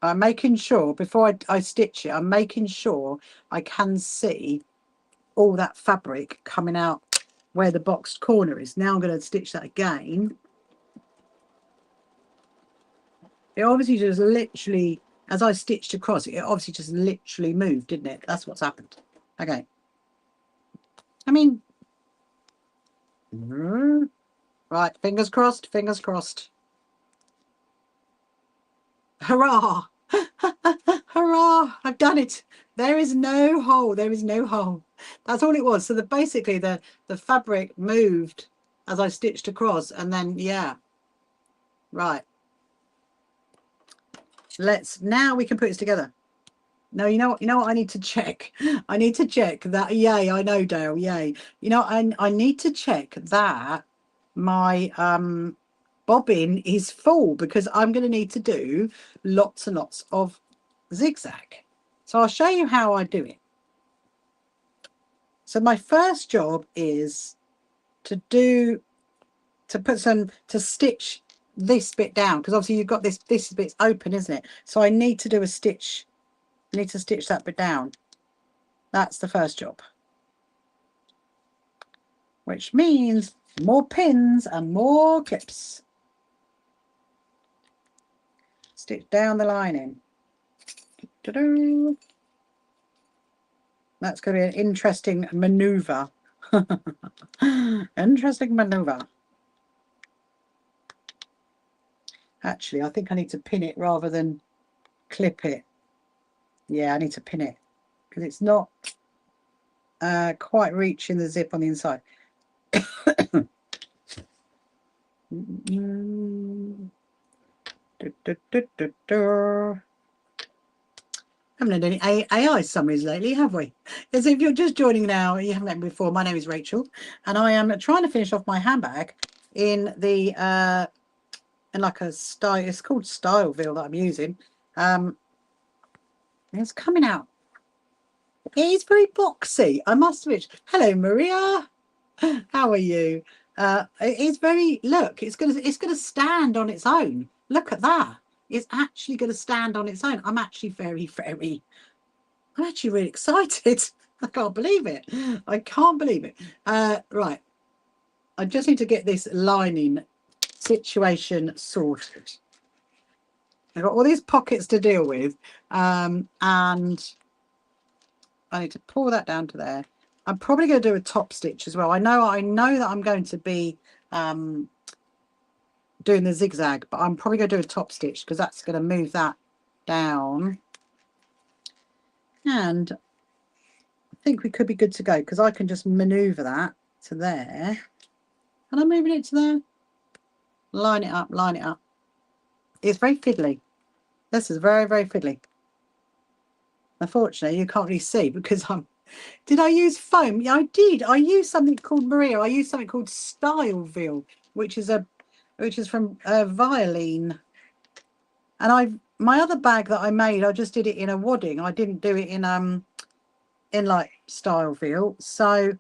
I'm making sure before I stitch it, I'm making sure I can see all that fabric coming out where the boxed corner is. Now I'm going to stitch that again. It obviously just literally, as I stitched across, it obviously just literally moved, didn't it? That's what's happened. Okay. I mean, right, fingers crossed, fingers crossed. Hurrah! Hurrah! I've done it. There is no hole. There is no hole. That's all it was. So basically the fabric moved as I stitched across, and then yeah. Right. Now we can put this together. No, you know what I need to check? I need to check that. Yay, I know, Dale. Yay. You know, I need to check that my bobbin is full because I'm going to need to do lots and lots of zigzag. So I'll show you how I do it. So my first job is to stitch this bit down because obviously you've got this bit's open, isn't it? So I need to do a stitch. I need to stitch that bit down. That's the first job, which means more pins and more clips. Stitch down the lining. That's going to be an interesting maneuver. Interesting maneuver. Actually, I think I need to pin it rather than clip it. Yeah, I need to pin it because it's not quite reaching the zip on the inside. Haven't had any AI summaries lately, have we? As if you're just joining now, you haven't met me before. My name is Rachel, and I am trying to finish off my handbag in the in like a style. It's called Styleville that I'm using. It's coming out. It is very boxy, I must admit. Hello, Maria. How are you? It's very, look, it's gonna stand on its own. Look at that. It's actually going to stand on its own. I'm actually I'm actually really excited. I can't believe it. I can't believe it. Right. I just need to get this lining situation sorted. I've got all these pockets to deal with. And I need to pull that down to there. I'm probably going to do a top stitch as well. I know that I'm going to be doing the zigzag, but I'm probably going to do a top stitch because that's going to move that down. And I think we could be good to go because I can just maneuver that to there. And I'm moving it to there. Line it up, line it up. It's very fiddly. This is very, very fiddly. Unfortunately, you can't really see because did I use foam? Yeah, I did. I used something called Maria. I used something called Styleville, which is from Violin. And my other bag that I made, I just did it in a wadding. I didn't do it in like Styleville. So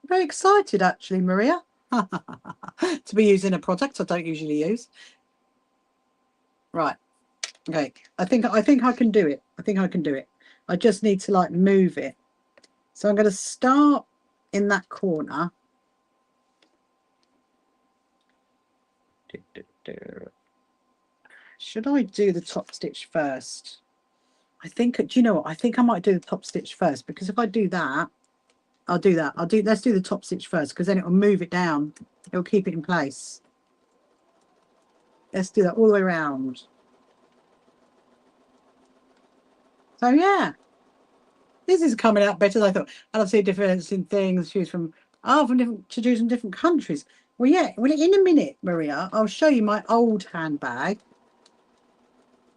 very excited actually, Maria, to be using a product I don't usually use. Right. Okay. I think I can do it. I think I can do it. I just need to like move it. So I'm going to start in that corner. Should I do the top stitch first? I think, do you know what? I think I might do the top stitch first because if I do that, I'll do that. Let's do the top stitch first because then it will move it down. It'll keep it in place. Let's do that all the way around. So yeah, this is coming out better than I thought. And I've seen a difference in things. Choose from different countries. Well, yeah. Well, in a minute, Maria, I'll show you my old handbag.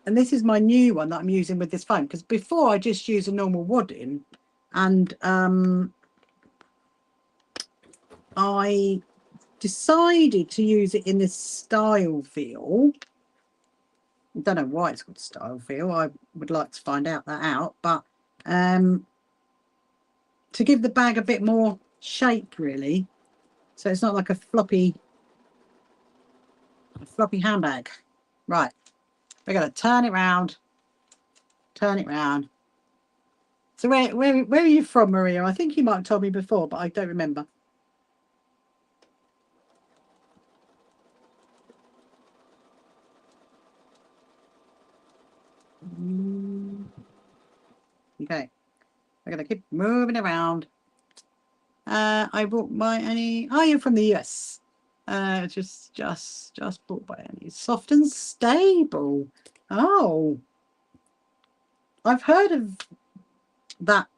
And this is my new one that I'm using with this foam because before I just used a normal wadding, and I decided to use it in this Styleville. I don't know why it's called Styleville. I would like to find out, but to give the bag a bit more shape, really, so it's not like a floppy handbag. Right, we're going to turn it round. Turn it round. So where are you from, Maria? I think you might have told me before, but I don't remember. Okay, we're going to keep moving around. I bought by Annie. Oh, you're from the US. Just bought by Annie. Soft and Stable. Oh, I've heard of that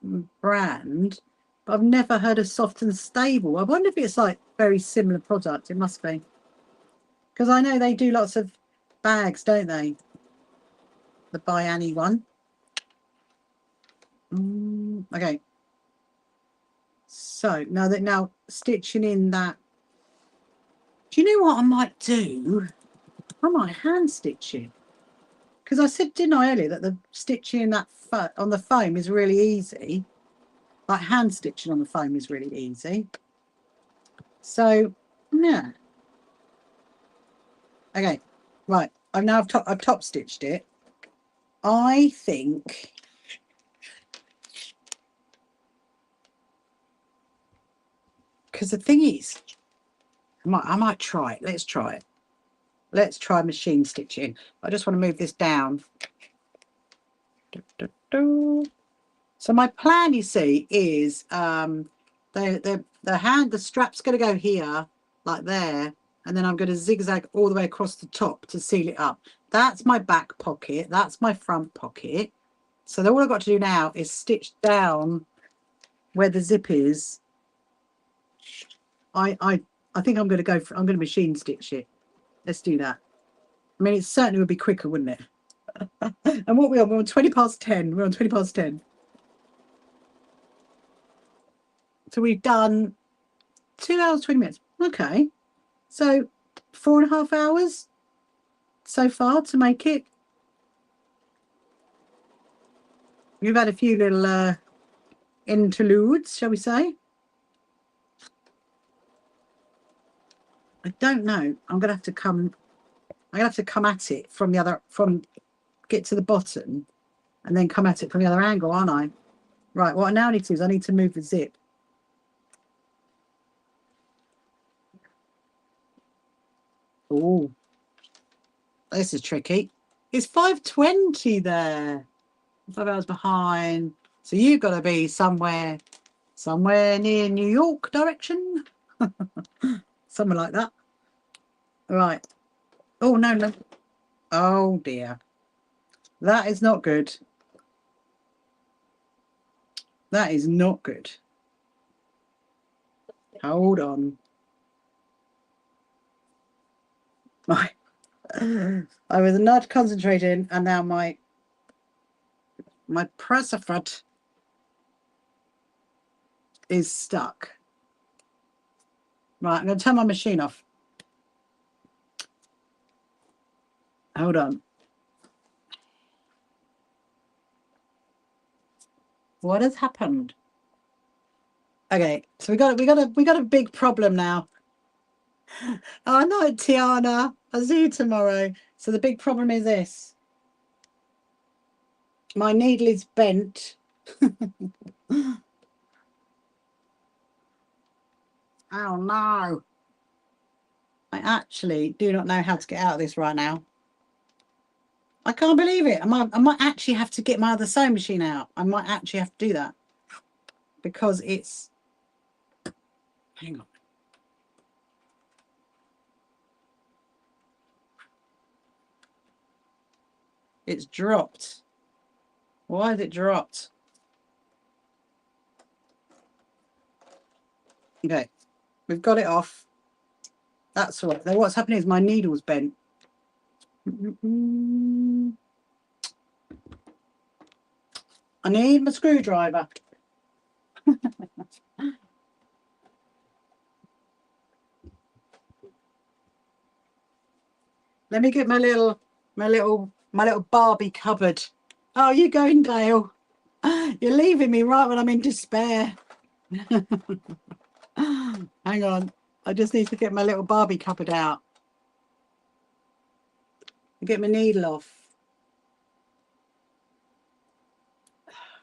brand, but I've never heard of Soft and Stable. I wonder if it's like very similar product. It must be, because I know they do lots of bags, don't they? The by Annie one. Okay. So now stitching in that. Do you know what I might do? I might hand stitch it. Because I said, didn't I, earlier, that the stitching that on the foam is really easy. Like hand stitching on the foam is really easy. So, yeah. Okay, right. I've top stitched it. I think because the thing is, I might try it. Let's try it. Let's try machine stitching. I just want to move this down. So my plan, you see, is the strap's going to go here, like there, and then I'm going to zigzag all the way across the top to seal it up. That's my back pocket. That's my front pocket. So all I've got to do now is stitch down where the zip is, I think I'm going to go for, I'm going to machine stitch it. Let's do that. I mean, it certainly would be quicker, wouldn't it? And what we're on 20 past 10. We're on 20 past 10. So we've done 2 hours, 20 minutes. Okay. So 4.5 hours so far to make it. We've had a few little interludes, shall we say. I don't know. I'm gonna have to come at it from the other, get to the bottom and then come at it from the other angle, aren't I? Right, what I now need to do is I need to move the zip. Oh, this is tricky. It's 5:20 there. 5 hours behind. So you've got to be somewhere near New York direction. Somewhere like that. Right. Oh, no. Oh, dear. That is not good. That is not good. Hold on. I was not concentrating, and now my presser foot is stuck. Right, I'm going to turn my machine off. Hold on. What has happened? Okay, so we got a big problem now. Oh no, Tiana. I'll see you tomorrow. So the big problem is this. My needle is bent. Oh no. I actually do not know how to get out of this right now. I can't believe it. I might actually have to get my other sewing machine out. I might actually have to do that. Because it's... Hang on. It's dropped. Why is it dropped? Okay. We've got it off. That's all right. Then what's happening is my needle's bent. I need my screwdriver. Let me get my little Barbie cupboard. Oh, you're going, Dale. You're leaving me right when I'm in despair. Hang on. I just need to get my little Barbie cupboard out. Get my needle off.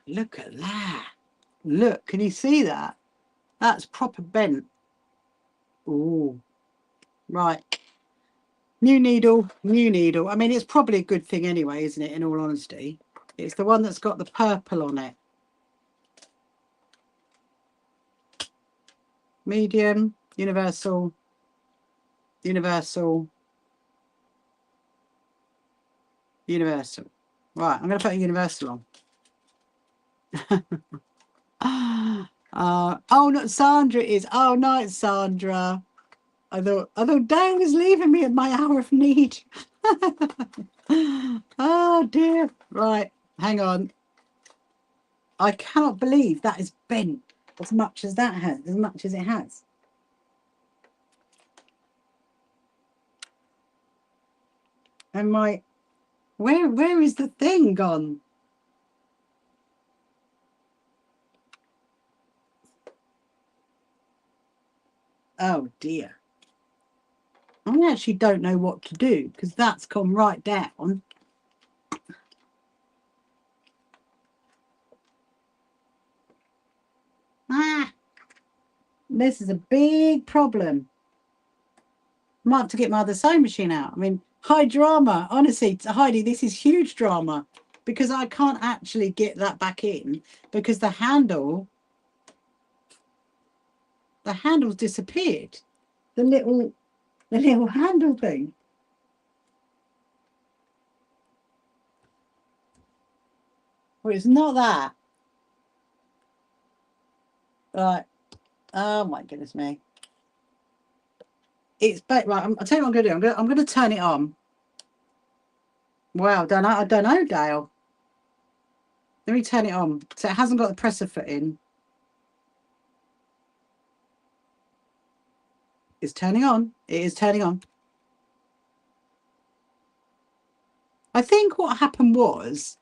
Look at that. Look, can you see that? That's proper bent. Oh, right. New needle, new needle. I mean, it's probably a good thing anyway, isn't it, in all honesty? It's the one that's got the purple on it. Medium, universal, universal, universal. Right, I'm going to put a universal on. Oh, not Sandra it is. Oh, no, it's Sandra. I thought Dale was leaving me at my hour of need. Oh dear. Right, hang on. I cannot believe that is bent as much as that has, as much as it has. And where is the thing gone? Oh dear. I actually don't know what to do because that's gone right down. This is a big problem. I might have to get my other sewing machine out. I mean, high drama. Honestly, Heidi, this is huge drama because I can't actually get that back in because the handle's disappeared. The little handle thing. Well, it's not that. Right. Oh my goodness me. It's right. I'll tell you what I'm going to do. I'm going to turn it on. Wow. I don't know, Dale. Let me turn it on. So it hasn't got the presser foot in. It's turning on. It is turning on. I think what happened was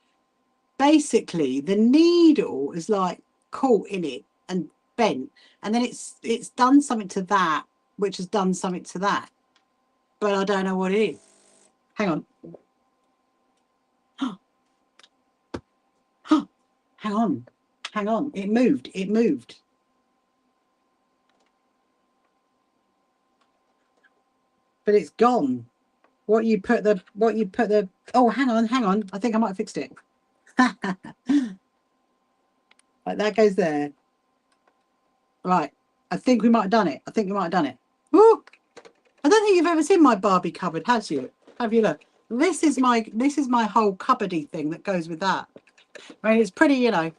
basically the needle is like caught in it and bent, and then it's done something to that, which has done something to that, but I don't know what it is. Hang on. Hang on. It moved. But it's gone. What you put the oh, hang on. I think I might have fixed it. Right, that goes there. Right. I think we might have done it. Ooh, I don't think you've ever seen my Barbie cupboard, has you? Have you? Look. This is my whole cupboardy thing that goes with that. I mean, it's pretty, you know.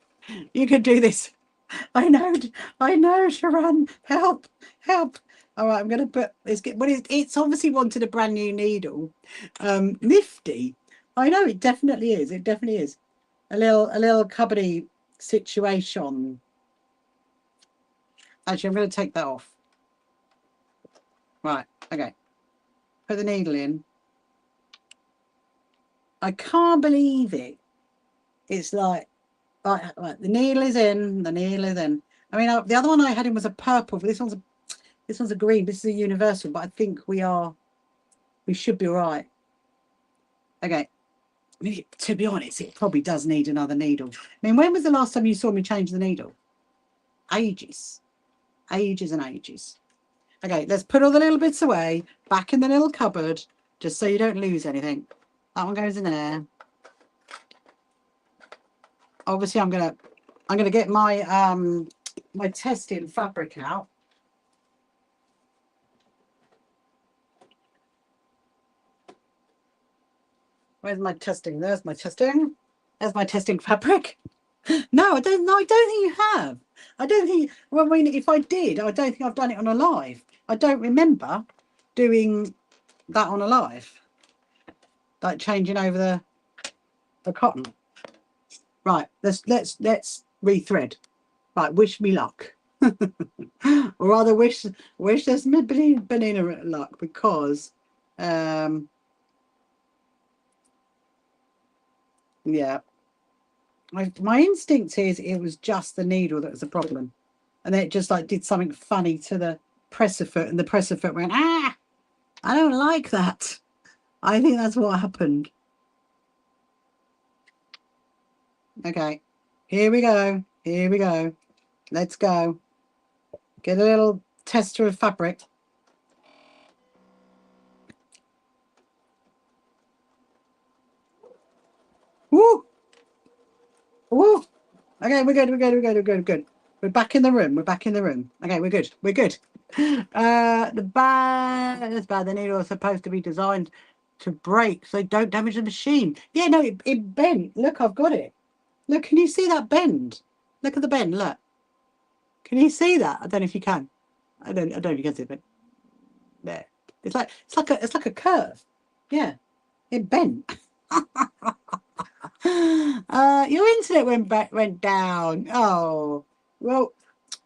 You could do this. I know, Sharon. Help. All right, I'm going to put it's obviously wanted a brand new needle. Nifty. I know, it definitely is. A little cupboardy situation. Actually, I'm going to take that off. Right, okay. Put the needle in. I can't believe it. It's like, right, the needle is in. I mean, the other one I had in was a purple, but this one's a green. This is a universal, but I think we should be all right. Okay. I mean, to be honest, it probably does need another needle. I mean, when was the last time you saw me change the needle? Ages and ages. Okay, let's put all the little bits away, back in the little cupboard, just so you don't lose anything. That one goes in there. Obviously, I'm gonna get my my testing fabric out. Where's my testing? There's my testing. There's my testing fabric. No, I don't. No, I don't think you have. I don't think. Well, I mean, if I did, I don't think I've done it on a live. I don't remember doing that on a live, like changing over the cotton. Right. Let's rethread. Right. Wish me luck, or rather, wish there's banana luck, because, yeah. My instinct is it was just the needle that was the problem, and then it just like did something funny to the presser foot, and the presser foot went, ah, I don't like that. I think that's what happened. Okay, here we go. Let's go. Get a little tester of fabric. Woo! Okay, we're good. We're back in the room. Okay, we're good. The bad. The needle is supposed to be designed to break so don't damage the machine. Yeah, no, it bent. Look, I've got it. Look, can you see that bend? Look at the bend. Look. Can you see that? I don't know if you can. I don't know if you can see it, but there. It's like a curve. Yeah, it bent. Your internet went down. Oh, well,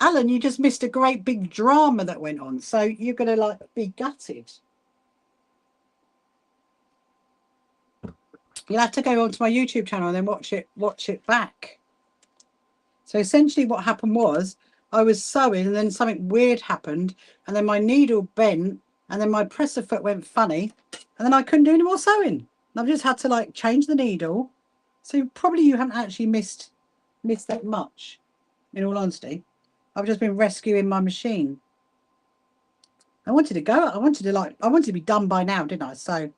Alan, you just missed a great big drama that went on, so you're gonna like be gutted. You'll have to go onto my YouTube channel and then watch it back. So essentially what happened was I was sewing, and then something weird happened, and then my needle bent, and then my presser foot went funny, and then I couldn't do any more sewing. And I've just had to like change the needle. So probably you haven't actually missed that much, in all honesty. I've just been rescuing my machine. I wanted to go. I wanted to be done by now, didn't I? So,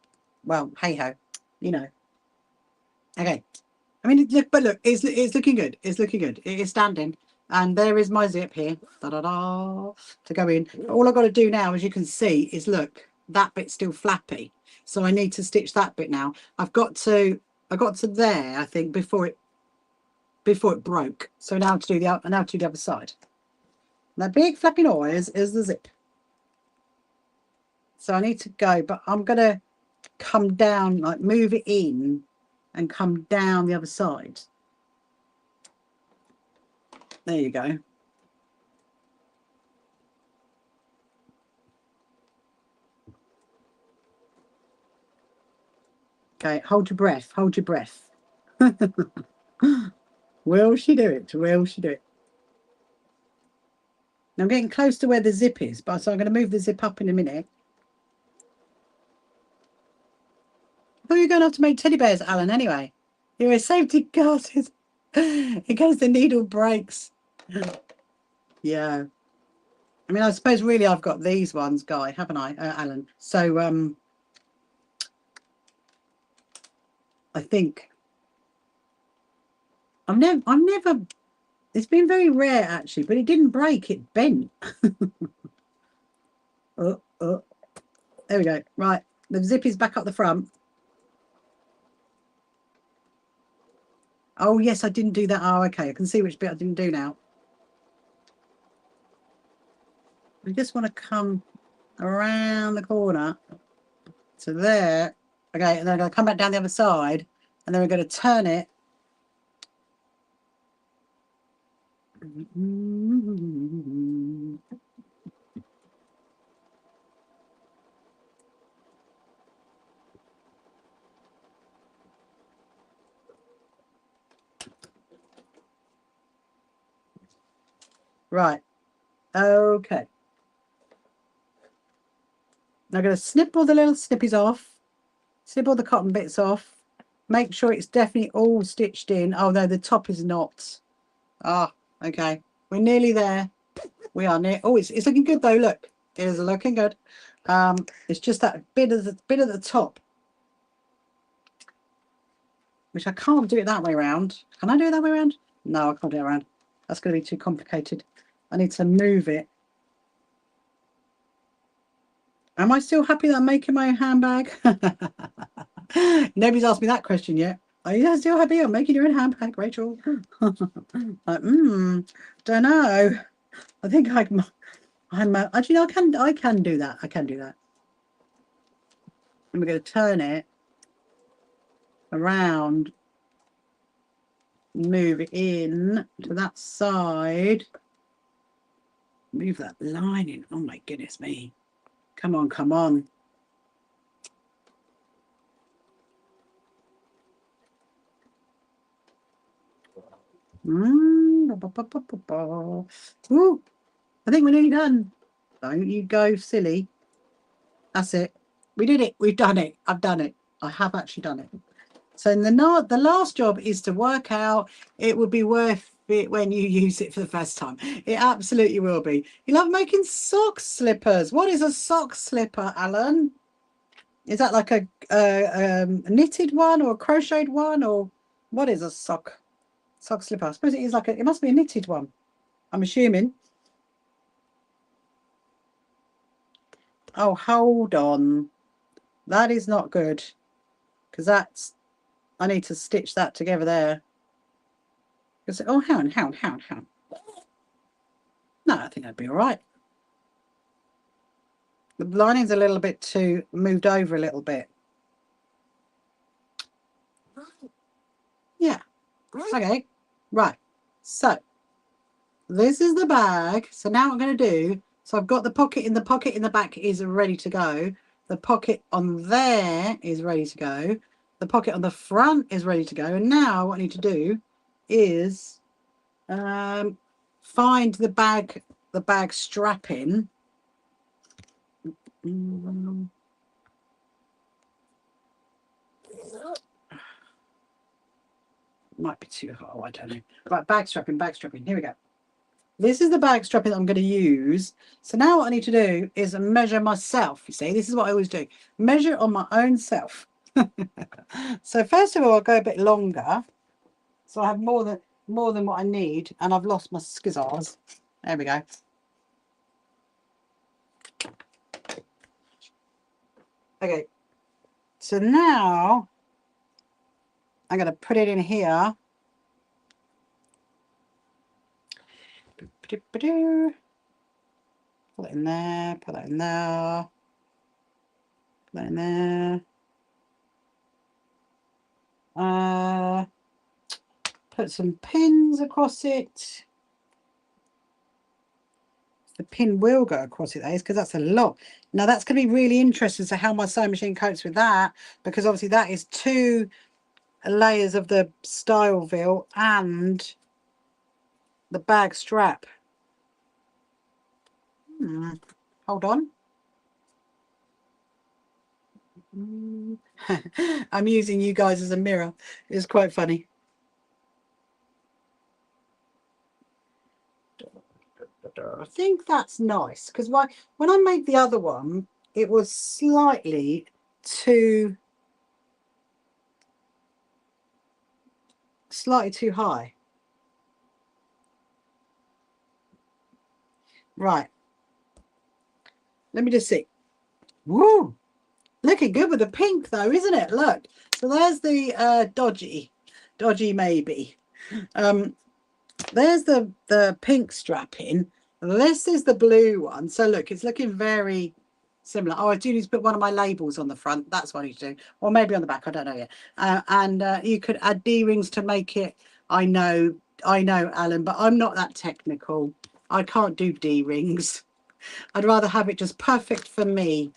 well, hey ho, you know. Okay. I mean, look, it's looking good. It is standing, and there is my zip here, to go in. But all I've got to do now, as you can see, is look, that bit's still flappy, so I need to stitch that bit now. I got to there, I think, before it broke. So now to do the other side. The big flappy noise is the zip. So I need to go, but I'm going to come down, like move it in and come down the other side. There you go. Okay, hold your breath. Hold your breath. Will she do it? Will she do it? Now I'm getting close to where the zip is, but so I'm going to move the zip up in a minute. I thought you were going to have to make teddy bears, Alan, anyway. You're a safety glasses in case the needle breaks. Yeah. I mean, I suppose really I've got these ones, Guy, haven't I, Alan? So I think I've never. It's been very rare actually, but it didn't break. It bent. Oh, there we go. Right, the zip is back up the front. Oh yes, I didn't do that. Oh, okay. I can see which bit I didn't do now. I just want to come around the corner to there. Okay, and then I'm going to come back down the other side, and then we're going to turn it. Right. Okay. Now I'm going to snip all the little snippies off, snip all the cotton bits off, make sure it's definitely all stitched in. Oh no, the top is not. Ah, okay. We're nearly there. We are near. Oh, it's looking good though. Look, it is looking good. It's just that bit of the top, which I can't do it that way around. Can I do it that way around? No, I can't do it around. That's going to be too complicated. I need to move it. Am I still happy that I'm making my own handbag? Nobody's asked me that question yet. Are you still happy I'm making your own handbag, Rachel? Like, don't know. I think I'm actually I can do that. I can do that. And we're going to turn it around, move it in to that side, move that line in. Oh my goodness me. Come on, come on. Ooh, I think we're nearly done. Don't you go silly. That's it. We did it. We've done it. I've done it. I have actually done it. So the last job is to work out. It would be worth it when you use it for the first time. It absolutely will be. You love making sock slippers. What is a sock slipper, Alan? Is that like a knitted one or a crocheted one, or what is a sock slipper? I suppose it is like it must be a knitted one, I'm assuming. Oh, hold on. That is not good, because I need to stitch that together there. Oh, hang on. No, I think that'd be all right. The lining's a little bit too moved over a little bit. Yeah. Okay. Right. So this is the bag. So now what I'm going to do, so I've got the pocket in the back is ready to go. The pocket on there is ready to go. The pocket on the front is ready to go. And now what I need to do is find the bag strapping. Might be too hot. Oh, I don't know. Right, bag strapping. Here we go. This is the bag strapping that I'm going to use. So now what I need to do is measure myself. You see, this is what I always do. Measure on my own self. So first of all, I'll go a bit longer. So I have more than what I need, and I've lost my skizzles. There we go. Okay. So now I'm going to put it in here. Put that in there, put that in there, put that in there. Put some pins across it. The pin will go across it, that is, because that's a lot. Now that's going to be really interesting to how my sewing machine copes with that, because obviously that is 2 layers of the style veil and the bag strap. Hold on. I'm using you guys as a mirror. It's quite funny. I think that's nice, because when I made the other one, it was slightly too high. Right. Let me just see. Woo! Looking good with the pink though, isn't it? Look. So there's the dodgy maybe. There's the pink strapping. This is the blue one. So look, it's looking very similar. Oh, I do need to put one of my labels on the front. That's what I need to do. Or maybe on the back. I don't know yet. And you could add D-rings to make it. I know, Alan, but I'm not that technical. I can't do D-rings. I'd rather have it just perfect for me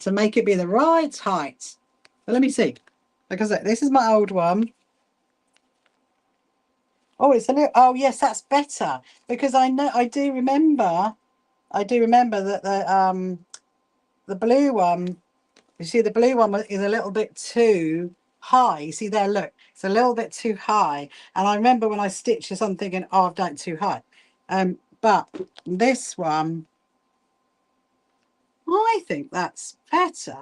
to make it be the right height. But let me see. Like I said, this is my old one. Oh, it's a little, oh yes, that's better, because I do remember that the blue one, you see the blue one is a little bit too high. You see there, look, it's a little bit too high. And I remember when I stitched this, I'm thinking, oh, I've done it too high. But this one, I think that's better.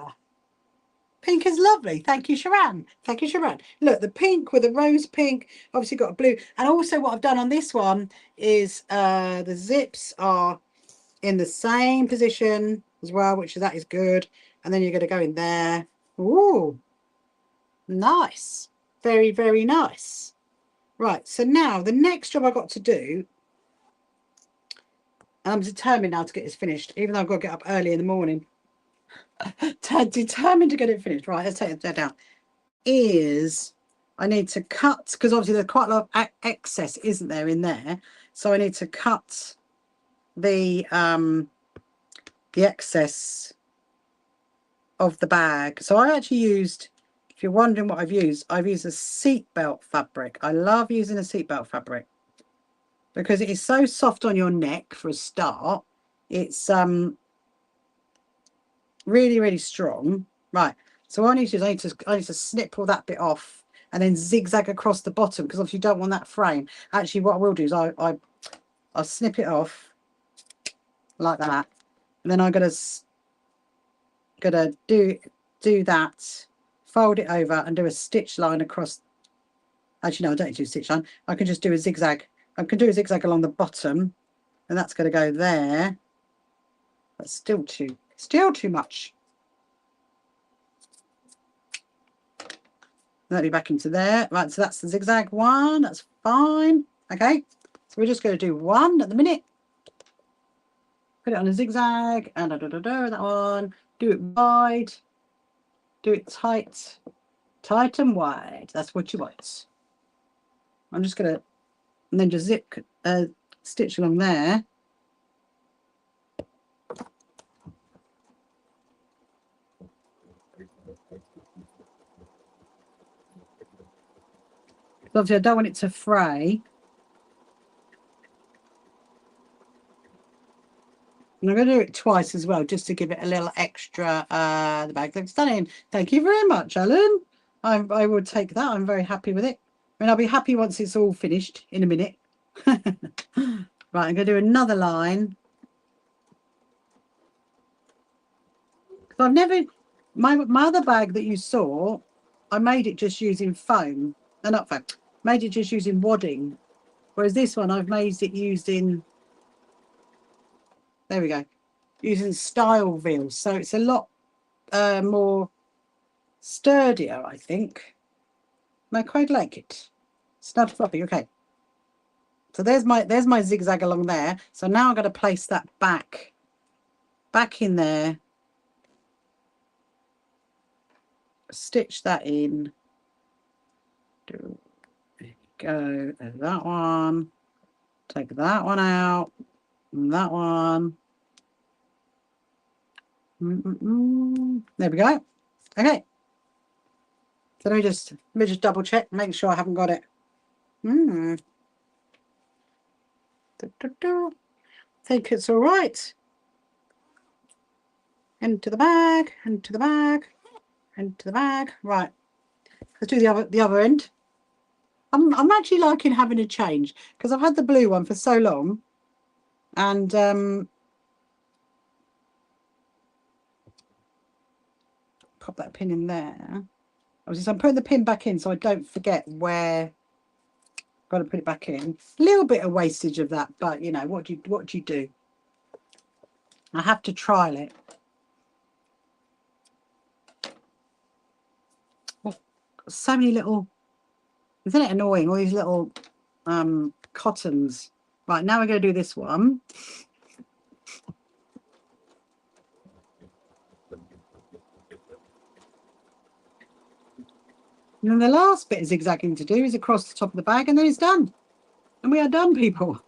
Pink is lovely. Thank you, Sharon. Thank you, Sharon. Look, the pink with the rose pink, obviously got a blue. And also what I've done on this one is the zips are in the same position as well, which that is good. And then you're going to go in there. Ooh, nice. Very, very nice. Right, so now the next job I've got to do, I'm determined now to get this finished, even though I've got to get up early in the morning. Determined to get it finished. Right, let's take that down. Is I need to cut, because obviously there's quite a lot of excess, isn't there, in there? So I need to cut the excess of the bag. So I actually used, if you're wondering what I've used a seatbelt fabric. I love using a seatbelt fabric because it is so soft on your neck for a start. It's really, really strong. Right. So what I need to do is I need to snip all that bit off and then zigzag across the bottom, because obviously you don't want that frame. Actually, what I will do is I'll snip it off like that, and then I'm gonna do that, fold it over and do a stitch line across. Actually, no, I don't need to do a stitch line. I can just do a zigzag. I can do a zigzag along the bottom, and that's going to go there. That's still too much. Let me back into there. Right, so that's the zigzag one. That's fine. Okay, so we're just going to do one at the minute. Put it on a zigzag, and that one. Do it wide. Do it tight. Tight and wide. That's what you want. I'm just going to, and then just zip, stitch along there. Obviously, I don't want it to fray. And I'm going to do it twice as well, just to give it a little extra. The bag looks stunning. Thank you very much, Alan. I would take that. I'm very happy with it. I mean, I'll be happy once it's all finished in a minute. Right, I'm going to do another line. I've never, my other bag that you saw, I made it just using foam. No, not foam. Made it just using wadding. Whereas this one, I've made it using, there we go, using style veil. So it's a lot more sturdier, I think. And I quite like it. It's not floppy, okay. So there's my zigzag along there. So now I'm going to place that back in there. Stitch that in. There you go. There's that one. Take that one out. And that one. There we go. Okay. So let me just double check, make sure I haven't got it. Think it's all right. Into the bag, into the bag, into the bag. Right. Let's do the other end. I'm actually liking having a change because I've had the blue one for so long, and pop that pin in there. I'm putting the pin back in so I don't forget where I've got to put it back in. A little bit of wastage of that, but you know what do you do? I have to trial it. Oh, so many little. Isn't it annoying? All these little cottons. Right, now we're going to do this one. And then the last bit of zigzagging to do is across the top of the bag, and then it's done. And we are done, people.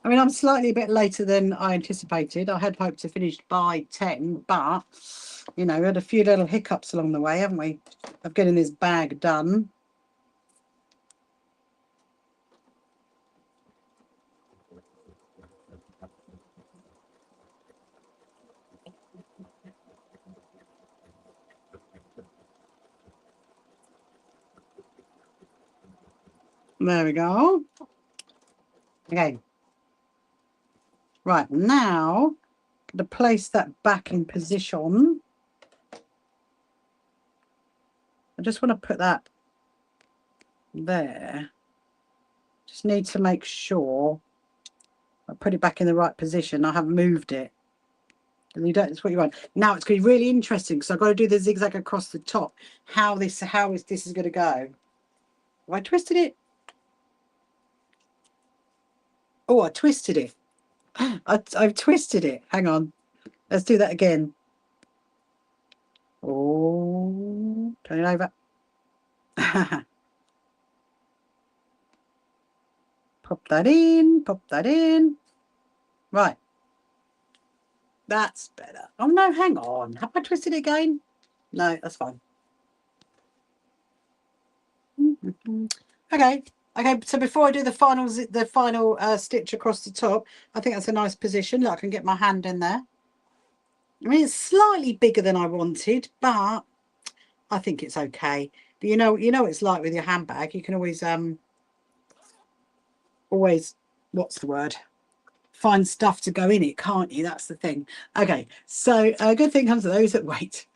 I mean, I'm slightly a bit later than I anticipated. I had hoped to finish by 10, but, you know, we had a few little hiccups along the way, haven't we, of getting this bag done. There we go. Okay. Right, now, to place that back in position, I just want to put that there. Just need to make sure I put it back in the right position. I haven't moved it. And you don't, that's what you want. Now it's going to be really interesting because I've got to do the zigzag across the top. How this is going to go. Have I twisted it? Oh, I twisted it. I've twisted it. Hang on. Let's do that again. Oh, turn it over. Pop that in. Pop that in. Right. That's better. Oh, no, hang on. Have I twisted it again? No, that's fine. Okay. Okay, so before I do the final stitch across the top, I think that's a nice position. Look, I can get my hand in there. I mean, it's slightly bigger than I wanted, but I think it's okay. But you know what it's like with your handbag. You can always what's the word? Find stuff to go in it, can't you? That's the thing. Okay, so a good thing comes to those that wait.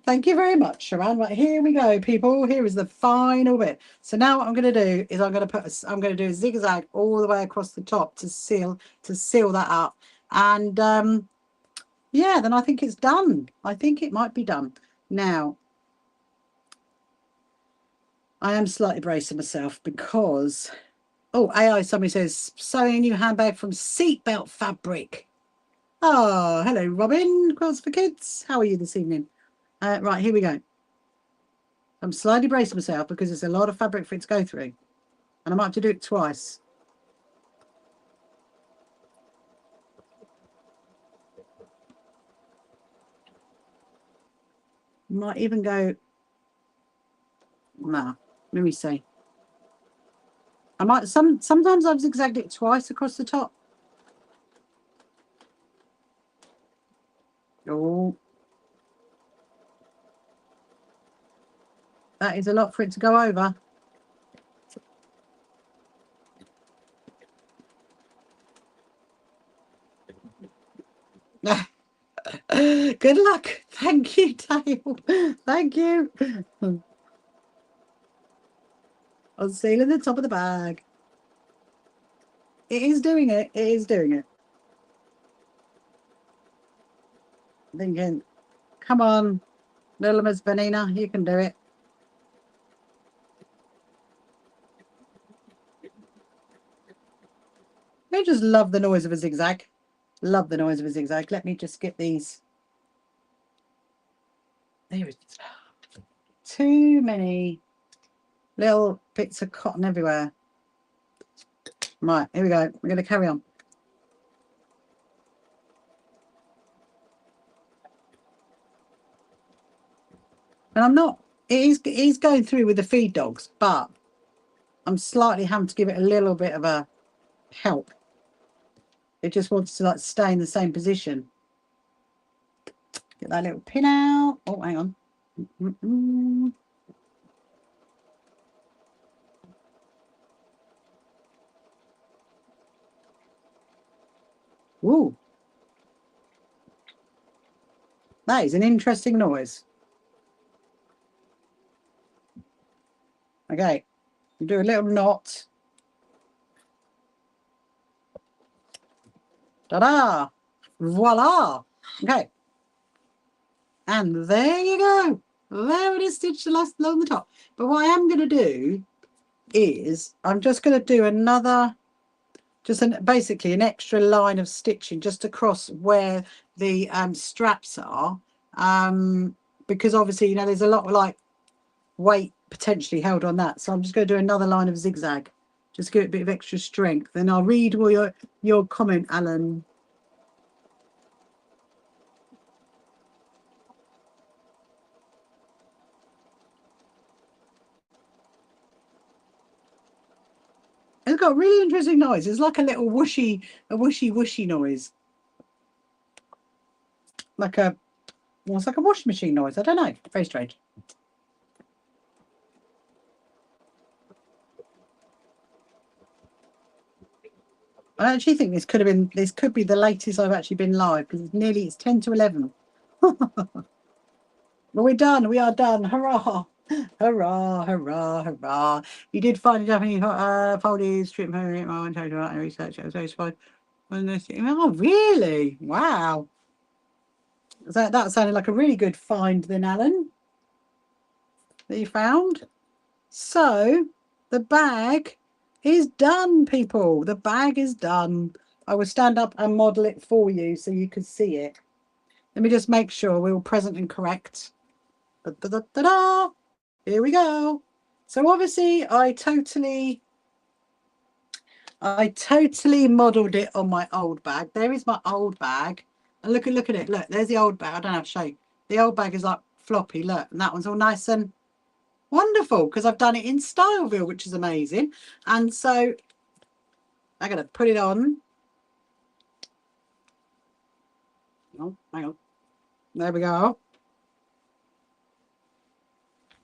Thank you very much, Sharon. Right, here we go, people. Here is the final bit. So now what I'm going to do is I'm going to do a zigzag all the way across the top to seal that up. And yeah, then I think it's done. I think it might be done. Now, I am slightly bracing myself because oh, AI, somebody says, sewing a new handbag from seatbelt fabric. Oh, hello, Robin. Quilts for Kids. How are you this evening? Right, here we go. I'm slightly bracing myself because there's a lot of fabric for it to go through. And I might have to do it twice. Might even go... Nah, let me see. I might... Sometimes I've zigzagged it twice across the top. Oh. That is a lot for it to go over. Good luck. Thank you, Dale. Thank you. I'm sealing the top of the bag. It is doing it. It is doing it. Thinking, come on, little Miss Vanina, you can do it. just love the noise of a zigzag. Love the noise of a zigzag. Let me just get these. There is too many little bits of cotton everywhere. Right, here we go. We're going to carry on. And I'm not, he's going through with the feed dogs, but I'm slightly having to give it a little bit of a help. It just wants to like stay in the same position. Get that little pin out. Oh, hang on. Ooh. That is an interesting noise. Okay. Do a little knot. Ta-da! Voila! Okay. And there you go. There it is, stitched along the top. But what I am going to do is I'm just going to do another, basically an extra line of stitching just across where the straps are, because obviously, you know, there's a lot of like weight potentially held on that. So I'm just going to do another line of zigzag, just give it a bit of extra strength. And I'll read all your comment, Alan. It's got a really interesting noise. It's like a little whooshy noise. Like a, well, it's like a washing machine noise. I don't know. Very strange. I actually think this could be the latest I've actually been live, because it's 10 to 11. Well, we're done. We are done. Hurrah! Hurrah! Hurrah! Hurrah! You did find a Japanese folded strip and research. I was very surprised. Oh, really? Wow. That sounded like a really good find then, Alan, that you found. So the bag is done, people. The bag is done. I will stand up and model it for you so you can see it. Let me just make sure we're all present and correct. Da-da-da-da-da. Here we go. So obviously I totally modeled it on my old bag. There is my old bag. And look at it. Look, there's the old bag. I don't have to show you. The old bag is like floppy. Look, and that one's all nice and wonderful because I've done it in Styleville, which is amazing. And so I'm going to put it on. Oh, hang on. There we go.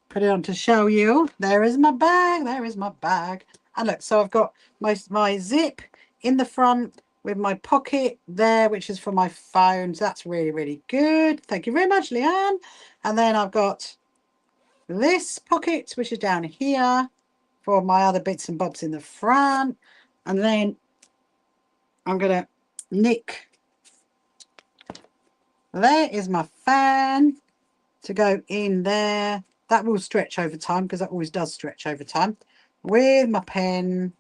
Put it on to show you. There is my bag. There is my bag. And look, so I've got my zip in the front with my pocket there, which is for my phone. So that's really, really good. Thank you very much, Leanne. And then I've got this pocket, which is down here for my other bits and bobs in the front. And then I'm going to nick. There is my fan to go in there. That will stretch over time because that always does stretch over time. With my pen.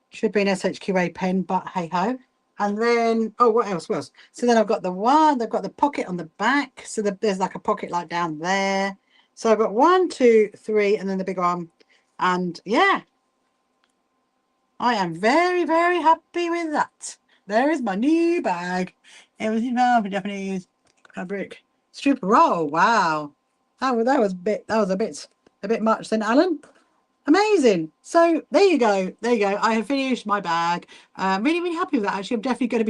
Should be an SHQA pen, but hey ho. And then, oh, what else? What else? So then I've got they've got the pocket on the back. So there's like a pocket like down there. So I've got 1, 2, 3, and then the big one. And yeah, I am very, very happy with that. There is my new bag. Everything for Japanese fabric strip roll. Wow, that was a bit much then, Alan. Amazing. So there you go. I have finished my bag. Really, really happy with that. Actually, I'm going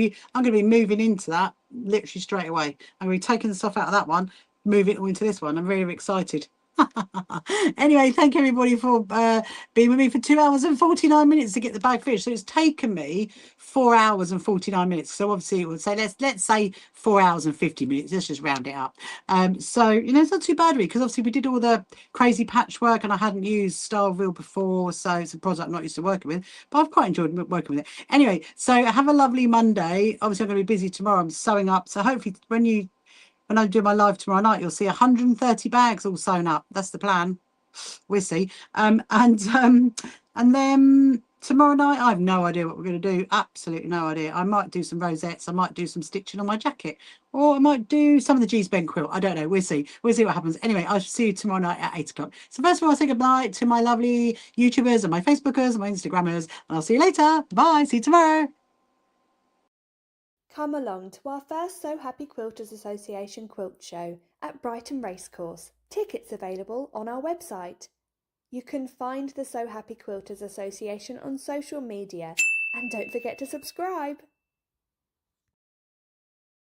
to be moving into that literally straight away. I'm going to be taking the stuff out of that one, move it all into this one. I'm really, really excited. Anyway, thank you everybody for being with me for 2 hours and 49 minutes to get the bag finished. So it's taken me 4 hours and 49 minutes. So obviously it would say let's say 4 hours and 50 minutes. Let's just round it up. So you know, it's not too bad really, because obviously we did all the crazy patchwork and I hadn't used Styleville before, so it's a project I'm not used to working with, but I've quite enjoyed working with it. Anyway, so have a lovely Monday. Obviously I'm going to be busy tomorrow. I'm sewing up, so hopefully when I do my live tomorrow night, you'll see 130 bags all sewn up. That's the plan. We'll see. And then tomorrow night, I have no idea what we're going to do. Absolutely no idea. I might do some rosettes. I might do some stitching on my jacket. Or I might do some of the G's Ben quilt. I don't know. We'll see. We'll see what happens. Anyway, I shall see you tomorrow night at 8 o'clock. So first of all, I'll say goodnight to my lovely YouTubers and my Facebookers and my Instagrammers. And I'll see you later. Bye. See you tomorrow. Come along to our first So Happy Quilters Association quilt show at Brighton Racecourse. Tickets available on our website. You can find the So Happy Quilters Association on social media, and don't forget to subscribe.